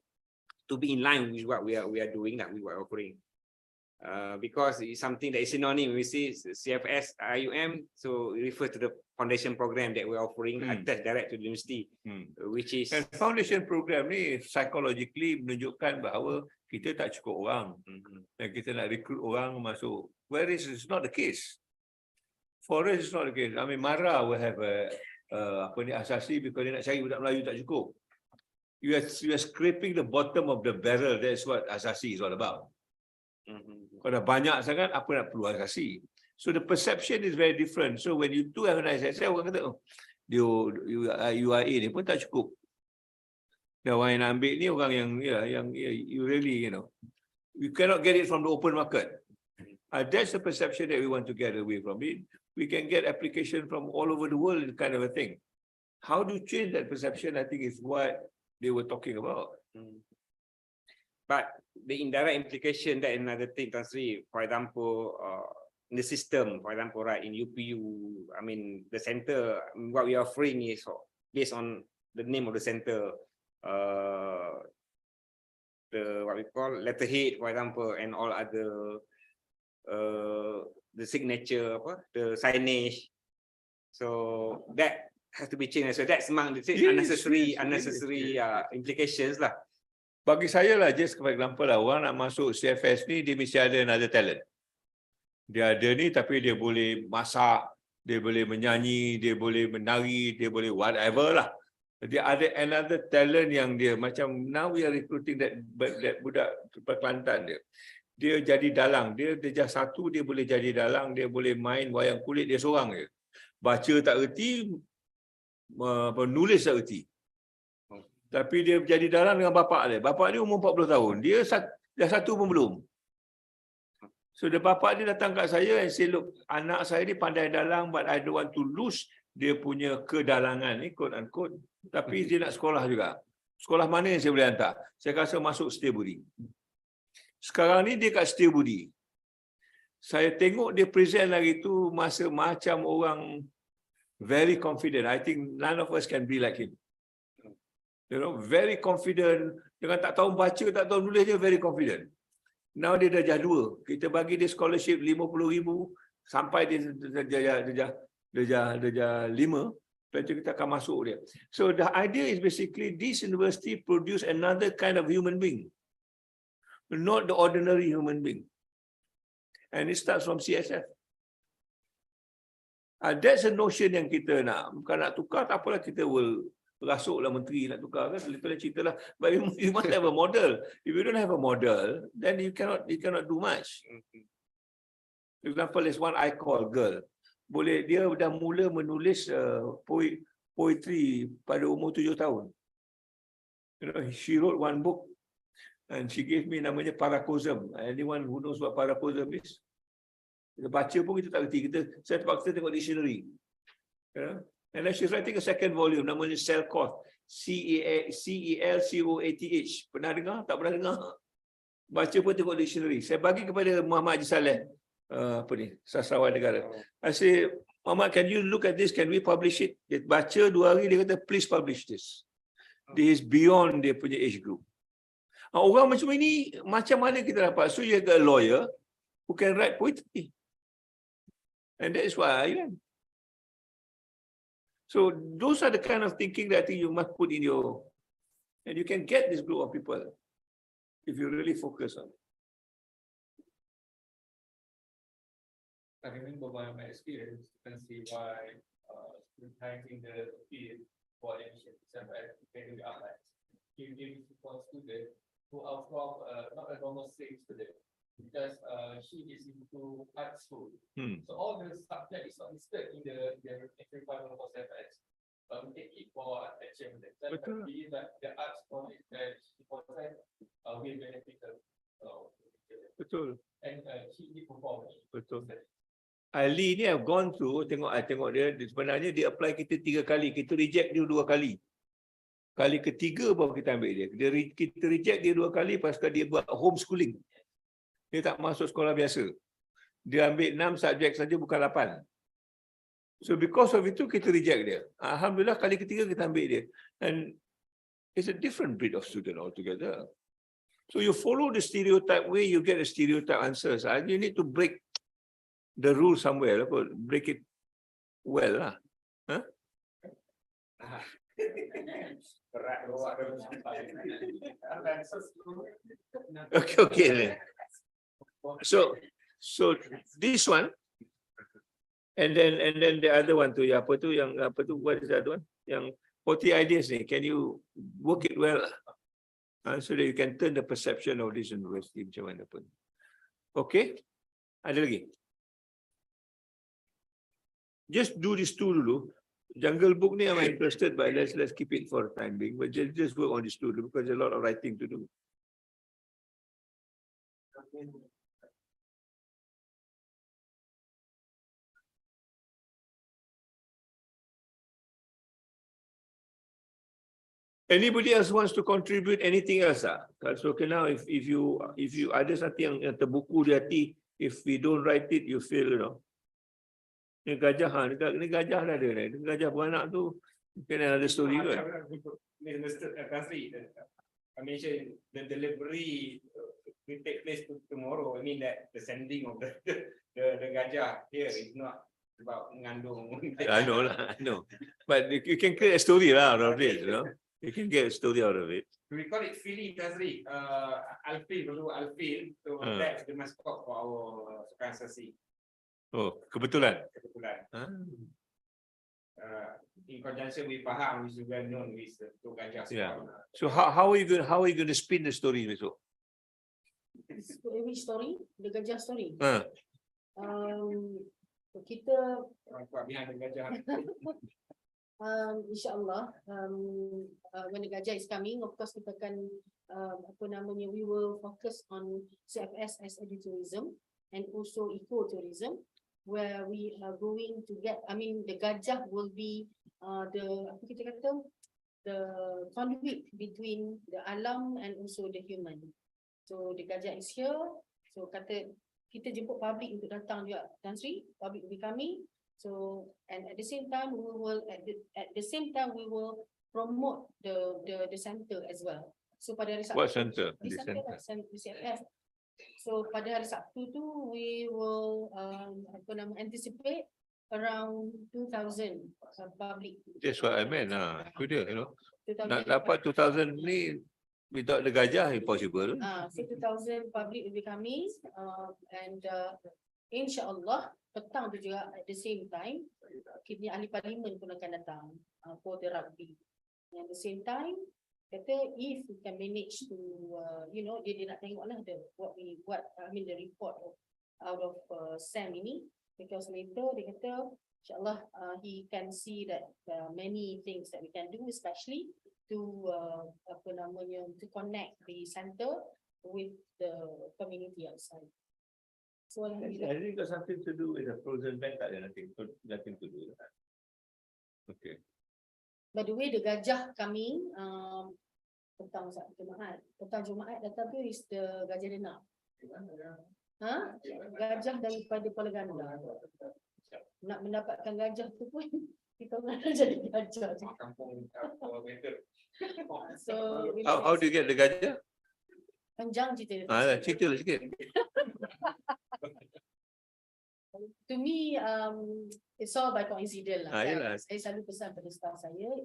be in line with what we are doing, that we are offering. Because it's something that is synonym. We see CFS, IIUM, so it refers to the foundation program that we're offering attached direct to the university, which is. And foundation program ni psychologically menunjukkan bahawa kita tak cukup orang dan kita nak recruit orang masuk. Whereas it's not the case. For us it's not the case. I mean, Mara will have asasi because dia nak cari budak Melayu tak cukup. You are scraping the bottom of the barrel. That's what asasi is all about. Kalau dah banyak sangat, apa nak perlu asasi? So the perception is very different. So when you do have an asasi, orang kata, UIA ni pun tak cukup. Dan orang yang nak ambil ni orang yang you really, you cannot get it from the open market. That's the perception that we want to get away from it. We can get application from all over the world, kind of a thing. How to change that perception, I think, is what they were talking about. But the indirect implication, that another thing, Tasri, for example, in the system, for example, right, in UPU, I mean, the center, what we are offering is based on the name of the center, the what we call letterhead, for example, and all other, the signature, the signage. So that has to be changed. So that's among the unnecessary implications lah. Bagi saya lah, just for example lah, orang nak masuk CFS ni, dia mesti ada another talent. Dia ada ni, tapi dia boleh masak, dia boleh menyanyi, dia boleh menari, dia boleh whatever lah. Dia ada another talent yang dia, macam now we are recruiting that budak Kelantan dia. Dia jadi dalang, dia darjah 1, dia boleh jadi dalang, dia boleh main wayang kulit, dia seorang je. Baca tak erti, menulis tak erti. Tapi dia jadi dalang dengan bapak dia. Bapak dia umur 40 tahun. Dia dah 1 pun belum. So the bapak dia datang kat saya and say, look, anak saya ni pandai dalang, but I don't want to lose dia punya kedalangan ni, quote unquote. Tapi dia nak sekolah juga. Sekolah mana yang saya boleh hantar? Saya rasa masuk Setiabudi. Sekarang ni dia kat Setiabudi. Saya tengok dia present lagi tu masa macam orang very confident. I think none of us can be like him. Very confident. Dengan tak tahu baca, tak tahu nulis je, very confident. Now dia darjah 2. Kita bagi dia scholarship 50,000 sampai dia darjah 5. Lepas tu kita akan masuk dia. So the idea is basically this university produce another kind of human being. Not the ordinary human being. And it starts from CSF. That's a notion yang kita nak. Bukan nak tukar, tak apalah, kita will rasuklah menteri nak tukar kan, lepas cerita lah. But you must have a model. If you don't have a model, then you cannot do much. For example, there's one I call girl. Boleh, dia dah mula menulis poetry pada umur 7 tahun. You know, she wrote one book and she gave me namanya Paracosm. Anyone who knows what Paracosm is? Kita baca pun kita tak kerti. Saya terpaksa tengok dictionary. You know? And then she's writing a second volume namanya Celcoth. Celcoath. Pernah dengar? Tak pernah dengar. Baca pun tengok dictionary. Saya bagi kepada Muhammad Haji Saleh, sastrawan negara. I say, Muhammad, can you look at this? Can we publish it? Dia baca 2 hari, dia kata, please publish this. This is beyond dia punya age group. Orang macam ini, macam mana kita dapat? So you get a lawyer who can write poetry. And that is what I am. So those are the kind of thinking that I think you must put in your, and you can get this group of people if you really focus on it. I remember by my experience, you can see why in the field for admission CFS can be applied. If for students who are from not a normal state student, because she is into art school. So all the subject is not listed in the requirement for CFS. We take it for action. That believe that the arts knowledge that she possess will benefit her. Betul. And she did perform. Betul. Ali ni I've gone through, tengok dia, sebenarnya dia apply kita 3 kali, kita reject dia 2 kali. Kali ketiga baru kita ambil dia. Kita reject dia 2 kali pasal dia buat homeschooling. Dia tak masuk sekolah biasa. Dia ambil 6 subjek saja, bukan 8. So because of itu kita reject dia. Alhamdulillah kali ketiga kita ambil dia. And it's a different breed of student altogether. So you follow the stereotype way, you get a stereotype answers. You need to break the rule somewhere, break it well lah. Huh? Okay. So this one, and then the other one tu, what is the other one? Yang 40 ideas ni, can you work it well? So that you can turn the perception of this university macam mana pun. Okay, ada lagi? Just do this 2 dulu. Jungle book ni I'm interested, but let's keep it for the time being. But just work on this 2 dulu because there's a lot of writing to do. Anybody else wants to contribute anything else? So okay, now if you ada satu yang terbuku di hati, if we don't write it, you feel, you know. Ni gajah dah ada ni. Gajah beranak tu mungkin ada story kan. Mr. Kasri, I mentioned the delivery will take place tomorrow. I mean that the sending of the gajah here is not about mengandung. I know. But you can create a story out of it, you know. You can get a story out of it. We call it Philly Kasri. Alfil. So that's the mascot for our Sukan Sasi. Oh, kebetulan. In conjunction with Pahang, which is well known with the gajah. Yeah. So how are you going to spin the story besok? Which story? The gajah story. Kita behind the gajah. InsyaAllah, when the gajah is coming, of course kita akan we will focus on CFS as edutourism and also ecotourism, where we are going to get, the gajah will be the conduit between the alam and also the human. So the gajah is here. So kita jemput public untuk datang juga, Tan Sri, public will be coming. So and at the same time we will promote the center as well. So pada hari Sabtu, What center? The CFS. So pada hari Sabtu tu we will anticipate around 2,000 public. That's what I meant. Itu dia, you know. Nak dapat 2,000 ni without the gajah impossible. So 2,000 public will be coming, and insyaAllah petang tu juga at the same time kita ahli parlimen pun akan datang for the rugby. And at the same time kata if we can manage to dia nak tengok lah the report out of Sam ini, because later dia kata InsyaAllah he can see that many things that we can do, especially to to connect the center with the community outside. So Has it got something to do with the frozen bank? Tak ada, nothing to do with that. Okay. by the way, the gajah coming petang Jumaat datang tu is the gajah denak. Gajah daripada Kuala Ganda. Nak mendapatkan gajah tu pun kita orang jadi gajah. So How do you get the gajah? panjang cerita dia. Cerita lah sikit. To me, it's all by coincidence lah. Yelah. Saya selalu pesan pada staff saya,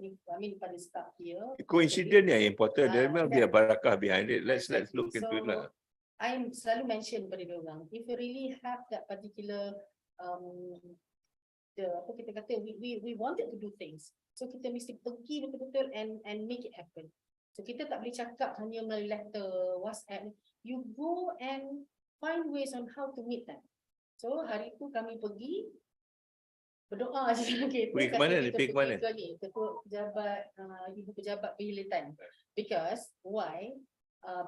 pada staff here. Coincidence yang important. There may be a barakah behind it. Let's look into it lah. I selalu mention pada dia orang, if you really have that particular kita kata we wanted to do things, so kita mesti pergi betul-betul and make it happen. So kita tak boleh cakap hanya melalui letter, WhatsApp. You go and find ways on how to meet them. So hari tu kami pergi berdoa je. Pergi ke mana? Pergi ke mana? Ketua pejabat, ibu pejabat penghilitan. Because why?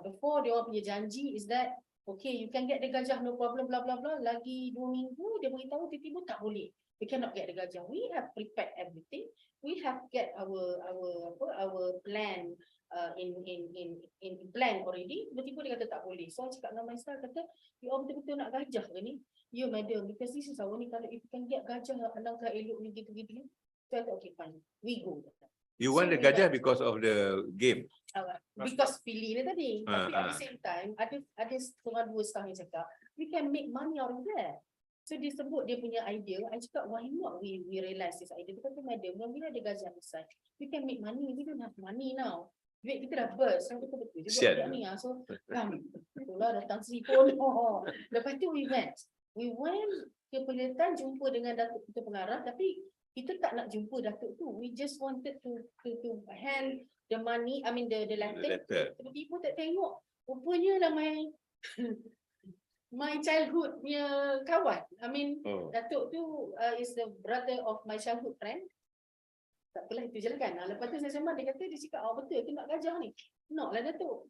Before dia orang punya janji is that okay, you can get the gajah, no problem, blah blah blah. Lagi 2 minggu dia beritahu tiba-tiba tak boleh. We cannot get the gajah. We have prepared everything. We have get our plan in plan already. Tiba-tiba dia kata tak boleh. So I cakap dengan my staff, kata, you all betul-betul nak gajah ke ni? Ya madam, because this is our ni, kalau if you can get gajah, alangkah elok ni gitu-gitu. So I thought, okay fine, we go. You want the gajah because of the game? Because pilih ni tadi. Tapi at the same time, ada setengah 2 staff yang cakap, we can make money out of that. So dia sebut dia punya idea. I cakap, why not we realize this idea? Dia kata, madam, bila ada gajah besar, we can make money. We don't have money now. Duit kita dah burst. Kan betul-betul. Dia buat ni. So, itulah datang Sri pun. Lepas tu we went ke penghilitan, jumpa dengan Datuk kita pengarah. Tapi kita tak nak jumpa Datuk tu. We just wanted to hand the money, I mean the letter. Tiba-tiba tak tengok. Rupanya lah my childhood punya kawan. I mean, Datuk tu is the brother of my childhood friend. Tak apalah, itu je lah kan. Lepas tu saya sembang, dia cakap, betul tu nak gajah ni. Nak lah Datuk.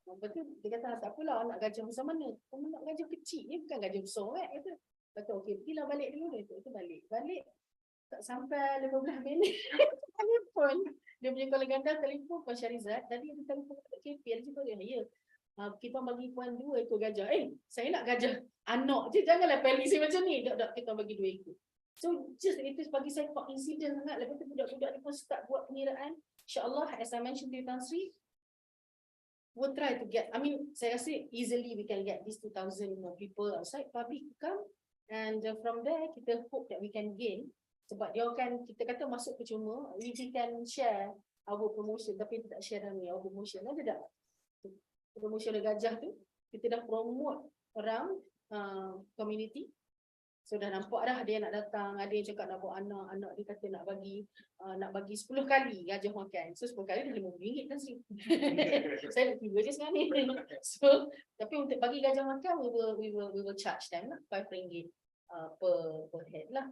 Lepas tu dia kata, tak apalah, nak gajah besar mana? Kamu nak gajah kecil ni, bukan gajah besar kan. Kata, okey, pergilah balik dulu. Datuk tu balik. Tak sampai 15 minit. Telefon. Dia punya Kuala Ganda telefon Puan Syarizat. Tadi dia telefon kat KP. Dia cakap, ya. Kita bagi Puan 2 ekor gajah. Saya nak gajah anak je. Janganlah pilih saya macam ni. Tak, kita bagi 2 ekor. So just itu bagi saya insiden sangat. Lepas tu budak-budak ni pun start buat pengiraan. InsyaAllah, as I mentioned to Tan Sri, we'll try to get, I mean, saya rasa easily we can get these 2,000 more people outside public to come. And from there, kita hope that we can gain. Sebab dia akan, kita kata masuk percuma, we can share our promotion. Tapi kita tak share dalam ni, our promotion. Ada tak? Promotion gajah tu, kita dah promote around community. So dah nampak dah ada yang nak datang, ada yang cakap nak bawa anak dia kata nak bagi 10 kali gajah makan. So 10 kali dah RM5 kan sih. Saya nak tiba je sekarang ni. So tapi untuk bagi gajah makan we will charge them lah RM5 per head lah.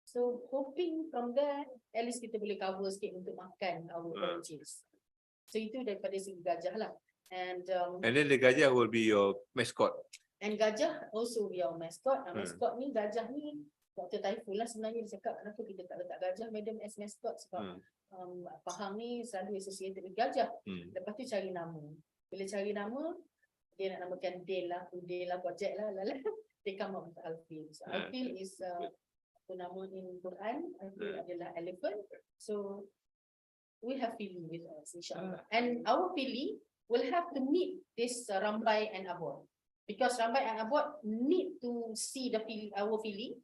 So hoping from there at least kita boleh cover sikit untuk makan our purchase. So itu daripada segi gajah lah. And then the gajah will be your mascot. And gajah also be our mascot. Mascot ni, gajah ni, Dr. Taiful lah sebenarnya dia cakap kenapa kita tak letak gajah madam as mascot sebab Pahang ni selalu associated with gajah. Lepas tu cari nama. Bila cari nama, dia nak namakan Dale lah, project lah. They come up with Alfil. So Alfil is apa nama in Quran, Alfil adalah elephant. So we have feeling with us insyaAllah. And our feeling will have to meet this Rambai and Abor. Because Rambai and Abor need to see our feeling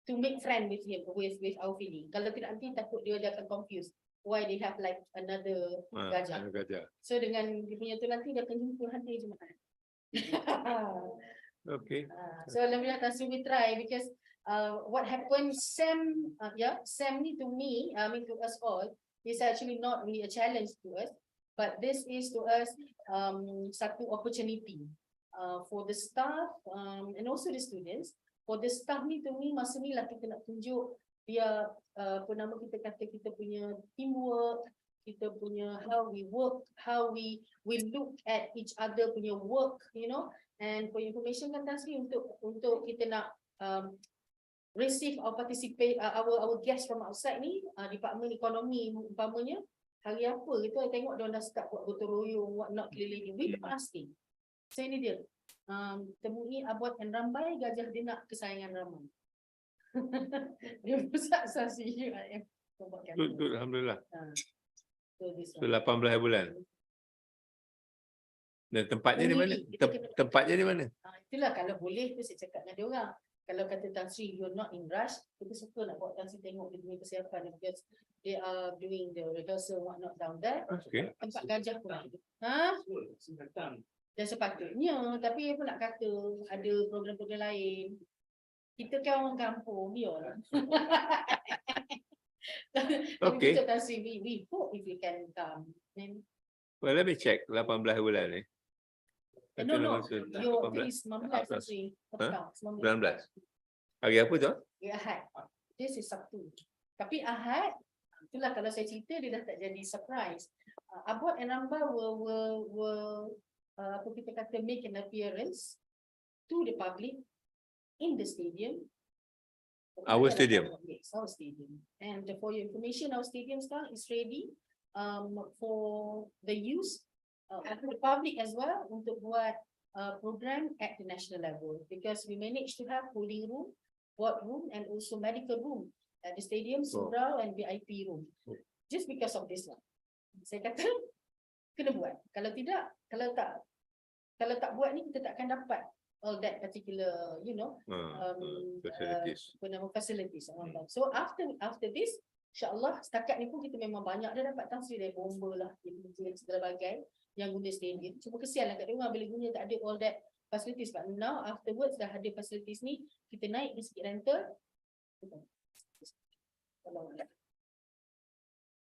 to make friend with him, with our feeling. Kalau tidak nanti takut dia akan confused. Why they have like another gajah. So dengan dia punya tu nanti dia akan jumpa hari Jumaat. Okay. So alhamdulillah Tasri we try because what happened Sam ni to me, I mean to us all, is actually not really a challenge to us, but this is to us satu opportunity. For the staff and also the students. For the staff ni to me masa ni lah kita nak tunjuk biar apa nama kita kata, kita punya teamwork, kita punya how we work, how we look at each other punya work, you know. And for information kan Tan Sri, untuk kita nak receive or participate our guests from outside ni, department ekonomi umpamanya, hari apa gitu, I tengok dia dah start buat gotong royong, what not keliling, we asking. So ini dia, temui Abot and Rambai, gajah dia nak kesayangan ramai. Dia pusat asasi IIM. Good, alhamdulillah. So this So one. 18 bulan. Dan tempatnya di mana? Tempatnya di mana? Itulah kalau boleh tu saya cakap dengan dia orang. Kalau kata Tan Sri you're not in rush, kita suka nak bawa Tan Sri tengok dia punya kesiapan, because they are doing the rehearsal what not down there. Okay. Tempat gajah pun ada. Dan sepatutnya, tapi apa nak kata, ada program-program lain. Kita kan orang kampung, biarlah. Okay. Tapi Tan Sri, we hope if you can come. Then, Well, let me check 18 bulan ni. no, your please 19 Tan Sri. 19. Hari apa tu? Ya, Ahad. This is Sabtu. Tapi Ahad, itulah kalau saya cerita dia dah tak jadi surprise. Abot and Ramba will apa kita kata, make an appearance to the public in the stadium. Our stadium. Yes, our stadium. And for your information, our stadium sekarang is ready for the use of the public as well, untuk buat program at the national level, because we managed to have holding room, board room, and also medical room at the stadium, surau and VIP room. Just because of this one, saya kata kena buat. Kalau tidak, kalau tak buat ni, kita tak akan dapat all that particular, you know, facilities. So after this, InsyaAllah setakat ni pun kita memang banyak dah dapat Tan Sri, dari bomba lah, segala bagai yang guna stadium. Cuma kesian lah kat dia orang bila guna tak ada all that facilities. But now afterwards dah ada facilities ni, kita naik sikit rental.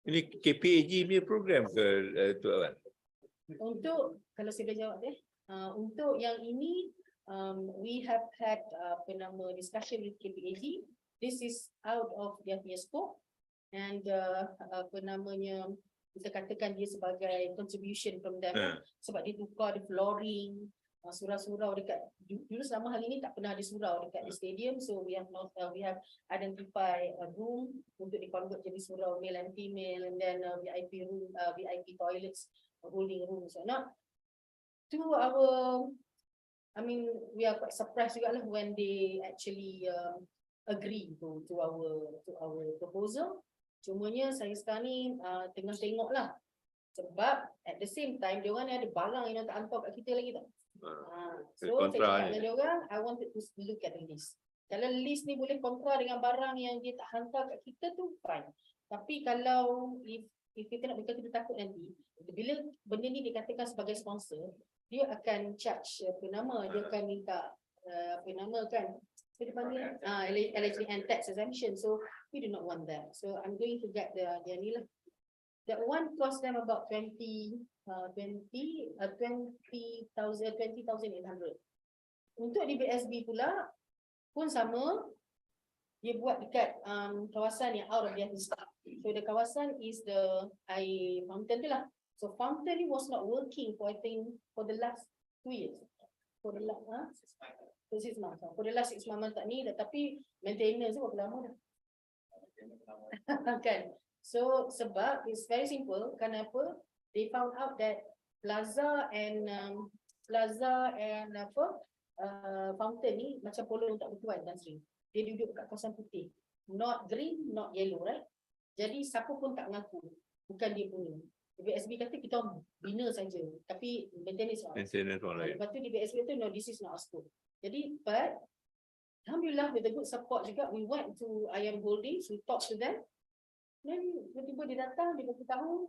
Ini KPAG punya program ke Tuan Wan? Untuk, kalau saya boleh jawab untuk yang ini, we have had discussion with KPAG. This is out of their scope, and kita katakan dia sebagai contribution from them, sebab dia tukar the flooring, surau-surau dekat, dulu selama hari ni tak pernah ada surau dekat the stadium, so we have identify a room untuk di-convert jadi surau male and female, and then VIP room, VIP toilets, holding room. So not to our, I mean, we are quite surprised juga lah when they actually agree to our proposal. Cumanya saya sekarang ni tengah tengok lah, sebab at the same time dia orang ni ada barang yang tak hantar kat kita lagi tak. So saya cakap dengan dia orang, I wanted to look at the list. Kalau list ni boleh kontra dengan barang yang dia tak hantar kat kita tu fine. Tapi kalau if kita nak, bukan kita takut nanti bila benda ni dikatakan sebagai sponsor, dia akan charge dia akan minta kan dia panggil allegedly and tax exemption. So we do not want that. So I'm going to get the ni lah. That one cost them about 20,800. Untuk di BSB pula pun sama, dia buat dekat kawasan yang out of their district. So the kawasan is the air fountain tu lah. So fountain ni was not working for, I think, for the last 2 years. For the last 6 months. For the last 6 months tak ni, tapi maintenance tu berapa lama dah. Kan? So sebab it's very simple. Kenapa? They found out that plaza and fountain ni macam polo tak bertuan dan sering. Dia duduk kat kawasan putih, not green, not yellow, right? Jadi siapa pun tak mengaku bukan dia punya. BSB kata kita bina saja, tapi maintenance orang. Lepas tu di BSB tu, no, this is not our scope. Jadi, but alhamdulillah with the good support juga, we went to IIUM Holdings, we talked to them. Then tiba-tiba dia datang, dia beritahu,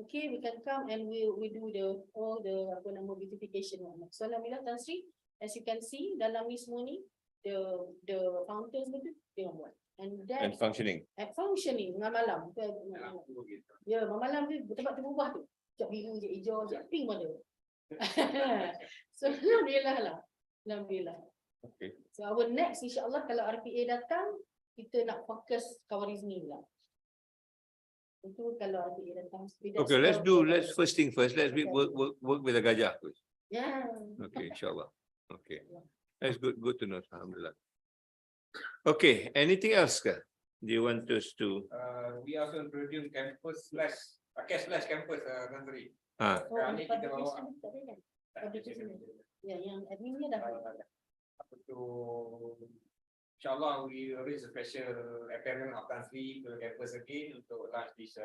okay, we can come and we do all the beautification. So alhamdulillah Tan Sri, as you can see dalam ni semua ni, the fountains betul dia buat. And functioning malam. Ya, malam tu tempat tu berubah tu. Sekejap biru, sekejap hijau, sekejap pink pun ada. So alhamdulillah lah. Alhamdulillah. Okay. So our next insya-Allah kalau RPA datang, kita nak fokus Khawarizmi pula. Itu kalau adik datang. Okay, let's first thing first. Let's work with the Gajah first. Yeah. Okay, inshallah. Okay, that's good to know. Alhamdulillah. Okay, anything else, Kak? Do you want us to? We also introduce campus slash cashless campus Gantri. Ah, Kali kita bawa Ya, yang adminnya dah. apa tu, InsyaAllah we arrange a special appearance of Gantri to campus again untuk launch this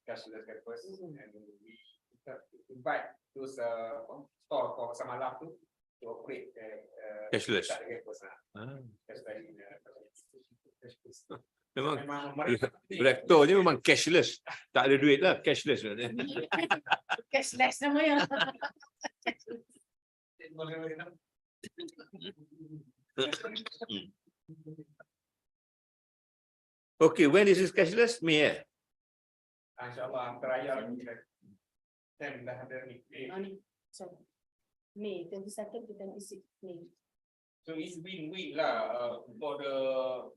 cashless campus, and we invite those store for semalam tu to operate cashless. campus. Memang Rector ni memang cashless. Tak ada duit lah, cashless. Cashless namanya. Okay, when is this cashless? May InsyaAllah teraya dan dah ada ni. So, May 22nd to 26 May. So it's win-win lah for the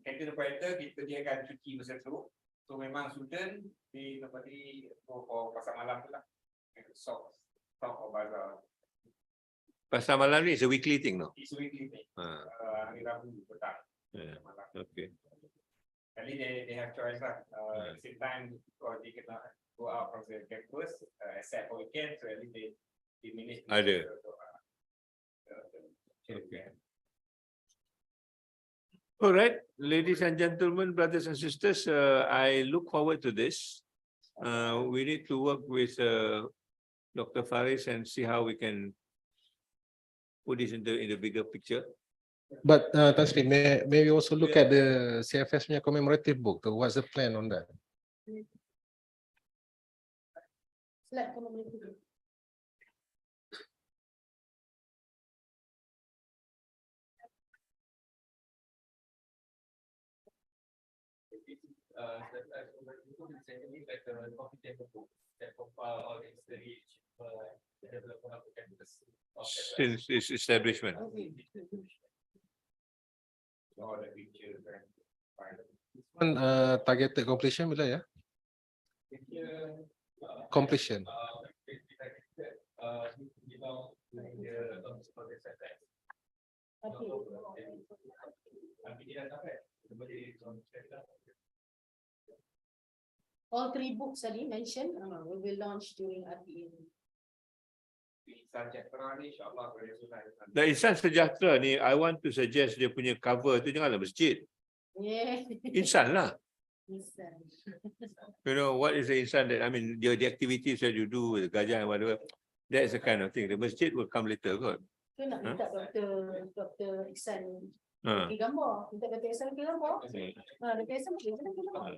canteen operator, kita dia akan cuti masa tu. So memang student di tempat ni for pasar malam tu lah. Shop or bazaar. Pasar malam ni is a weekly thing, no? It's weekly thing. Ah, Hari Rabu petang. yeah. Malam. Okay. Kali they have choice lah. At the same time, kalau dia kena go out from the campus, except for weekend, so at least they manage. Ada. Okay. All right, ladies and gentlemen, brothers and sisters, I look forward to this. We need to work with Dr. Faris and see how we can put this in the bigger picture. But Tan Sri, may we also look at the CFS punya commemorative book? What's the plan on that? Slide commemorative. Since its establishment. One targeted completion bila ya? Completion. All three books tadi mentioned, we will launch during IIUM. The Insan Sejahtera ni, I want to suggest dia punya cover tu janganlah masjid. Yeah. Insan lah. Insan. You know, what is the Insan that, I mean, the activities that you do with Gajah and whatever, that's the kind of thing. The masjid will come later, kot. Tu nak minta Dr. Iksan Ha. pergi gambar. Minta Dr. Iksan pergi gambar. Dr. Iksan pergi gambar.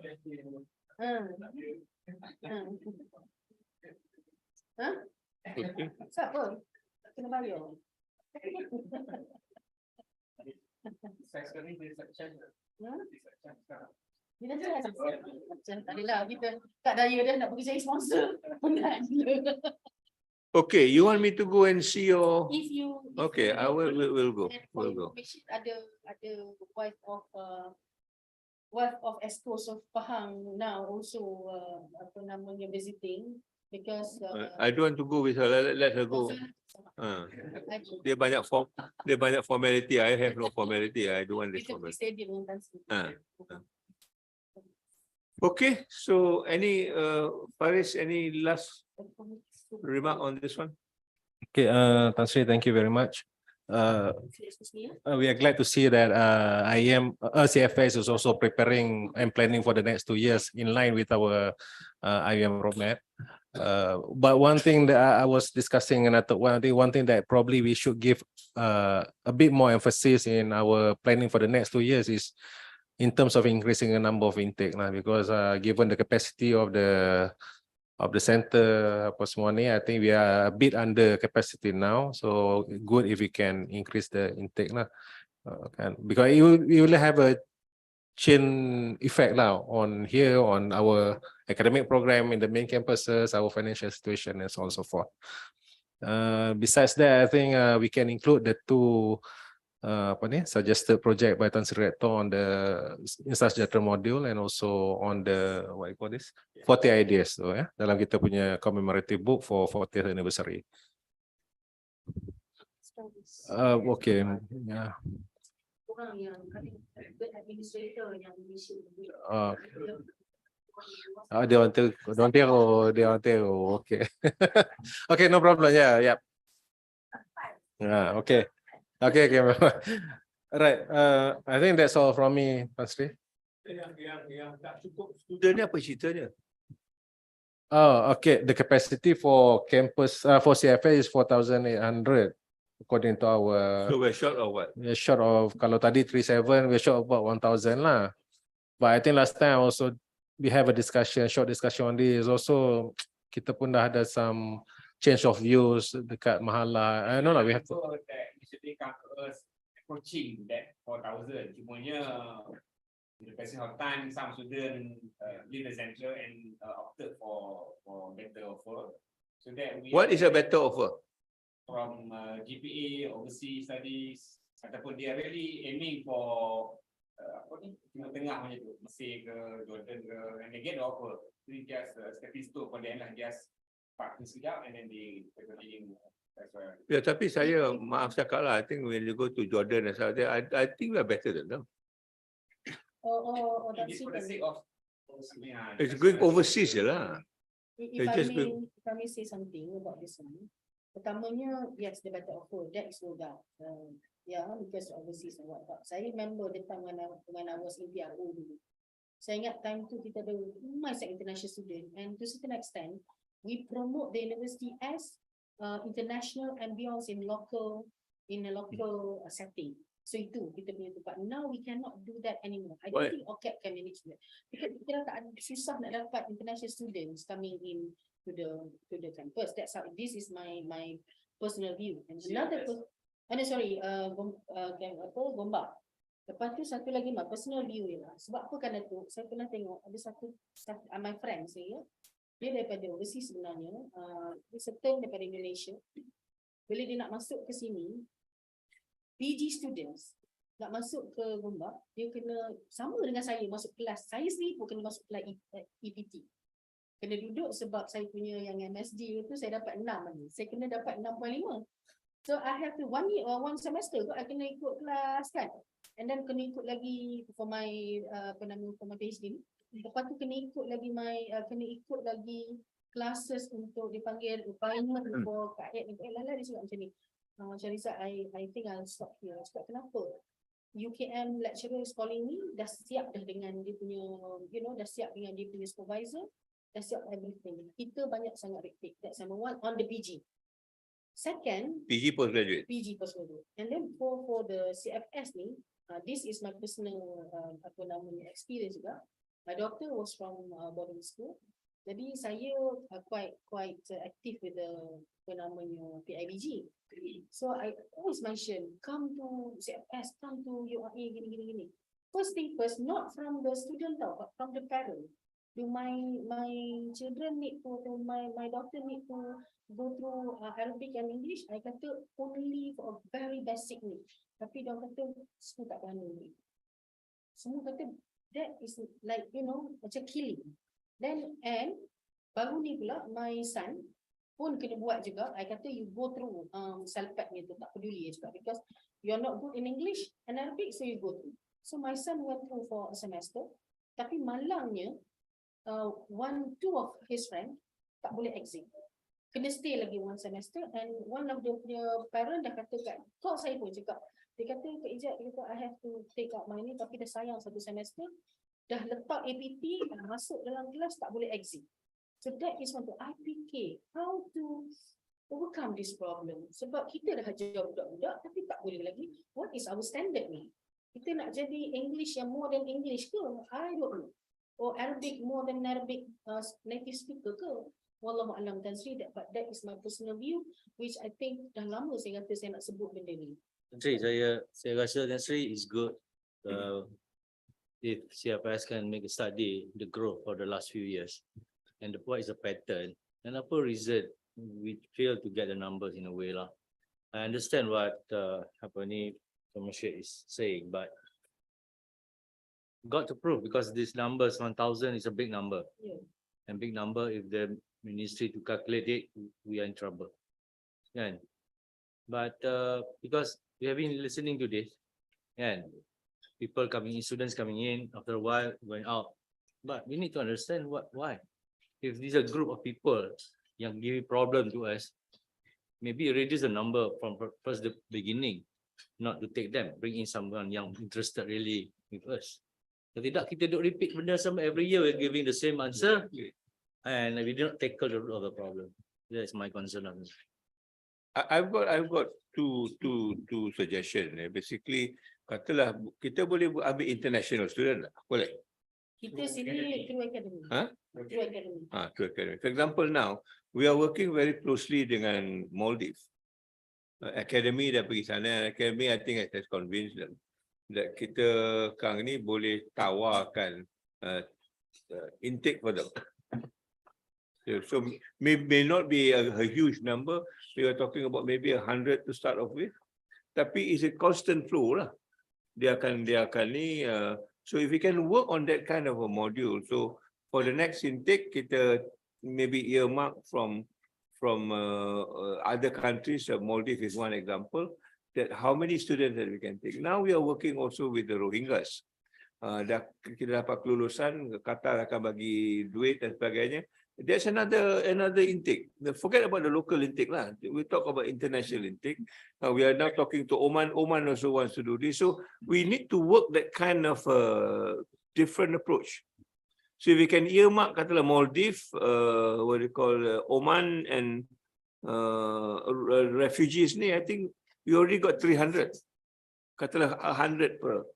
Siapa? Kena bayar. Dia dah macam tak adalah kita tak daya dah nak pergi cari sponsor. Penat gila. Okay, you want me to go and see your? If you Okay, I will go. and for We'll go. information, ada wife of Estos of Pahang now also apa namanya visiting because I don't want to go with her. Let her go. Dia banyak formality. I have no formality. I don't want this kita pergi formality. stadium dengan Tan Sri. Okay, so any Faris, any last remark on this one? Okay, Tan Sri, thank you very much. We are glad to see that IIM CFS is also preparing and planning for the next 2 years in line with our IIM roadmap. But one thing that I was discussing, and I thought one thing that probably we should give a bit more emphasis in our planning for the next 2 years is in terms of increasing the number of intake, because given the capacity of the center, apa semua ni, I think we are a bit under capacity now. So good if we can increase the intake because you will have a chain effect now on our academic program in the main campuses, our financial situation, and so on and so forth. Besides that, I think we can include the two suggested project by Tan Sri Rector on the infrastructure module and also on the what you call this 40 ideas tu ya dalam kita punya commemorative book for 40th anniversary. Okay, yeah. Orang yang administrator yang They want to, okay. Okay, no problem. Yeah, yeah. Okay. Okay. Right. I think that's all from me, Pasri. Yang tak cukup student ni apa ceritanya? Oh, okay. The capacity for campus for CFS is 4,800 according to our. So we're short of what? We're short of kalau tadi 37, we're short of about 1,000 lah. But I think last time also we have a discussion, short discussion on this. Also kita pun dah ada some change of views dekat Mahala. I don't know, we have to. Initially come to us approaching that 4,000. Cumanya the passing of time, some student leave the center and opted for better offer. So that we. What is a better offer? From GPA, overseas studies, ataupun they are really aiming for apa ni, tengah-tengah macam tu, Mesir ke, Jordan ke, and they get the offer. They just stepping stone for them lah, just parking sekejap and then they continue. That's why. Ya, tapi saya maaf cakap lah, I think when you go to Jordan and stuff, I think we are better than them. that's For the sake of It's going overseas je lah. If I may say something about this one. Pertamanya, yes, the better offer. That is no doubt. Yeah, because overseas and whatnot. Saya remember the time when I was in PRO dulu. Saya ingat time tu kita ada banyak international student, and to a certain extent, we promote the university as international ambience in a local setting. So itu kita punya tu. But now we cannot do that anymore. I don't think OCAP can manage that. Because kita tak ada, susah nak dapat international students coming in to the campus. That's how. This is my personal view. And another, Gambang. Lepas tu satu lagi my personal view lah. Sebab apa kerana tu saya pernah tengok ada satu my friend saya, dia daripada overseas sebenarnya, dia settle daripada Indonesia. Bila dia nak masuk ke sini, PG students nak masuk ke Gambang, dia kena sama dengan saya masuk kelas. Saya sendiri pun kena masuk kelas EPT. Kena duduk sebab saya punya yang MSD tu saya dapat 6 lagi. Saya kena dapat 6.5. So I have to one semester tu I kena ikut kelas kan. And then kena ikut lagi for my for my PhD. Lepas tu kena ikut lagi classes untuk dipanggil requirement for KAED. Dia cakap macam ni. Macam Rizal, I think I'll stop here. Sebab kenapa? UKM lecturer calling me dah siap dah dengan dia punya, dah siap dengan dia punya supervisor. Dah siap everything. Kita banyak sangat retake. That's number one on the PG. Second, PG postgraduate. And then for the CFS ni, this is my personal experience juga. My daughter was from boarding school. Jadi saya quite active with the PIBG. So I always mention, come to CFS, come to UAE, gini. First thing first, not from the student tau, but from the parent. Do my children need to, my daughter need to go through Arabic and English? I kata only for a very basic need. Tapi dia kata semua tak berani ni. Semua kata that is like macam killing. Then and baru ni pula my son pun kena buat juga. I kata you go through Salpat ni tu, tak peduli juga because you are not good in English and Arabic, so you go through. So my son went through for a semester. Tapi malangnya two of his friend tak boleh exit. Kena stay lagi one semester, and one of the parent dah kata kat kau, saya pun cakap, dia kata Kak Ijat, dia kata I have to take up my ni, tapi dah sayang satu semester, dah letak APT, dah masuk dalam kelas tak boleh exit. So that is one to IPK, how to overcome this problem. Sebab kita dah ajar budak-budak tapi tak boleh lagi. What is our standard ni? Kita nak jadi English yang more than English ke? I don't know. Or Arabic more than Arabic native speaker ke? Wallahu a'lam Tan Sri, but that is my personal view, which I think dah lama saya kata saya nak sebut benda ni. Tan Sri, saya rasa Tan Sri is good if CFS can make a study the growth for the last few years and what is the pattern and apa reason we fail to get the numbers in a way lah. I understand what Murshid is saying, but got to prove because this numbers 1,000 is a big number. Yeah. And big number, if the ministry to calculate it, we are in trouble. And but because we have been listening to this, and people coming in, students coming in, after a while going out. But we need to understand why. If these are group of people yang give problem to us, maybe reduce the number from first the beginning, not to take them, bring in someone yang interested really with us. Kalau tidak, kita duk repeat benda sama every year, we're giving the same answer, and we do not tackle the root of the problem. That's my concern on this. I've got two suggestions. Basically, katalah kita boleh ambil international student lah. Boleh. Kita sini True Academy. Huh? True Academy. True Academy. For example, now we are working very closely dengan Maldives. Academy dah pergi sana. Academy, I think has convinced them that kita sekarang ni boleh tawarkan intake for them. So may not be a huge number. We are talking about maybe 100 to start off with. Tapi it's a constant flow lah. Dia akan ni. So if we can work on that kind of a module, so for the next intake, kita maybe earmark from other countries. Maldives is one example. That how many students that we can take. Now we are working also with the Rohingyas. Kita dapat kelulusan, Qatar akan bagi duit dan sebagainya. There's another intake. Forget about the local intake lah. We talk about international intake. We are now talking to Oman. Oman also wants to do this. So we need to work that kind of different approach. So if we can earmark katalah Maldives, what do you call Oman and refugees ni, I think we already got 300. Katalah 100 per.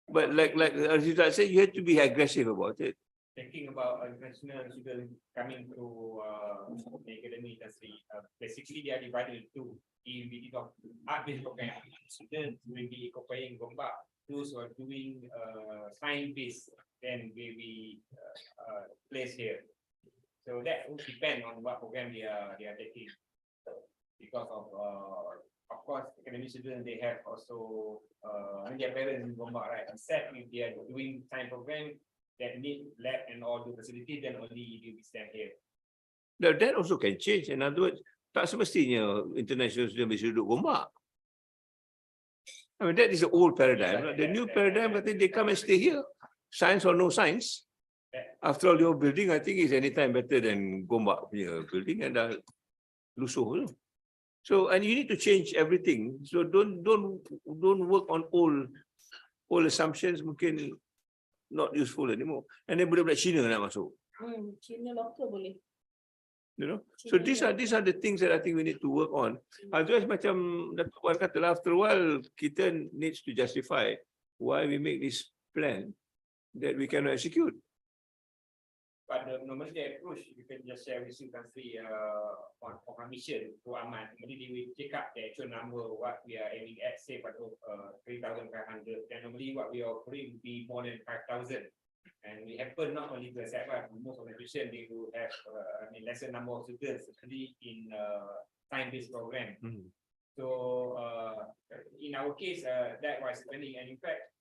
But like Aziza said, you have to be aggressive about it. Thinking about international students coming through the academy industry, basically they are divided into if we talk art-based program, students will be occupying Gambang. Those who are doing science-based, then will be placed here. So that will depend on what program they are taking. Because of course, academic students, they have also their parents in Gambang, right? Except if they are doing science program that need lab and all the facility, then only you will stand here. That also can change. In other words, tak semestinya international student mesti duduk Gambang. I mean, that is the old paradigm. The new paradigm, I think they come and stay here. Science or no science. After all, your building, I think is anytime better than Gambang punya building and lusuh. So, and you need to change everything. So don't work on old assumptions. Mungkin not useful anymore. And then budak-budak Cina nak masuk. Cina lokal boleh. You know, so these are the things that I think we need to work on. Otherwise, macam Datuk Wan kata lah, after a while kita needs to justify why we make this plan that we cannot execute. But normally the approach, you can just share with you country on our mission to Aman. Normally they will check up the actual number what we are aiming at, say for 3,500. Then normally what we are offering will be more than 5,000. And we happen not only to accept, but most of the institution they will have lesser number of students, especially in time-based program. So in our case, that was spending, and in fact,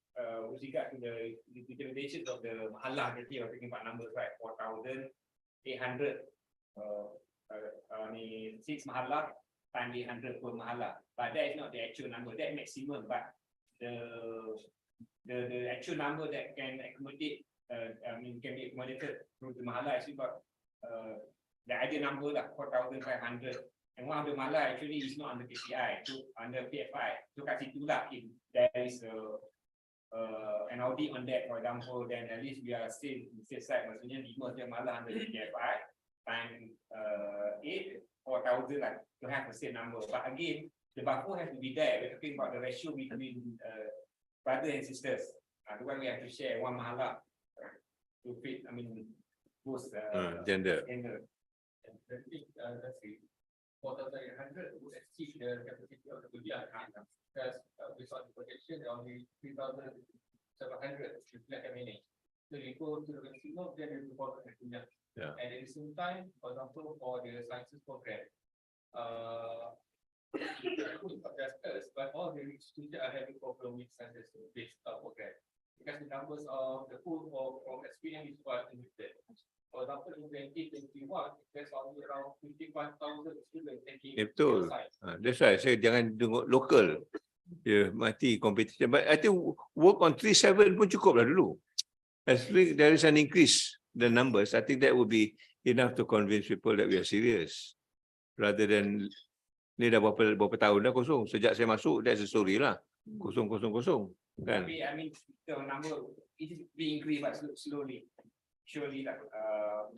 with regard to the determination of the mahalah, that you are talking about numbers, right? 4,800. 6 mahalah times 800 per mahalah. But that is not the actual number. That maximum, but the actual number that can accommodate, can be accommodated through the mahalah actually about the ideal number lah, 4,500. And one of the mahalah actually is not under KPI, so under PFI. So kat situ lah, if there is an audit on that, for example, then at least we are still safe side. Maksudnya 5 dia malah under PFI time 8, 4,000 like to have the same number. But again, the buffer has to be there. We're talking about the ratio between brother and sisters. The one we have to share one mahala to fit. I mean, both Gender. I think let's see, 4,800 would exceed the capacity of the Kuliah because based on the projection, only 3,700 can manage. So you go to the maximum, then you report the Kuliah. And at the same time, for example, for the sciences program, But all the students are having problem with census-based program because the numbers of the pool from SPM is quite limited. For example, in 2021, there's only around 51,000 students taking Betul. science. That's why saya jangan tengok local. Dia mati competition. But I think work on 37 pun cukup lah dulu. As there is an increase the numbers, I think that would be enough to convince people that we are serious. Rather than ni dah berapa tahun dah kosong. Sejak saya masuk, that's the story lah. Kosong. Kan? Tapi I mean the number it is being increased but slowly. Surely like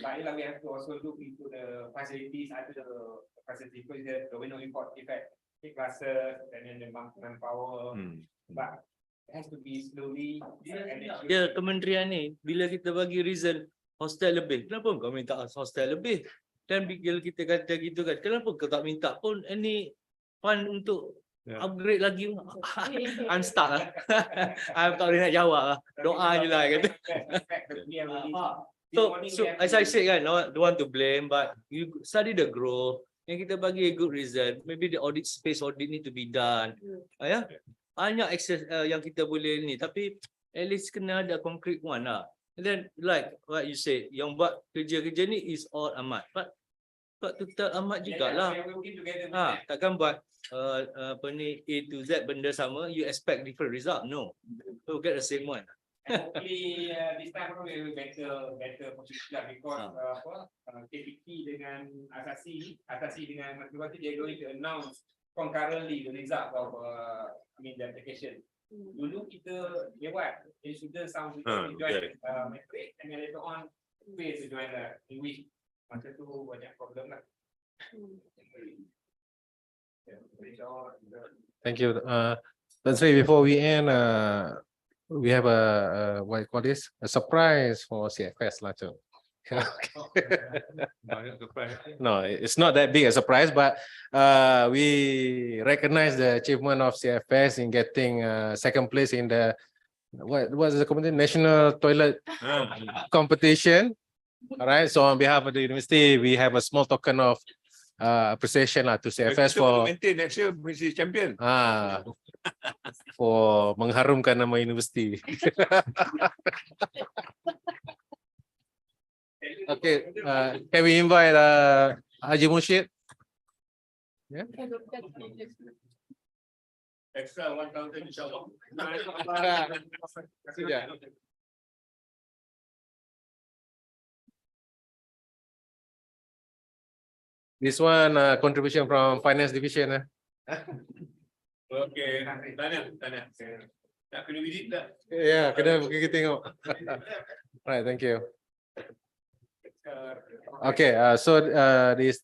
but we have to also look into the facilities under the facility because the window import effect, the classes and then the manpower. But it has to be slowly and then Dia kementerian ni bila kita bagi result hostel lebih, kenapa kau minta hostel lebih? Dan bila kita kata gitu kan, kenapa kau tak minta pun any fund untuk upgrade lagi? I'm stuck lah. I'm tak boleh nak jawab lah. Doa je lah kata. So as I said kan, don't want to blame, but you study the growth. Yang kita bagi a good result, maybe the audit space audit need to be done. Ya, banyak access yang kita boleh ni, tapi at least kena ada concrete one lah. And then like what you said, yang buat kerja-kerja ni is all Ahmad. But to tell Ahmad jugalah. Takkan buat apa ni A to Z benda sama, you expect different result? No, we'll get the same one. hopefully this time we will better position lah because KPT dengan asasi dengan matematik dia going to announce concurrently the result of the application. Dulu kita buat student sound join matric and then later on pay to join English. Masa tu banyak problem lah. Thank you. Tan Sri, before we end, we have a what you call this? A surprise for CFS lah, too. No, it's not that big a surprise, but we recognize the achievement of CFS in getting second place in the what is the competition? National Toilet Competition. All right. So on behalf of the university, we have a small token of appreciation to CFS for maintain next year Mrs. Champion. For mengharumkan nama universiti. Okay, can we invite Haji Murshid? Yeah. Extra 1,000 insyaAllah. This one contribution from finance division. Okay, tanya. Tak kena visit tak? Ya, kena pergi tengok. Right, thank you. Okay, so this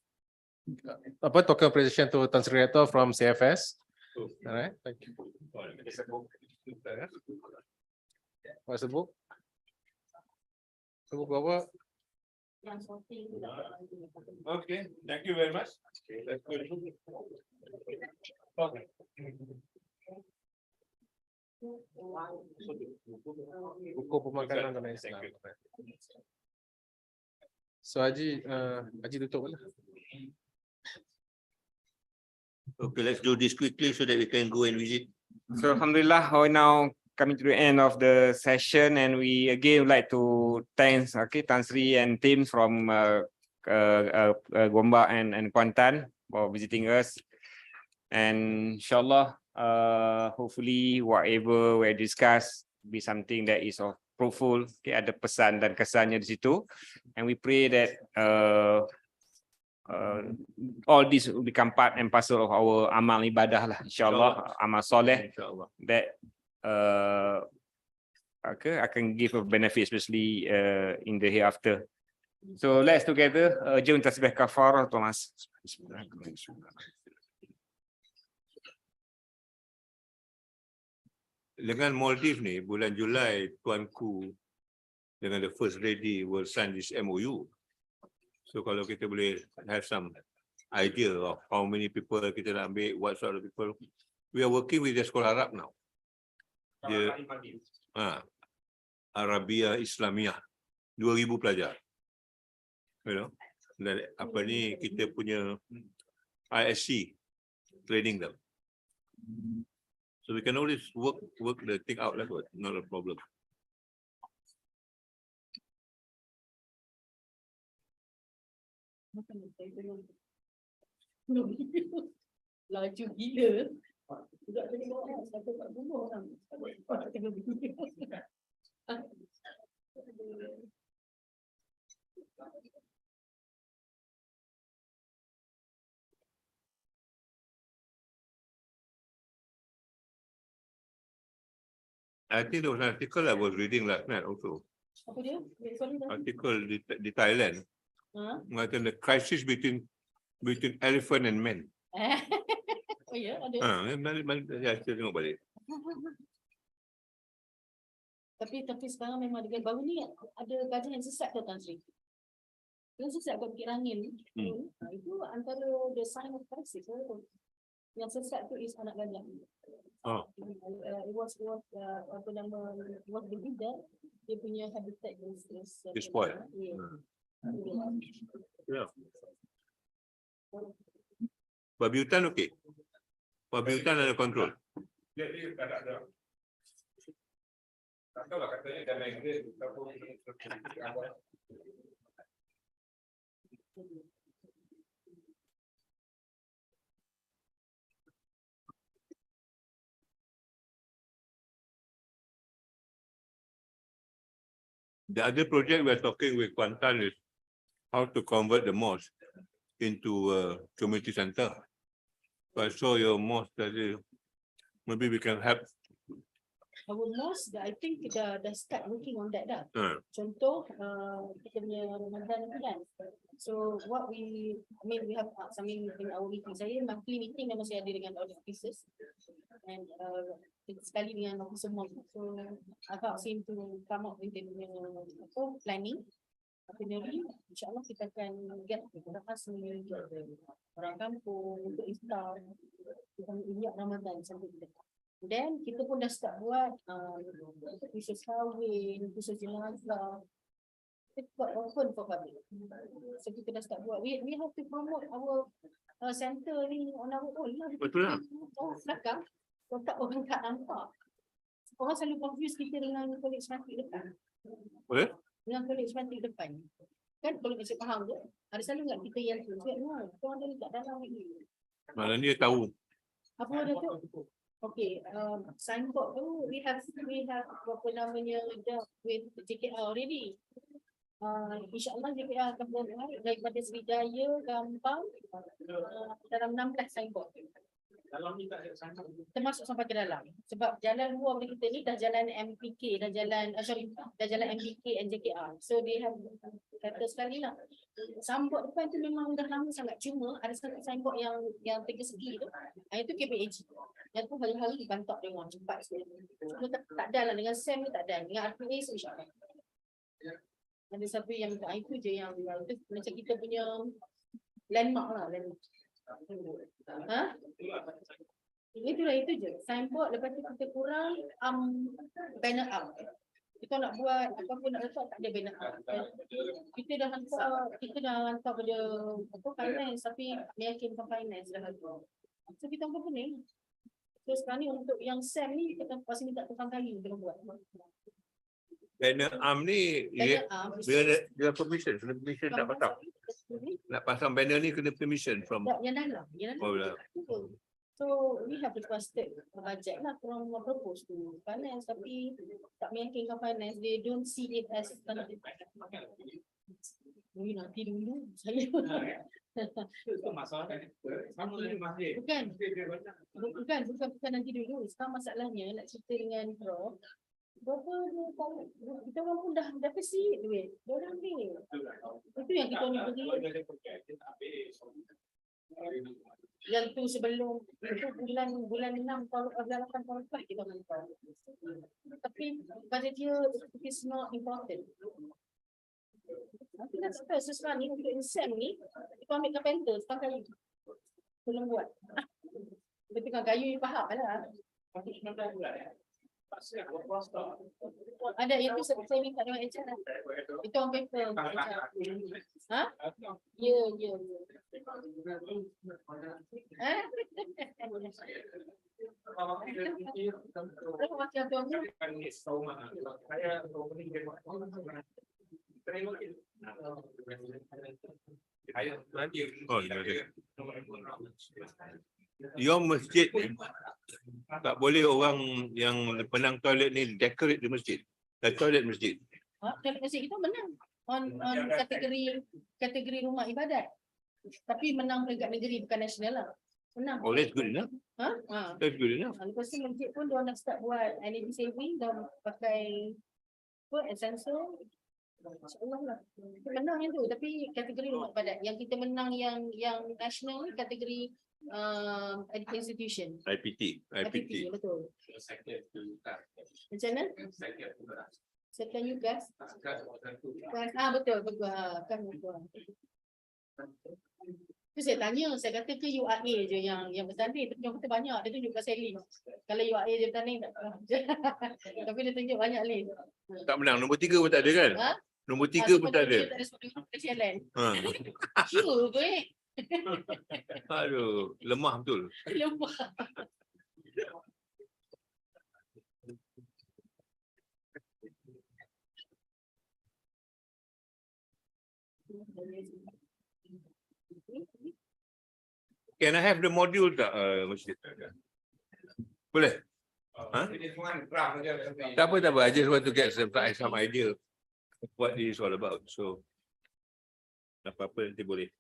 token appreciation to Tan Sri Rector from CFS. All right, thank you. What's the book? The book apa? Okay, thank you very much. That's good. Okay. Buku pemakanan dan Islam. So Haji tutup lah. Okay, let's do this quickly so that we can go and visit. So Alhamdulillah, we're now coming to the end of the session, and we again would like to thank Tan Sri and teams from Gambang and Kuantan for visiting us. And inshallah, hopefully whatever we discuss be something that is of fruitful. Okay, ada pesan dan kesannya di situ, and we pray that all this will become part and parcel of our amal ibadah lah, insyaAllah, amal soleh that akan give a benefit, especially in the hereafter. So let's together jom tasbih kafarah, Thomas. Dengan Maldives ni, bulan Julai, tuanku dengan the first lady will sign this MOU. So kalau kita boleh have some idea of how many people kita nak ambil, what sort of people, we are working with the sekolah Arab now. Dia, Arabia Islamiyah, 2,000 pelajar. You know, dan apa ni kita punya ISC training them. So we can always work the thing out, that's what, not a problem. Laju gila. Budak tadi bawa satu kat rumah orang. I think there was an article I was reading last night also. Apa dia? Sorry, tadi. Article di Thailand. Mengatakan the crisis between elephant and man. Oh ya, ada. Ya, saya tengok balik. Tapi sekarang memang dengan baru ni ada gajah yang sesat tu Tan Sri. Yang sesat kat Bukit Rangin. Itu antara the sign of crisis. Yang sesat tu is anak gajah. It was apa nama, was the leader. Dia punya habitat is spoiled. Yeah. Babi hutan okey. Babi hutan ada kontrol. Dia tak ada. Tak tahu lah katanya dah migrate apa. The other project we're talking with Kuantan is how to convert the mosque into a community center. So I saw your mosque tadi. Maybe we can help. Our mosque, I think dah start working on that dah. Contoh, kita punya Ramadan ni kan. So what we have something in our meeting. Saya monthly meeting dan masih ada dengan audit officers. And sekali dengan officer mosque. So I ask him to come up with the planning. Itinerary, insyaAllah kita akan get orang kampung untuk iftar, kita ingat Ramadan sampai kita. Then kita pun dah start buat khusus kahwin, khusus jenazah. Kita buat open for public. So kita dah start buat. We have to promote our center ni on our own lah. Betul lah. Belakang, tak orang tak nampak. Orang selalu confuse kita dengan college mati depan. Boleh? Dengan college mati depan. Kan kalau kita faham tu, ada selalu enggak kita yang tu. Orang ada dekat dalam ni. Malah dia tahu. Apa dia tu? Okay, signboard tu we have apa namanya with JKR already. InsyaAllah JKR akan buat daripada Sriwijaya, Gambang dalam 16 signboard. Dalam ni tak ada signboard. Termasuk sampai ke dalam. Sebab jalan luar boleh kita ni dah jalan MPK, dah jalan MPK and JKR. So they have kata sekali lah. Signboard depan tu memang dah lama sangat. Cuma ada satu signboard yang tiga segi tu. Itu KPAG. Yang tu hari-hari dibantak dengan cepat sekali. Cuma tak ada lah dengan SEM ni tak ada. Dengan RPA so insyaAllah. Ada satu yang itu je yang itu macam kita punya landmark lah. Itulah itu je. Signboard lepas tu kita kurang banner up. Kita nak buat apa pun nak letak tak ada banner up. Kita dah hantar pada finance tapi meyakinkan finance dah ada. So kita apa ni? So sekarang ni untuk yang SEM ni kita pasti minta tukang kayu kita buat. Banner arm ni dia permission, kena permission nak pasang. Nak pasang banner ni kena permission from yang dalam. So we have requested budget lah from propose to finance tapi tak meyakinkan finance, they don't see it as nanti dulu saya bukan nanti dulu. Sekarang masalahnya nak cerita dengan Prof. Berapa dia tahu kita orang pun dah kasi duit. Dia orang ambil. Itu yang kita ni pergi. Yang tu sebelum itu bulan 6 tahun 8 tahun lepas kita hantar. Tapi pada dia it is not important. Nanti nak cakap sesuatu ni untuk insem ni kita ambil carpenter tukang kayu. Belum buat. Betul tukang kayu ni faham lah. Ada itu saya minta dengan HR lah. Itu on paper. Ya. Oh, your masjid ni tak boleh orang yang penang toilet ni decorate di masjid. Toilet masjid. Toilet masjid itu menang on kategori rumah ibadat. Tapi menang peringkat negeri bukan nasional lah. Menang. Oh, that's good enough. That's good enough. Lepas tu masjid pun dia nak start buat energy saving, dah pakai sensor. InsyaAllah lah. Kita menang yang tu, tapi kategori rumah ibadat. Yang kita menang yang nasional ni kategori institution. IPT. Betul. Macam mana? Sekian UGAS. Betul. Kan betul. Tu saya tanya, saya kata ke URA je yang bertanding, tapi orang kata banyak, dia tunjuk kat Sally. Kalau URA je bertanding tak tahu. Tapi dia tunjuk banyak list. Tak menang, nombor 3 pun tak ada kan? Nombor 3 pun tak ada. Tak ada challenge. Sure ke? Aduh, lemah betul. Lemah. Can I have the module tak, Masjid? Boleh? Tak apa. I just want to get some idea of what it is all about. So, apa-apa nanti boleh.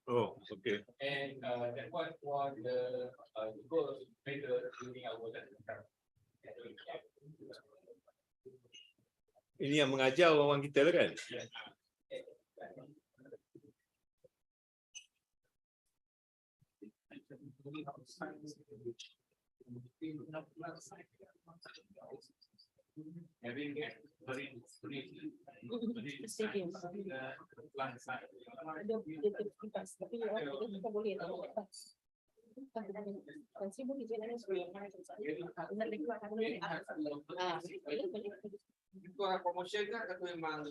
Oh, okay. And that was the goal major during our Ini yang mengajar orang kita lah kan? Promotion kan atau memang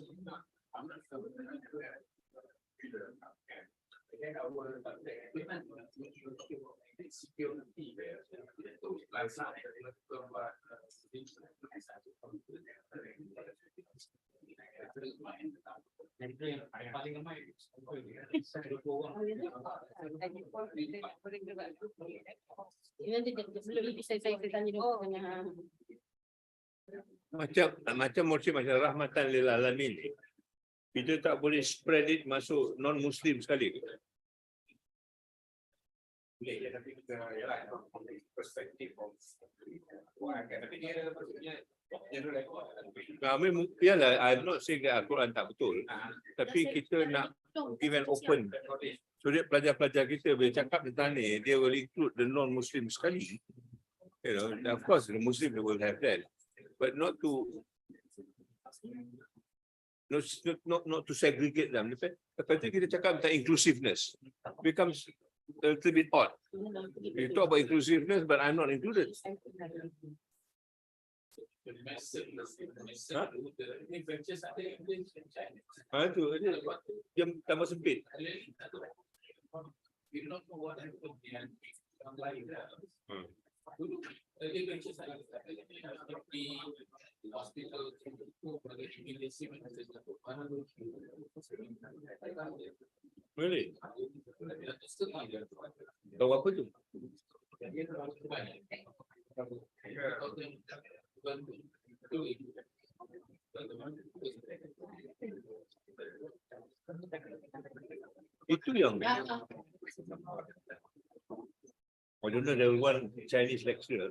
macam Mursyid macam rahmatan lil alamin. Kita tak boleh spread it masuk non-Muslim sekali. Boleh, tapi kita perspektif tapi dia maksudnya Kami yalah, I'm not saying that Al-Quran tak betul, tapi kita nak give an open. So dia pelajar-pelajar kita bila cakap tentang ni, dia will include the non-Muslim sekali. You know, of course the Muslim will have that, but not to segregate them. Lepas tu kita cakap tentang inclusiveness, becomes a little bit odd. You talk about inclusiveness, but I'm not included. Itu dia tambah sempit. Really? Tahu apa tu? Itu yang I don't know, there was one Chinese lecturer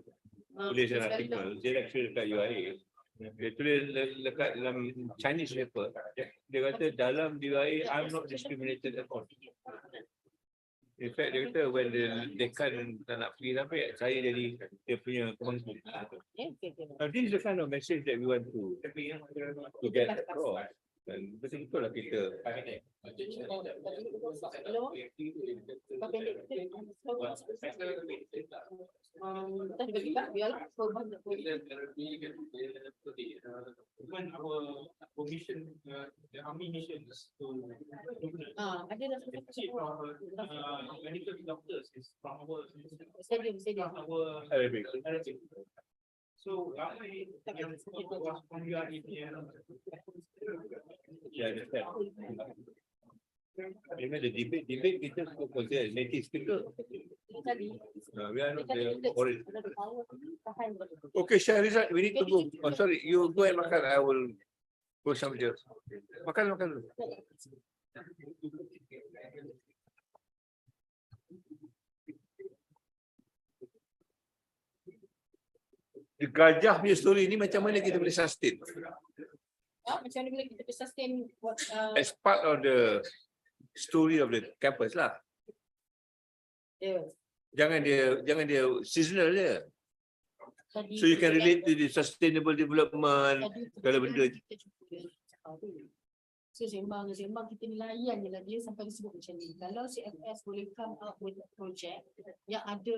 tulis an article, dia lecturer dekat UIA. Dia tulis dekat dalam Chinese paper, dia kata dalam UIA I'm not discriminated at all. In fact, dia kata when they kan tak nak pergi sampai, saya jadi dia punya pengikut. This is the kind of message that we want to get across. Dan betul-betul lah kita Even our mission, the army mission is to achieve our medical doctors is from our Stadium. Arabic. So ramai yang was from UAE ya understand. Memang the debate kita consider native speaker. We are not the origin. Okay, Shahrizad, we need to go. Oh, sorry, you go and makan. I will go somewhere else. Makan dulu. The gajah punya story ni macam mana kita boleh sustain? Macam mana boleh kita sustain As part of the story of the campus lah. Jangan dia seasonal je. So you can relate to the sustainable development segala benda. So sembang kita ni layan je lah dia sampai disebut macam ni. Kalau CFS boleh come up with a project yang ada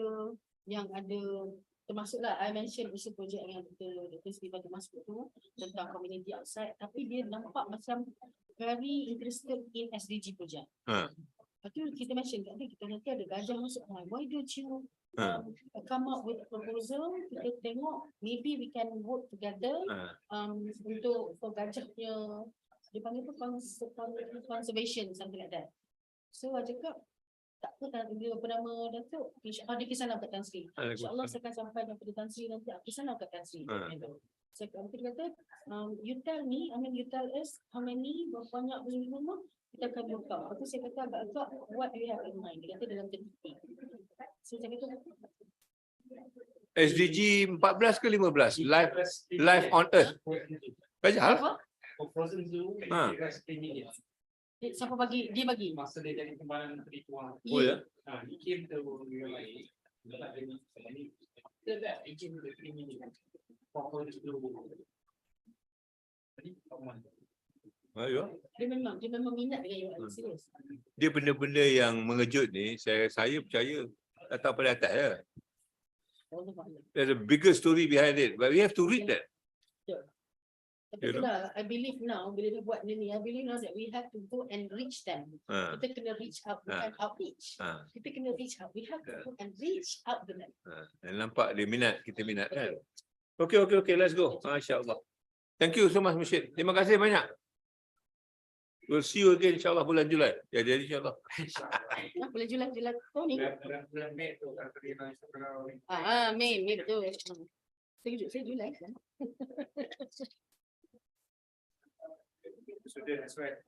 termasuklah I mention usaha projek yang Dr. Sri bagi masuk tu tentang community outside, tapi dia nampak macam very interested in SDG project. Lepas tu kita mention kat dia, kita nanti ada gajah masuk, why don't you come up with a proposal, kita tengok maybe we can work together untuk for gajah punya dia panggil apa, conservation, something like that. So I cakap tak apa, dia apa nama Datuk, insyaAllah dia kisah kat Tan Sri, insyaAllah saya akan sampai kepada Tan Sri nanti, aku kisah kat Tan Sri. Saya kata, you tell me, you tell us how many, berapa banyak rumah, kita akan work out. Lepas tu saya kata agak-agak, what do you have in mind? Dia kata dalam 30. So saya kata SDG 14 ke 15? Life on Earth. Gajah lah. Siapa bagi? Dia bagi. Masa dia jadi Timbalan Menteri Kewangan. Oh ya? He came to UAE. He came to the criminal. Dia memang minat dengan UAE, serius. Dia benda-benda yang mengejut ni, saya percaya datang pada atas ya. There's a bigger story behind it, but we have to read that. Tapi itulah, I believe now, bila dia buat ni, I believe now that we have to go and reach them. Kita kena reach out, bukan outreach. Kita kena reach out, we have to go and reach out to them. Nampak dia minat, kita minat kan. Okay, let's go. InsyaAllah. Thank you so much, Mushid. Terima kasih banyak. We'll see you again insyaAllah bulan Julai. Ya, jadi insyaAllah. Bulan Julai oh ni. Mei betul. Saya Julai kan. Sudah, that's right.